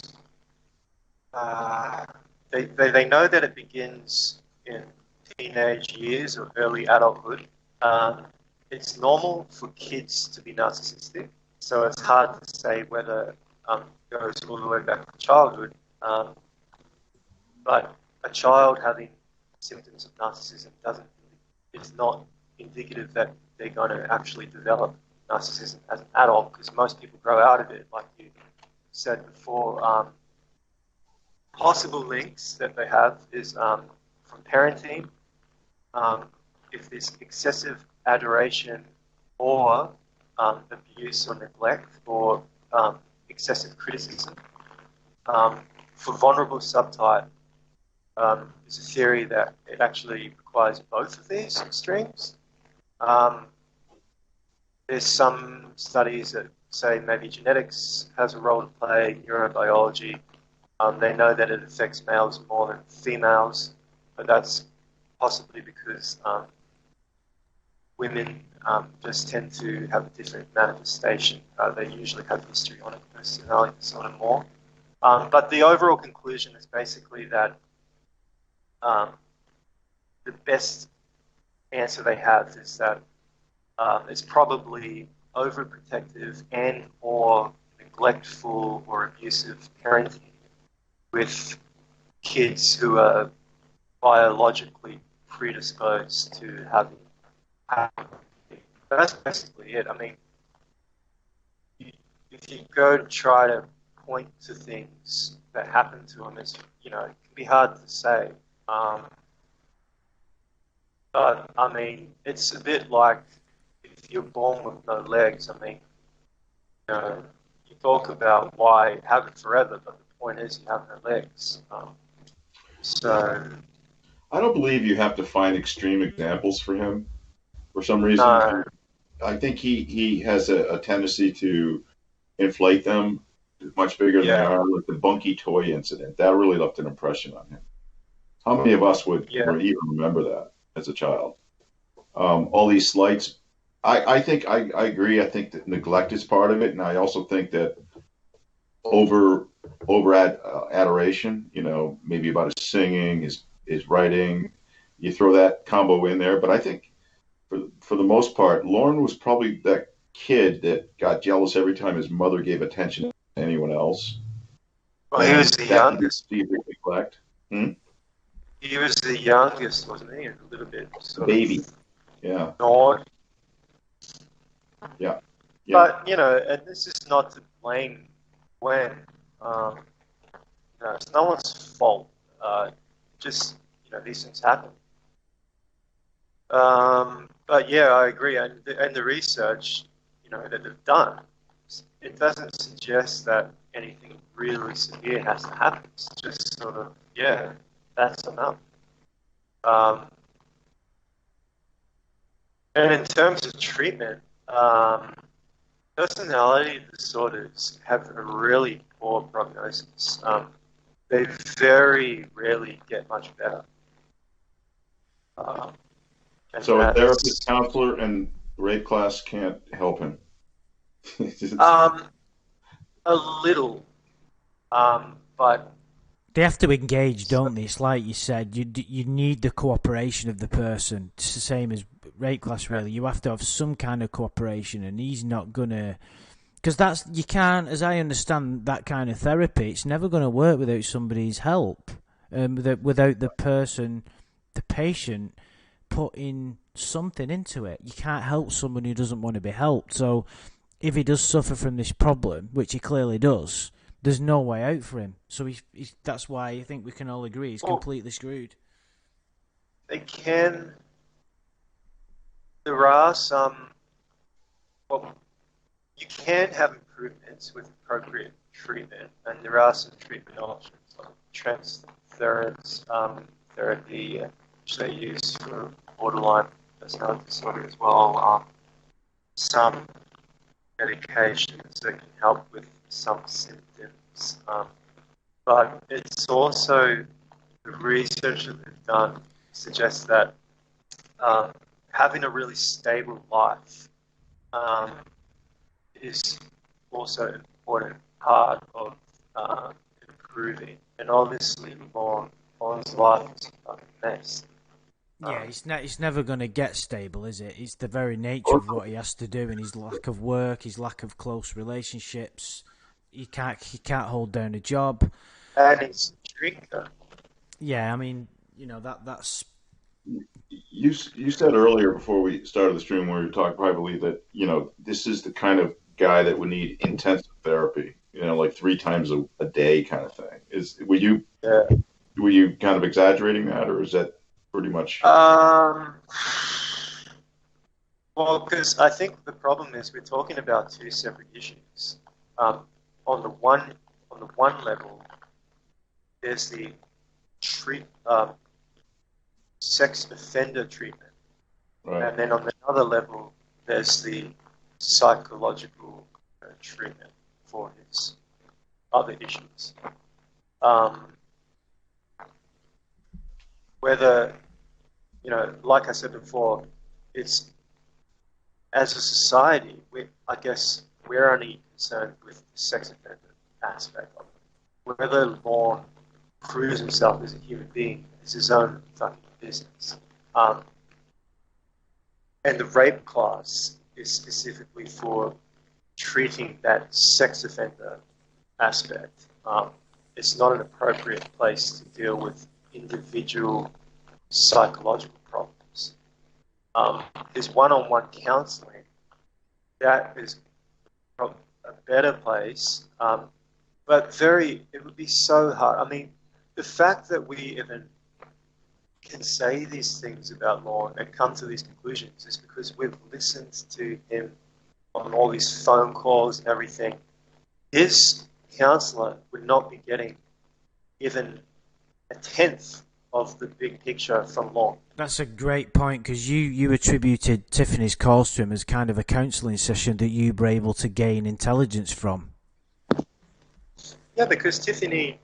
they know that it begins in teenage years or early adulthood. It's normal for kids to be narcissistic, so it's hard to say whether it goes all the way back to childhood. But a child having symptoms of narcissism is not indicative that they're going to actually develop narcissism as an adult, because most people grow out of it, like you said before. Possible links that they have is from parenting, if there's excessive adoration or abuse or neglect or excessive criticism. For vulnerable subtype, there's a theory that it actually requires both of these extremes. There's some studies that say maybe genetics has a role to play, neurobiology. They know that it affects males more than females, but that's possibly because women just tend to have a different manifestation. They usually have histrionic personality disorder more. But the overall conclusion is basically that the best answer they have is that it's probably overprotective and or neglectful or abusive parenting with kids who are biologically predisposed to having. That's basically it. I mean, if you go to try to point to things that happen to them, it's, it can be hard to say. But I mean, it's a bit like if you're born with no legs. I mean, you talk about why have it forever, but the point is you have no legs. So I don't believe you have to find extreme examples for him for some reason. no, I think he has a tendency to inflate them much bigger than they are. Like the Bunky toy incident, that really left an impression on him. How many of us would even remember that as a child? All these slights. I think I agree. I think that neglect is part of it, and I also think that over adoration. Maybe about his singing, his writing. You throw that combo in there, but I think for the most part, Lorne was probably that kid that got jealous every time his mother gave attention to anyone else. Well, he was the youngest. Neglect. He was the youngest, wasn't he? A little bit baby. Yeah. Ignored. Yeah. But and this is not to blame Gwen. It's no one's fault. Just these things happen. But yeah, I agree, and the research that they've done, it doesn't suggest that anything really severe has to happen. It's just sort of that's enough. And in terms of treatment, personality disorders have a really poor prognosis. They very rarely get much better. So a therapist, counselor, and rape class can't help him? A little, but they have to engage, don't they? It's like you said, you need the cooperation of the person. It's the same as rape class, really. You have to have some kind of cooperation, and he's not gonna, because you can't, as I understand that kind of therapy, it's never going to work without somebody's help, without the person, the patient, putting something into it. You can't help someone who doesn't want to be helped. So if he does suffer from this problem, which he clearly does, there's no way out for him. So he's that's why I think we can all agree he's completely screwed. There are some, you can have improvements with appropriate treatment, and there are some treatment options like transference therapy, which they use for borderline personality disorder as well. Some medications that can help with some symptoms, but it's also the research that they've done suggests that having a really stable life um, is also an important part of improving. And obviously, Lorne's life is a fucking mess. Yeah, he's never going to get stable, is it? It's the very nature of what he has to do, and his lack of work, his lack of close relationships. He can't hold down a job. And he's a drinker. Yeah, I mean, you know that's. You said earlier before we started the stream where you talked privately that this is the kind of guy that would need intensive therapy, like 3 times a day kind of thing. Were you kind of exaggerating that, or is that pretty much? Well, because I think the problem is we're talking about two separate issues. On the one level, there's the sex offender treatment, Right. and then on another level, there's the psychological treatment for his other issues. Whether, like I said before, it's as a society, I guess we're only concerned with the sex offender aspect of it. Whether Lorne proves himself as a human being is his own fucking business. And the rape class is specifically for treating that sex offender aspect. It's not an appropriate place to deal with individual psychological problems. There's one-on-one counseling. That is a better place, but it would be so hard. I mean, the fact that we even can say these things about Lorne and come to these conclusions is because we've listened to him on all these phone calls and everything. His counsellor would not be getting even a tenth of the big picture from Lorne. That's a great point, because you attributed Tiffany's calls to him as kind of a counselling session that you were able to gain intelligence from. Yeah, because Tiffany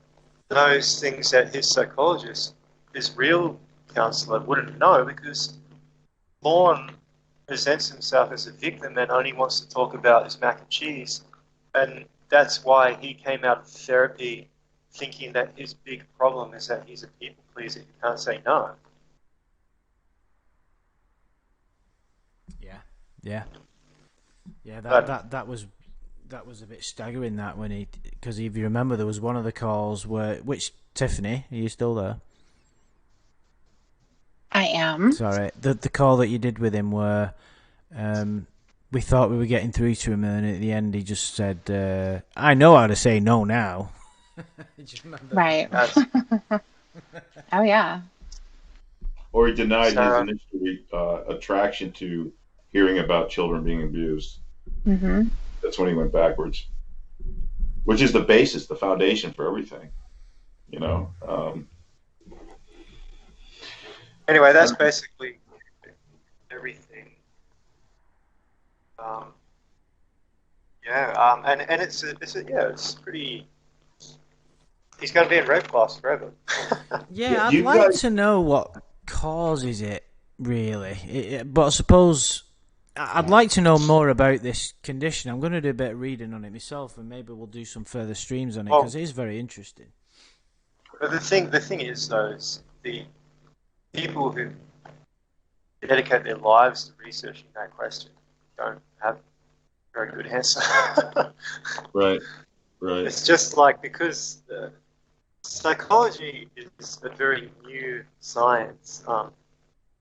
knows things that his psychologist, his real counsellor, wouldn't know, because Lorne presents himself as a victim and only wants to talk about his mac and cheese. And that's why he came out of therapy thinking that his big problem is that he's a people pleaser who can't say no. Yeah. That was a bit staggering. That because if you remember, there was one of the calls which Tiffany, are you still there? I am. Sorry, the call that you did with him where we thought we were getting through to him, and then at the end he just said, "I know how to say no now." Right. Oh yeah. Or he denied his initial attraction to hearing about children being abused. Mm-hmm. That's when he went backwards, which is the basis, the foundation for everything. Anyway, that's basically everything. And it's pretty. He's going to be in red class forever. Yeah, I'd like to know what causes it, really. But I suppose I'd like to know more about this condition. I'm going to do a bit of reading on it myself, and maybe we'll do some further streams on it, because it is very interesting. But the thing is, though, is the people who dedicate their lives to researching that question don't have a very good answer. Right. It's just like, because psychology is a very new science.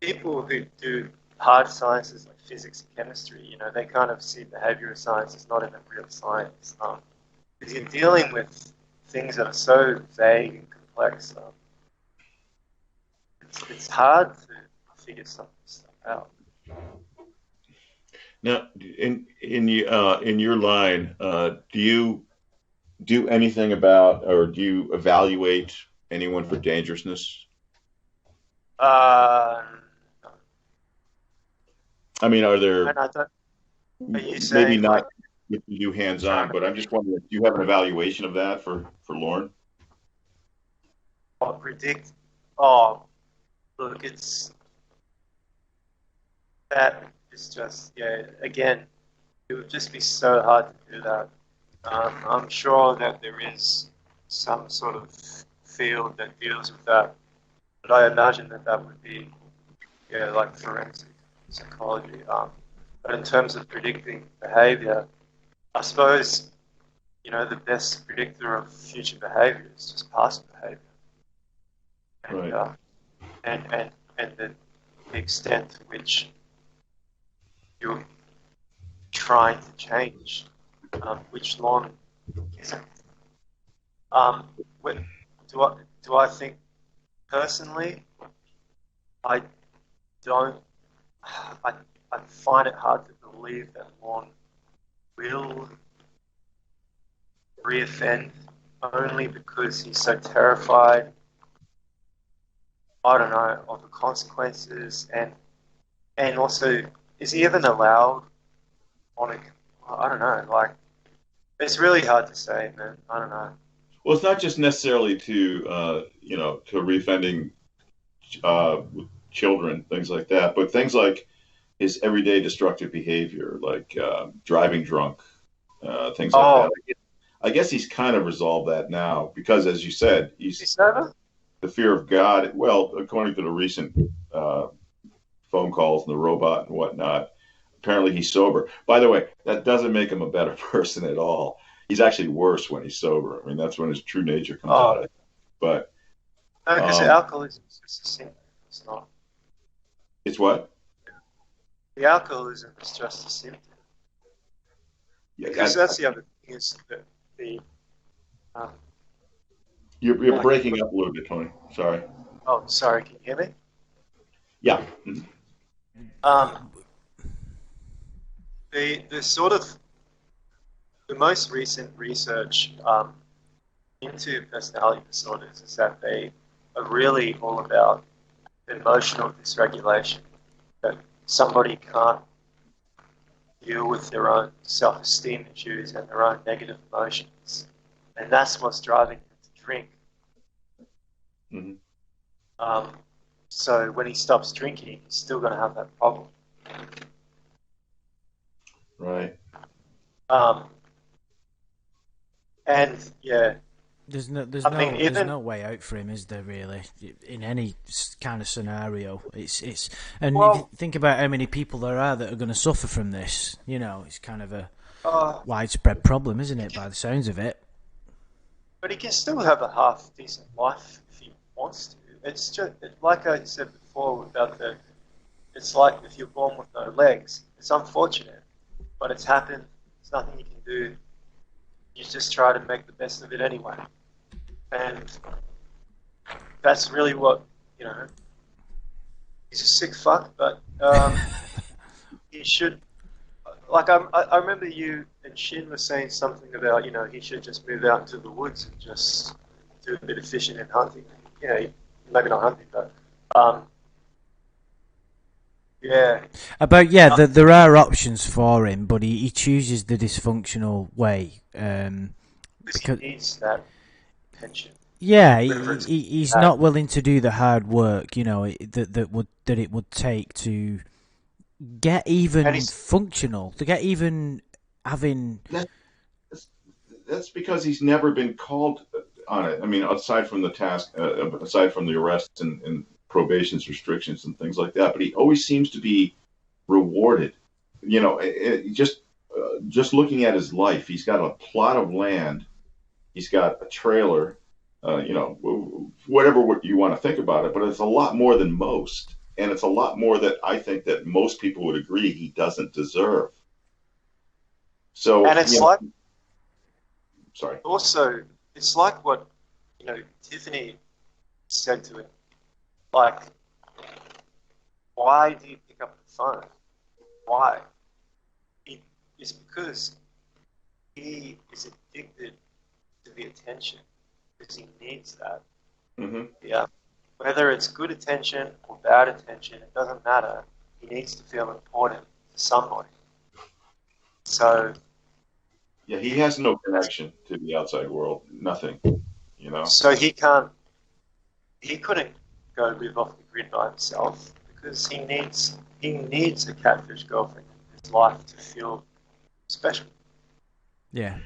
People who do hard sciences like physics and chemistry, they kind of see behavioral science as not even real science. Because you're dealing with things that are so vague and complex. It's hard to figure some stuff out. Now, in your line, do you do anything about, or do you evaluate anyone for dangerousness? I mean, are there? Maybe not if you do hands-on, but I'm just wondering, do you have an evaluation of that for Lorne? Predict? Oh, look, that is just, again, it would just be so hard to do that. I'm sure that there is some sort of field that deals with that, but I imagine that that would be, yeah, like forensic psychology. But in terms of predicting behavior, I suppose, the best predictor of future behavior is just past behavior. And, Right. and the extent to which you're trying to change, which Lorne isn't. What, do I think personally? I don't. I find it hard to believe that Lorne will reoffend only because he's so terrified. I don't know of the consequences, and also, is he even allowed on a? I don't know. Like, it's really hard to say, man. I don't know. Well, it's not just necessarily to reoffending with children, things like that, but things like his everyday destructive behavior, like driving drunk, things like Oh, that. I guess he's kind of resolved that now because, as you said, he's is that? the fear of God. Well, according to the recent uh, phone calls and the robot and whatnot, apparently he's sober. By the way, that doesn't make him a better person at all. He's actually worse when he's sober. I mean, that's when his true nature comes Oh, out. But no, because um, alcoholism is just a symptom. It's not. it's what? The alcoholism is just a symptom. Yeah, Because that's the other thing is that the. Um, you're like, breaking up a little bit, Tony. Sorry. oh, sorry. Can you hear me? Yeah. Um, the sort of the most recent research into personality disorders is that they are really all about emotional dysregulation. That somebody can't deal with their own self-esteem issues and their own negative emotions, and that's what's driving them to drink. Mm-hmm. So when he stops drinking, he's still going to have that problem. Right. Um, and yeah, There's no, I mean, there's even no way out for him, is there? Really, in any kind of scenario, it's. And if you well, think about how many people there are that are going to suffer from this, it's kind of a uh, widespread problem, isn't it? By the sounds of it. but he can still have a half decent life if he wants to. It's just like I said before about the. It's like if you're born with no legs. It's unfortunate, but it's happened. There's nothing you can do. You just try to make the best of it anyway. And that's really what, he's a sick fuck, but he should, like, I remember you and Shin were saying something about, he should just move out into the woods and just do a bit of fishing and hunting. Maybe not hunting, but, yeah. There are options for him, but he chooses the dysfunctional way. Because Because he needs that attention. yeah, Whether it's he's that, not willing to do the hard work, that it would take to get and even he's, functional, to get even having. That's, that's because he's never been called on it. I mean, aside from the task, aside from the arrests and probation's restrictions and things like that, but he always seems to be rewarded. Just looking at his life, he's got a plot of land, he's got a trailer, whatever you want to think about it, but it's a lot more than most, and it's a lot more that I think that most people would agree he doesn't deserve. So, and it's like, sorry. also, it's like what, Tiffany said to him. Like, why do you pick up the phone? Why? It's because he is addicted to the attention because he needs that. Mm-hmm. Yeah. Whether it's good attention or bad attention, it doesn't matter. He needs to feel important to somebody. So, Yeah, he has no connection to the outside world. Nothing. so he couldn't go live off the grid by himself because he needs a catfish girlfriend in his life to feel special. Yeah.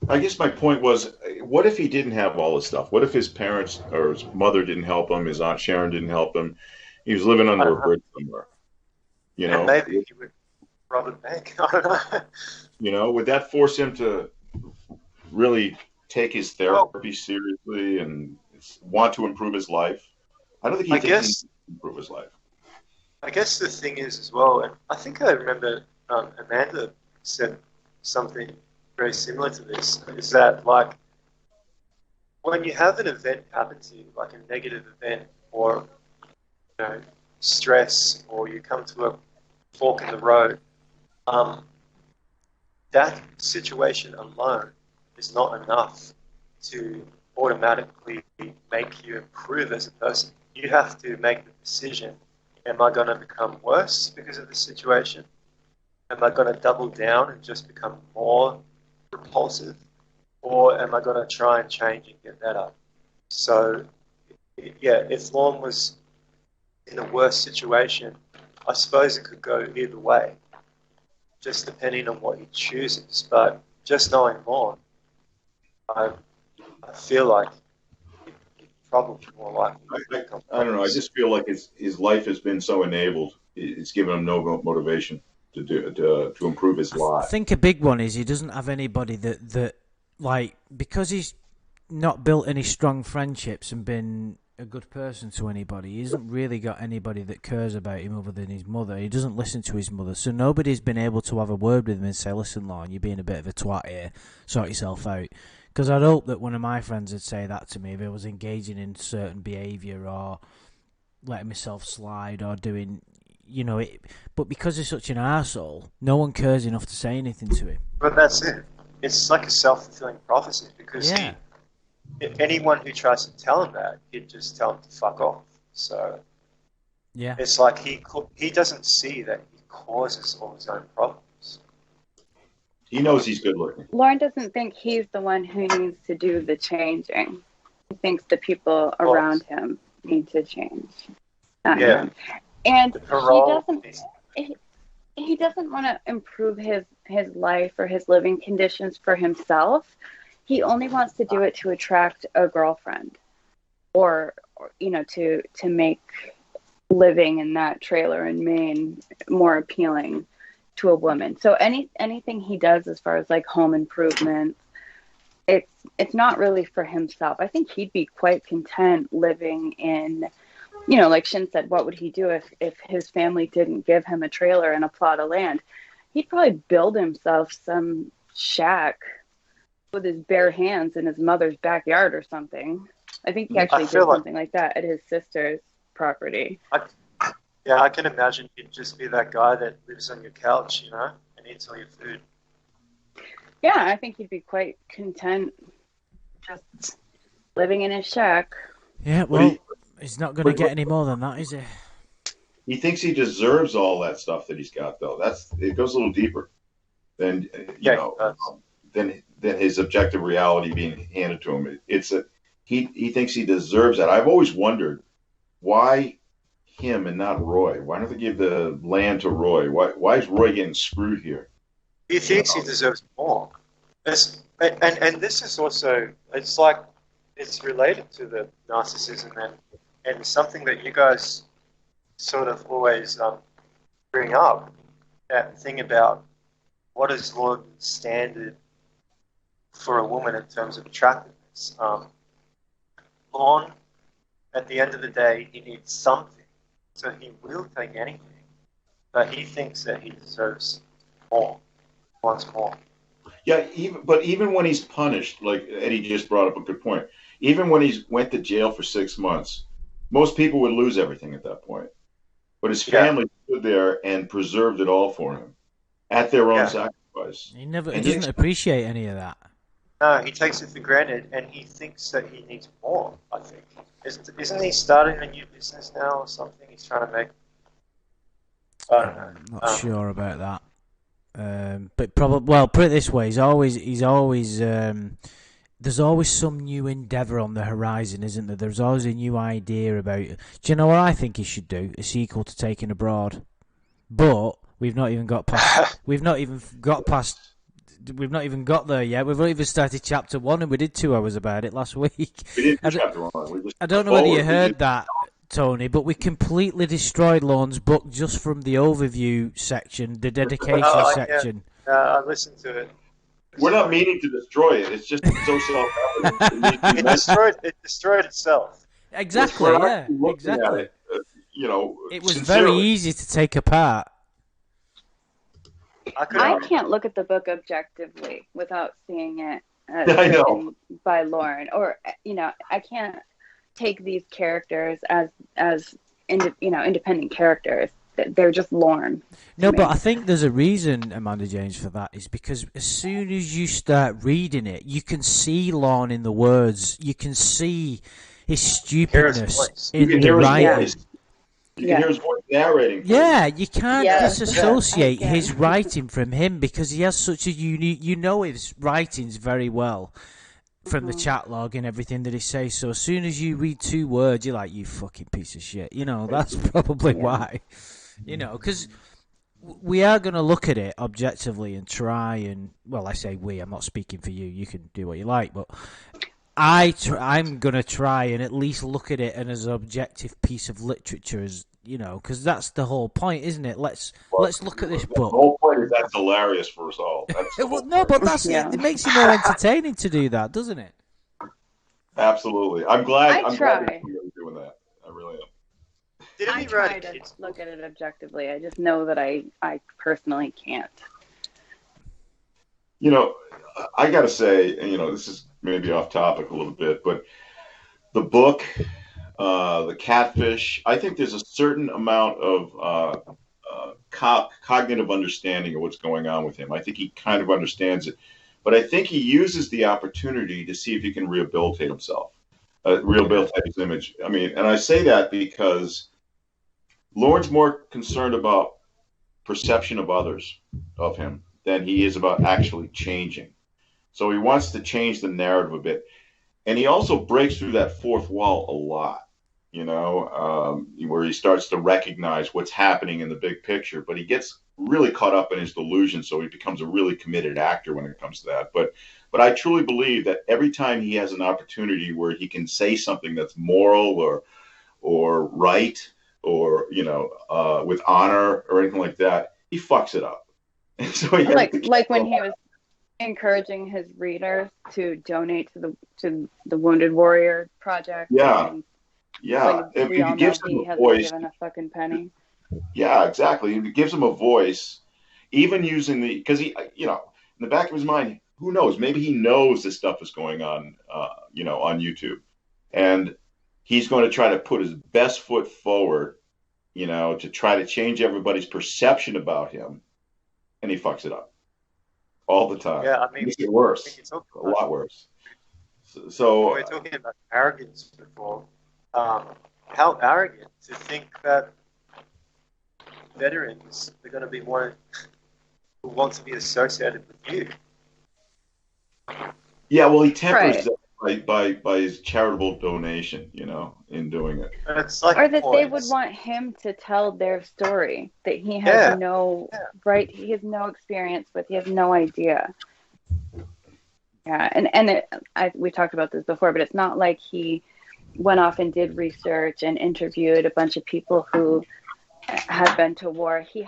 I guess my point was, what if he didn't have all this stuff? What if his parents or his mother didn't help him? His aunt Sharon didn't help him. He was living I under don't a know. bridge somewhere. You And know, maybe he would rob a bank. I don't know. would that force him to really take his Well, therapy seriously and want to improve his life? I don't think he I thinks he needs guess to improve his life. I guess the thing is as well, and I think I remember Amanda said something very similar to this, is that like when you have an event happen to you, like a negative event or stress, or you come to a fork in the road, um, that situation alone is not enough to automatically make you improve as a person. You have to make the decision, am I going to become worse because of the situation? Am I going to double down and just become more repulsive? Or am I going to try and change and get better? So, yeah, if Lorne was in a worse situation, I suppose it could go either way, just depending on what he chooses. But just knowing Lorne, I feel like he's probably more likely to become I don't know. I worse. just feel like his life has been so enabled. It's given him no motivation to improve his I lot. think a big one is he doesn't have anybody that like, because he's not built any strong friendships and been a good person to anybody. He hasn't really got anybody that cares about him other than his mother. He doesn't listen to his mother, so nobody's been able to have a word with him and say, "Listen, Lorne, you're being a bit of a twat here. Sort yourself out." Because I'd hope that one of my friends would say that to me if I was engaging in certain behaviour or letting myself slide or doing, it. But because he's such an arsehole, no one cares enough to say anything to him. But that's it. It's like a self-fulfilling prophecy because Yeah. anyone who tries to tell him that, he'd just tell him to fuck off. So Yeah. it's like he doesn't see that he causes all his own problems. He knows he's good looking. Lorne doesn't think he's the one who needs to do the changing. He thinks the people around him need to change, not Yeah. him. And The parole. he doesn't want to improve his life or his living conditions for himself. He only wants to do it to attract a girlfriend, or to make living in that trailer in Maine more appealing to a woman. So anything he does as far as like home improvement, it's not really for himself. I think he'd be quite content living in, like Shin said, what would he do if his family didn't give him a trailer and a plot of land? He'd probably build himself some shack with his bare hands in his mother's backyard or something. I think he actually did something like that at his sister's property. I can imagine he'd just be that guy that lives on your couch, and eats all your food. Yeah, I think he'd be quite content just living in his shack. Yeah, well, he's not going to get any more than that, is he? He thinks he deserves all that stuff that he's got, though. It goes a little deeper than than his objective reality being handed to him. He thinks he deserves that. I've always wondered why him and not Roy. Why don't they give the land to Roy? Why is Roy getting screwed here? He thinks he deserves more. And this is also, it's like, it's related to the narcissism and something that you guys sort of always bring up, that thing about what is Lorne's standard for a woman in terms of attractiveness. Lorne, at the end of the day, he needs something, so he will take anything, but he thinks that he deserves more, wants more. Yeah, even when he's punished, like Eddie just brought up a good point, even when he went to jail for 6 months, most people would lose everything at that point. But his family stood there and preserved it all for him at their own sacrifice. He doesn't appreciate any of that. No, he takes it for granted, and he thinks that he needs more, I think. Isn't he starting a new business now or something? He's trying to make... I don't know. Not sure about that. But probably, well, put it this way: he's always. There's always some new endeavour on the horizon, isn't there? There's always a new idea about. Do you know what I think he should do? A sequel to Taken Abroad, but We've not even got past. We've not even got past. We've not even got there yet. We've not even started chapter 1, and we did 2 hours about it last week. We didn't do chapter 1. We just I don't know whether you heard that, Tony, but we completely destroyed Lorne's book just from the overview section, the dedication section. I listened to it. We're not meaning to destroy it. It's just so self-evident. It destroyed itself. Exactly, yeah. Exactly. It was very easy to take apart. I can't look at the book objectively without seeing it written by Lorne. Or, I can't take these characters as independent characters. They're just Lorne. No, but I think there's a reason, Amanda James, for that. Is because as soon as you start reading it, you can see Lorne in the words. You can see his stupidness in the writing. You can hear his voice narrating. Yeah, you can't disassociate his writing from him because he has such a unique... You know his writings very well from the chat log and everything that he says. So as soon as you read 2 words, you're like, you fucking piece of shit. That's probably why. Because we are going to look at it objectively and try and... Well, I say we. I'm not speaking for you. You can do what you like, but... I'm going to try and at least look at it as an objective piece of literature, as because that's the whole point, isn't it? Let's look at this book. The whole point is that's hilarious for us all. But that's it makes it more entertaining to do that, doesn't it? Absolutely. I'm glad you're doing that. I really am. I try to look at it objectively. I just know that I personally can't. I got to say, this is maybe off topic a little bit, but the book, the catfish, I think there's a certain amount of cognitive understanding of what's going on with him. I think he kind of understands it, but I think he uses the opportunity to see if he can rehabilitate himself, rehabilitate his image. And I say that because Lorne's more concerned about perception of others of him than he is about actually changing. So he wants to change the narrative a bit. And he also breaks through that fourth wall a lot, where he starts to recognize what's happening in the big picture. But he gets really caught up in his delusion, so he becomes a really committed actor when it comes to that. But I truly believe that every time he has an opportunity where he can say something that's moral or right or, with honor or anything like that, he fucks it up. So like when he was encouraging his readers to donate to the Wounded Warrior Project. Yeah. If he hasn't given a fucking penny. Yeah, exactly. It gives him a voice, even using because he, in the back of his mind, who knows? Maybe he knows this stuff is going on, on YouTube, and he's going to try to put his best foot forward, to try to change everybody's perception about him. And he fucks it up all the time. Yeah, it makes it worse. A lot worse. So we were talking about arrogance before. How arrogant to think that veterans are going to be one who want to be associated with you. Yeah, well, he tempers that by his charitable donation, in doing it. Or that they would want him to tell their story that he has he has no experience with, he has no idea. Yeah, and we talked about this before, but it's not like he went off and did research and interviewed a bunch of people who had been to war. He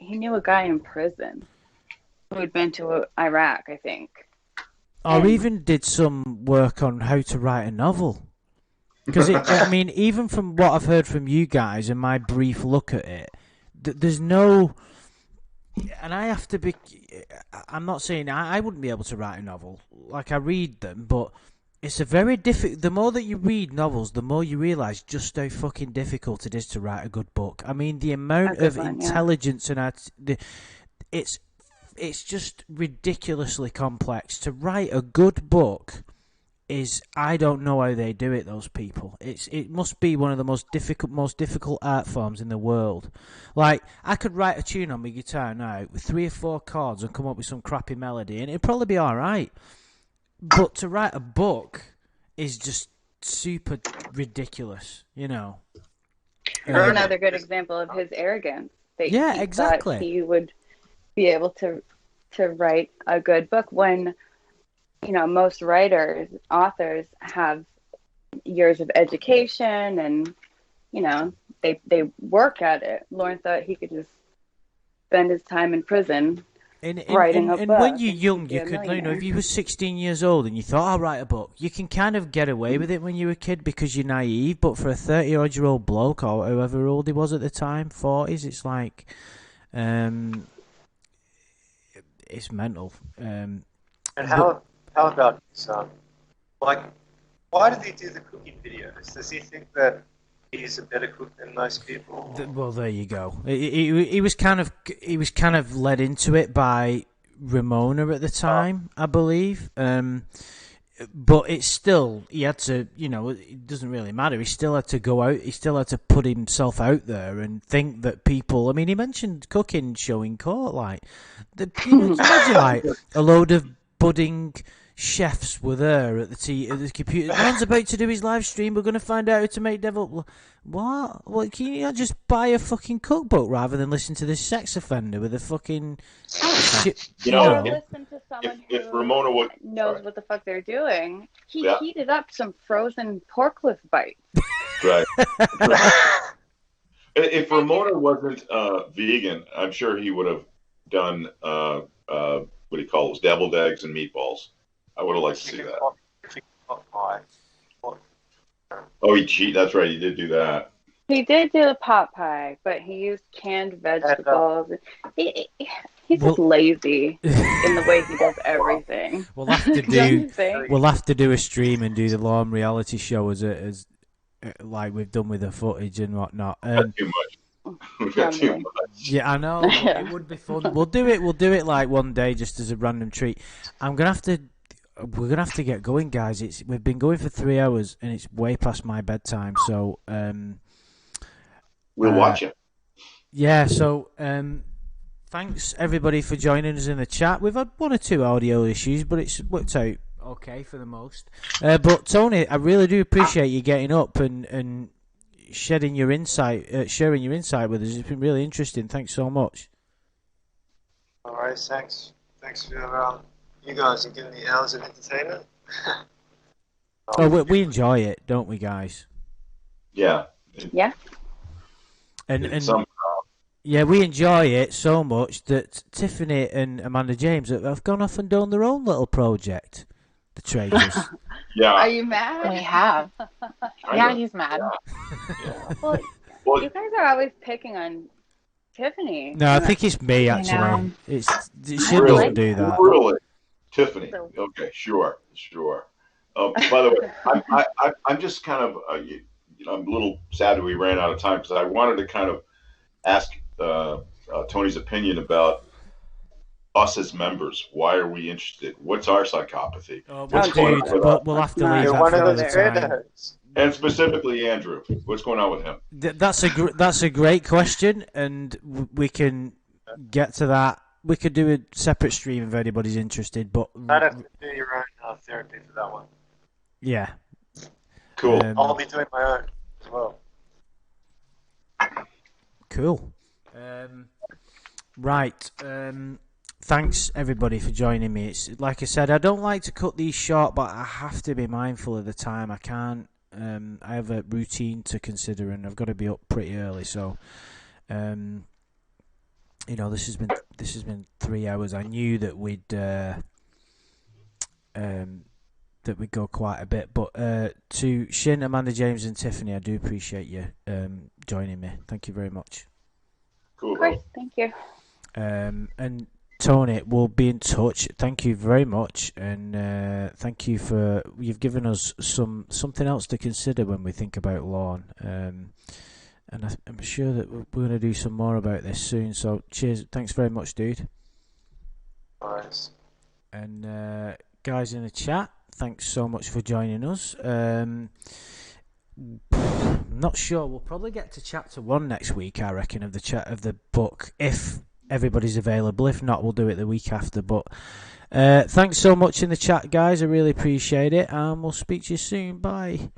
knew a guy in prison who had been to Iraq, I think. Or even did some work on how to write a novel. Because, even from what I've heard from you guys and my brief look at it, there's no... And I have to be... I'm not saying I wouldn't be able to write a novel. Like, I read them, but it's a very difficult... The more that you read novels, the more you realise just how fucking difficult it is to write a good book. The amount of intelligence and it's just ridiculously complex. To write a good book is, I don't know how they do it, those people. It must be one of the most difficult art forms in the world. Like, I could write a tune on my guitar now with 3 or 4 chords and come up with some crappy melody, and it'd probably be alright. But to write a book is just super ridiculous, Here's another good example of his arrogance. that Yeah, he exactly. thought he would be able to write a good book when, most authors have years of education and, they work at it. Lorne thought he could just spend his time in prison writing a And when book you're and he'd young, be you a could, you know, if millionaire. you were 16 years old and you thought, I'll write a book, you can kind of get away with it when you're a kid because you're naive. But for a 30-odd-year-old bloke or whoever old he was at the time, 40s, it's like, it's mental. And how about his, like, why did he do the cooking videos? Does he think that he's a better cook than most people? Well, there you go. He was kind of led into it by Ramona at the time, I believe. But it's still, he had to, it doesn't really matter. He still had to go out. He still had to put himself out there and think that people. I mean, he mentioned cooking show in court, like imagine like a load of budding chefs were there at the computer. Man's about to do his live stream. We're going to find out how to make devil. What? Well, can you not just buy a fucking cookbook rather than listen to this sex offender with a fucking shit? Or listen to someone if who Ramona knows what the fuck they're doing. He Yeah. heated up some frozen pork lip bites. Right. If Ramona wasn't vegan, I'm sure he would have done what do you call those, deviled eggs and meatballs. I would have liked to see that. Chicken pot pie. Oh, that's right. He did do that. He did do the pot pie, but he used canned vegetables. He's just lazy in the way he does everything. We'll have to do a stream and do the Lorne reality show as like we've done with the footage and whatnot. Too much. We've got too much. Yeah, I know. Yeah. It would be fun. We'll do it like one day just as a random treat. We're gonna have to get going, guys. We've been going for 3 hours and it's way past my bedtime. So We'll watch it. yeah. So thanks everybody for joining us in the chat. We've had one or two audio issues, but it's worked out okay for the most. But Tony, I really do appreciate you getting up and sharing your insight with us. It's been really interesting. Thanks so much. All right, thanks for you guys are giving me hours of entertainment. We enjoy it, don't we, guys? Yeah. Yeah. And yeah, we enjoy it so much that Tiffany and Amanda James have gone off and done their own little project. The traitors. Yeah. Are you mad? We have. Yeah, he's mad. Yeah. Well, you guys are always picking on Tiffany. No, I think it's me actually. know. She doesn't do that. Really? Tiffany. Okay, sure. By the way, I'm just kind of, I'm a little sad that we ran out of time because I wanted to kind of ask Tony's opinion about us as members. Why are we interested? What's our psychopathy? What's going on with us? We'll have to leave You're that one for of another those time. weirdos. And specifically Andrew. What's going on with him? That's a great question, and we can get to that. We could do a separate stream if anybody's interested, but I'd have to do your own therapy for that one. yeah. Cool. I'll be doing my own as well. Cool. Right. Thanks everybody for joining me. It's like I said, I don't like to cut these short, but I have to be mindful of the time. I can't. I have a routine to consider, and I've got to be up pretty early. So, this has been 3 hours. I knew that we'd go quite a bit, but to Shin, Amanda James, and Tiffany, I do appreciate you joining me. Thank you very much. Cool. Of course, thank you. And Tony, we'll be in touch. Thank you very much, and thank you you've given us something else to consider when we think about Lorne. And I'm sure that we're going to do some more about this soon. So cheers, thanks very much, dude. Nice. And guys in the chat, thanks so much for joining us. Not sure. We'll probably get to chapter 1 next week, I reckon, of the book, if everybody's available. If not, we'll do it the week after. But thanks so much in the chat, guys. I really appreciate it, and we'll speak to you soon. Bye.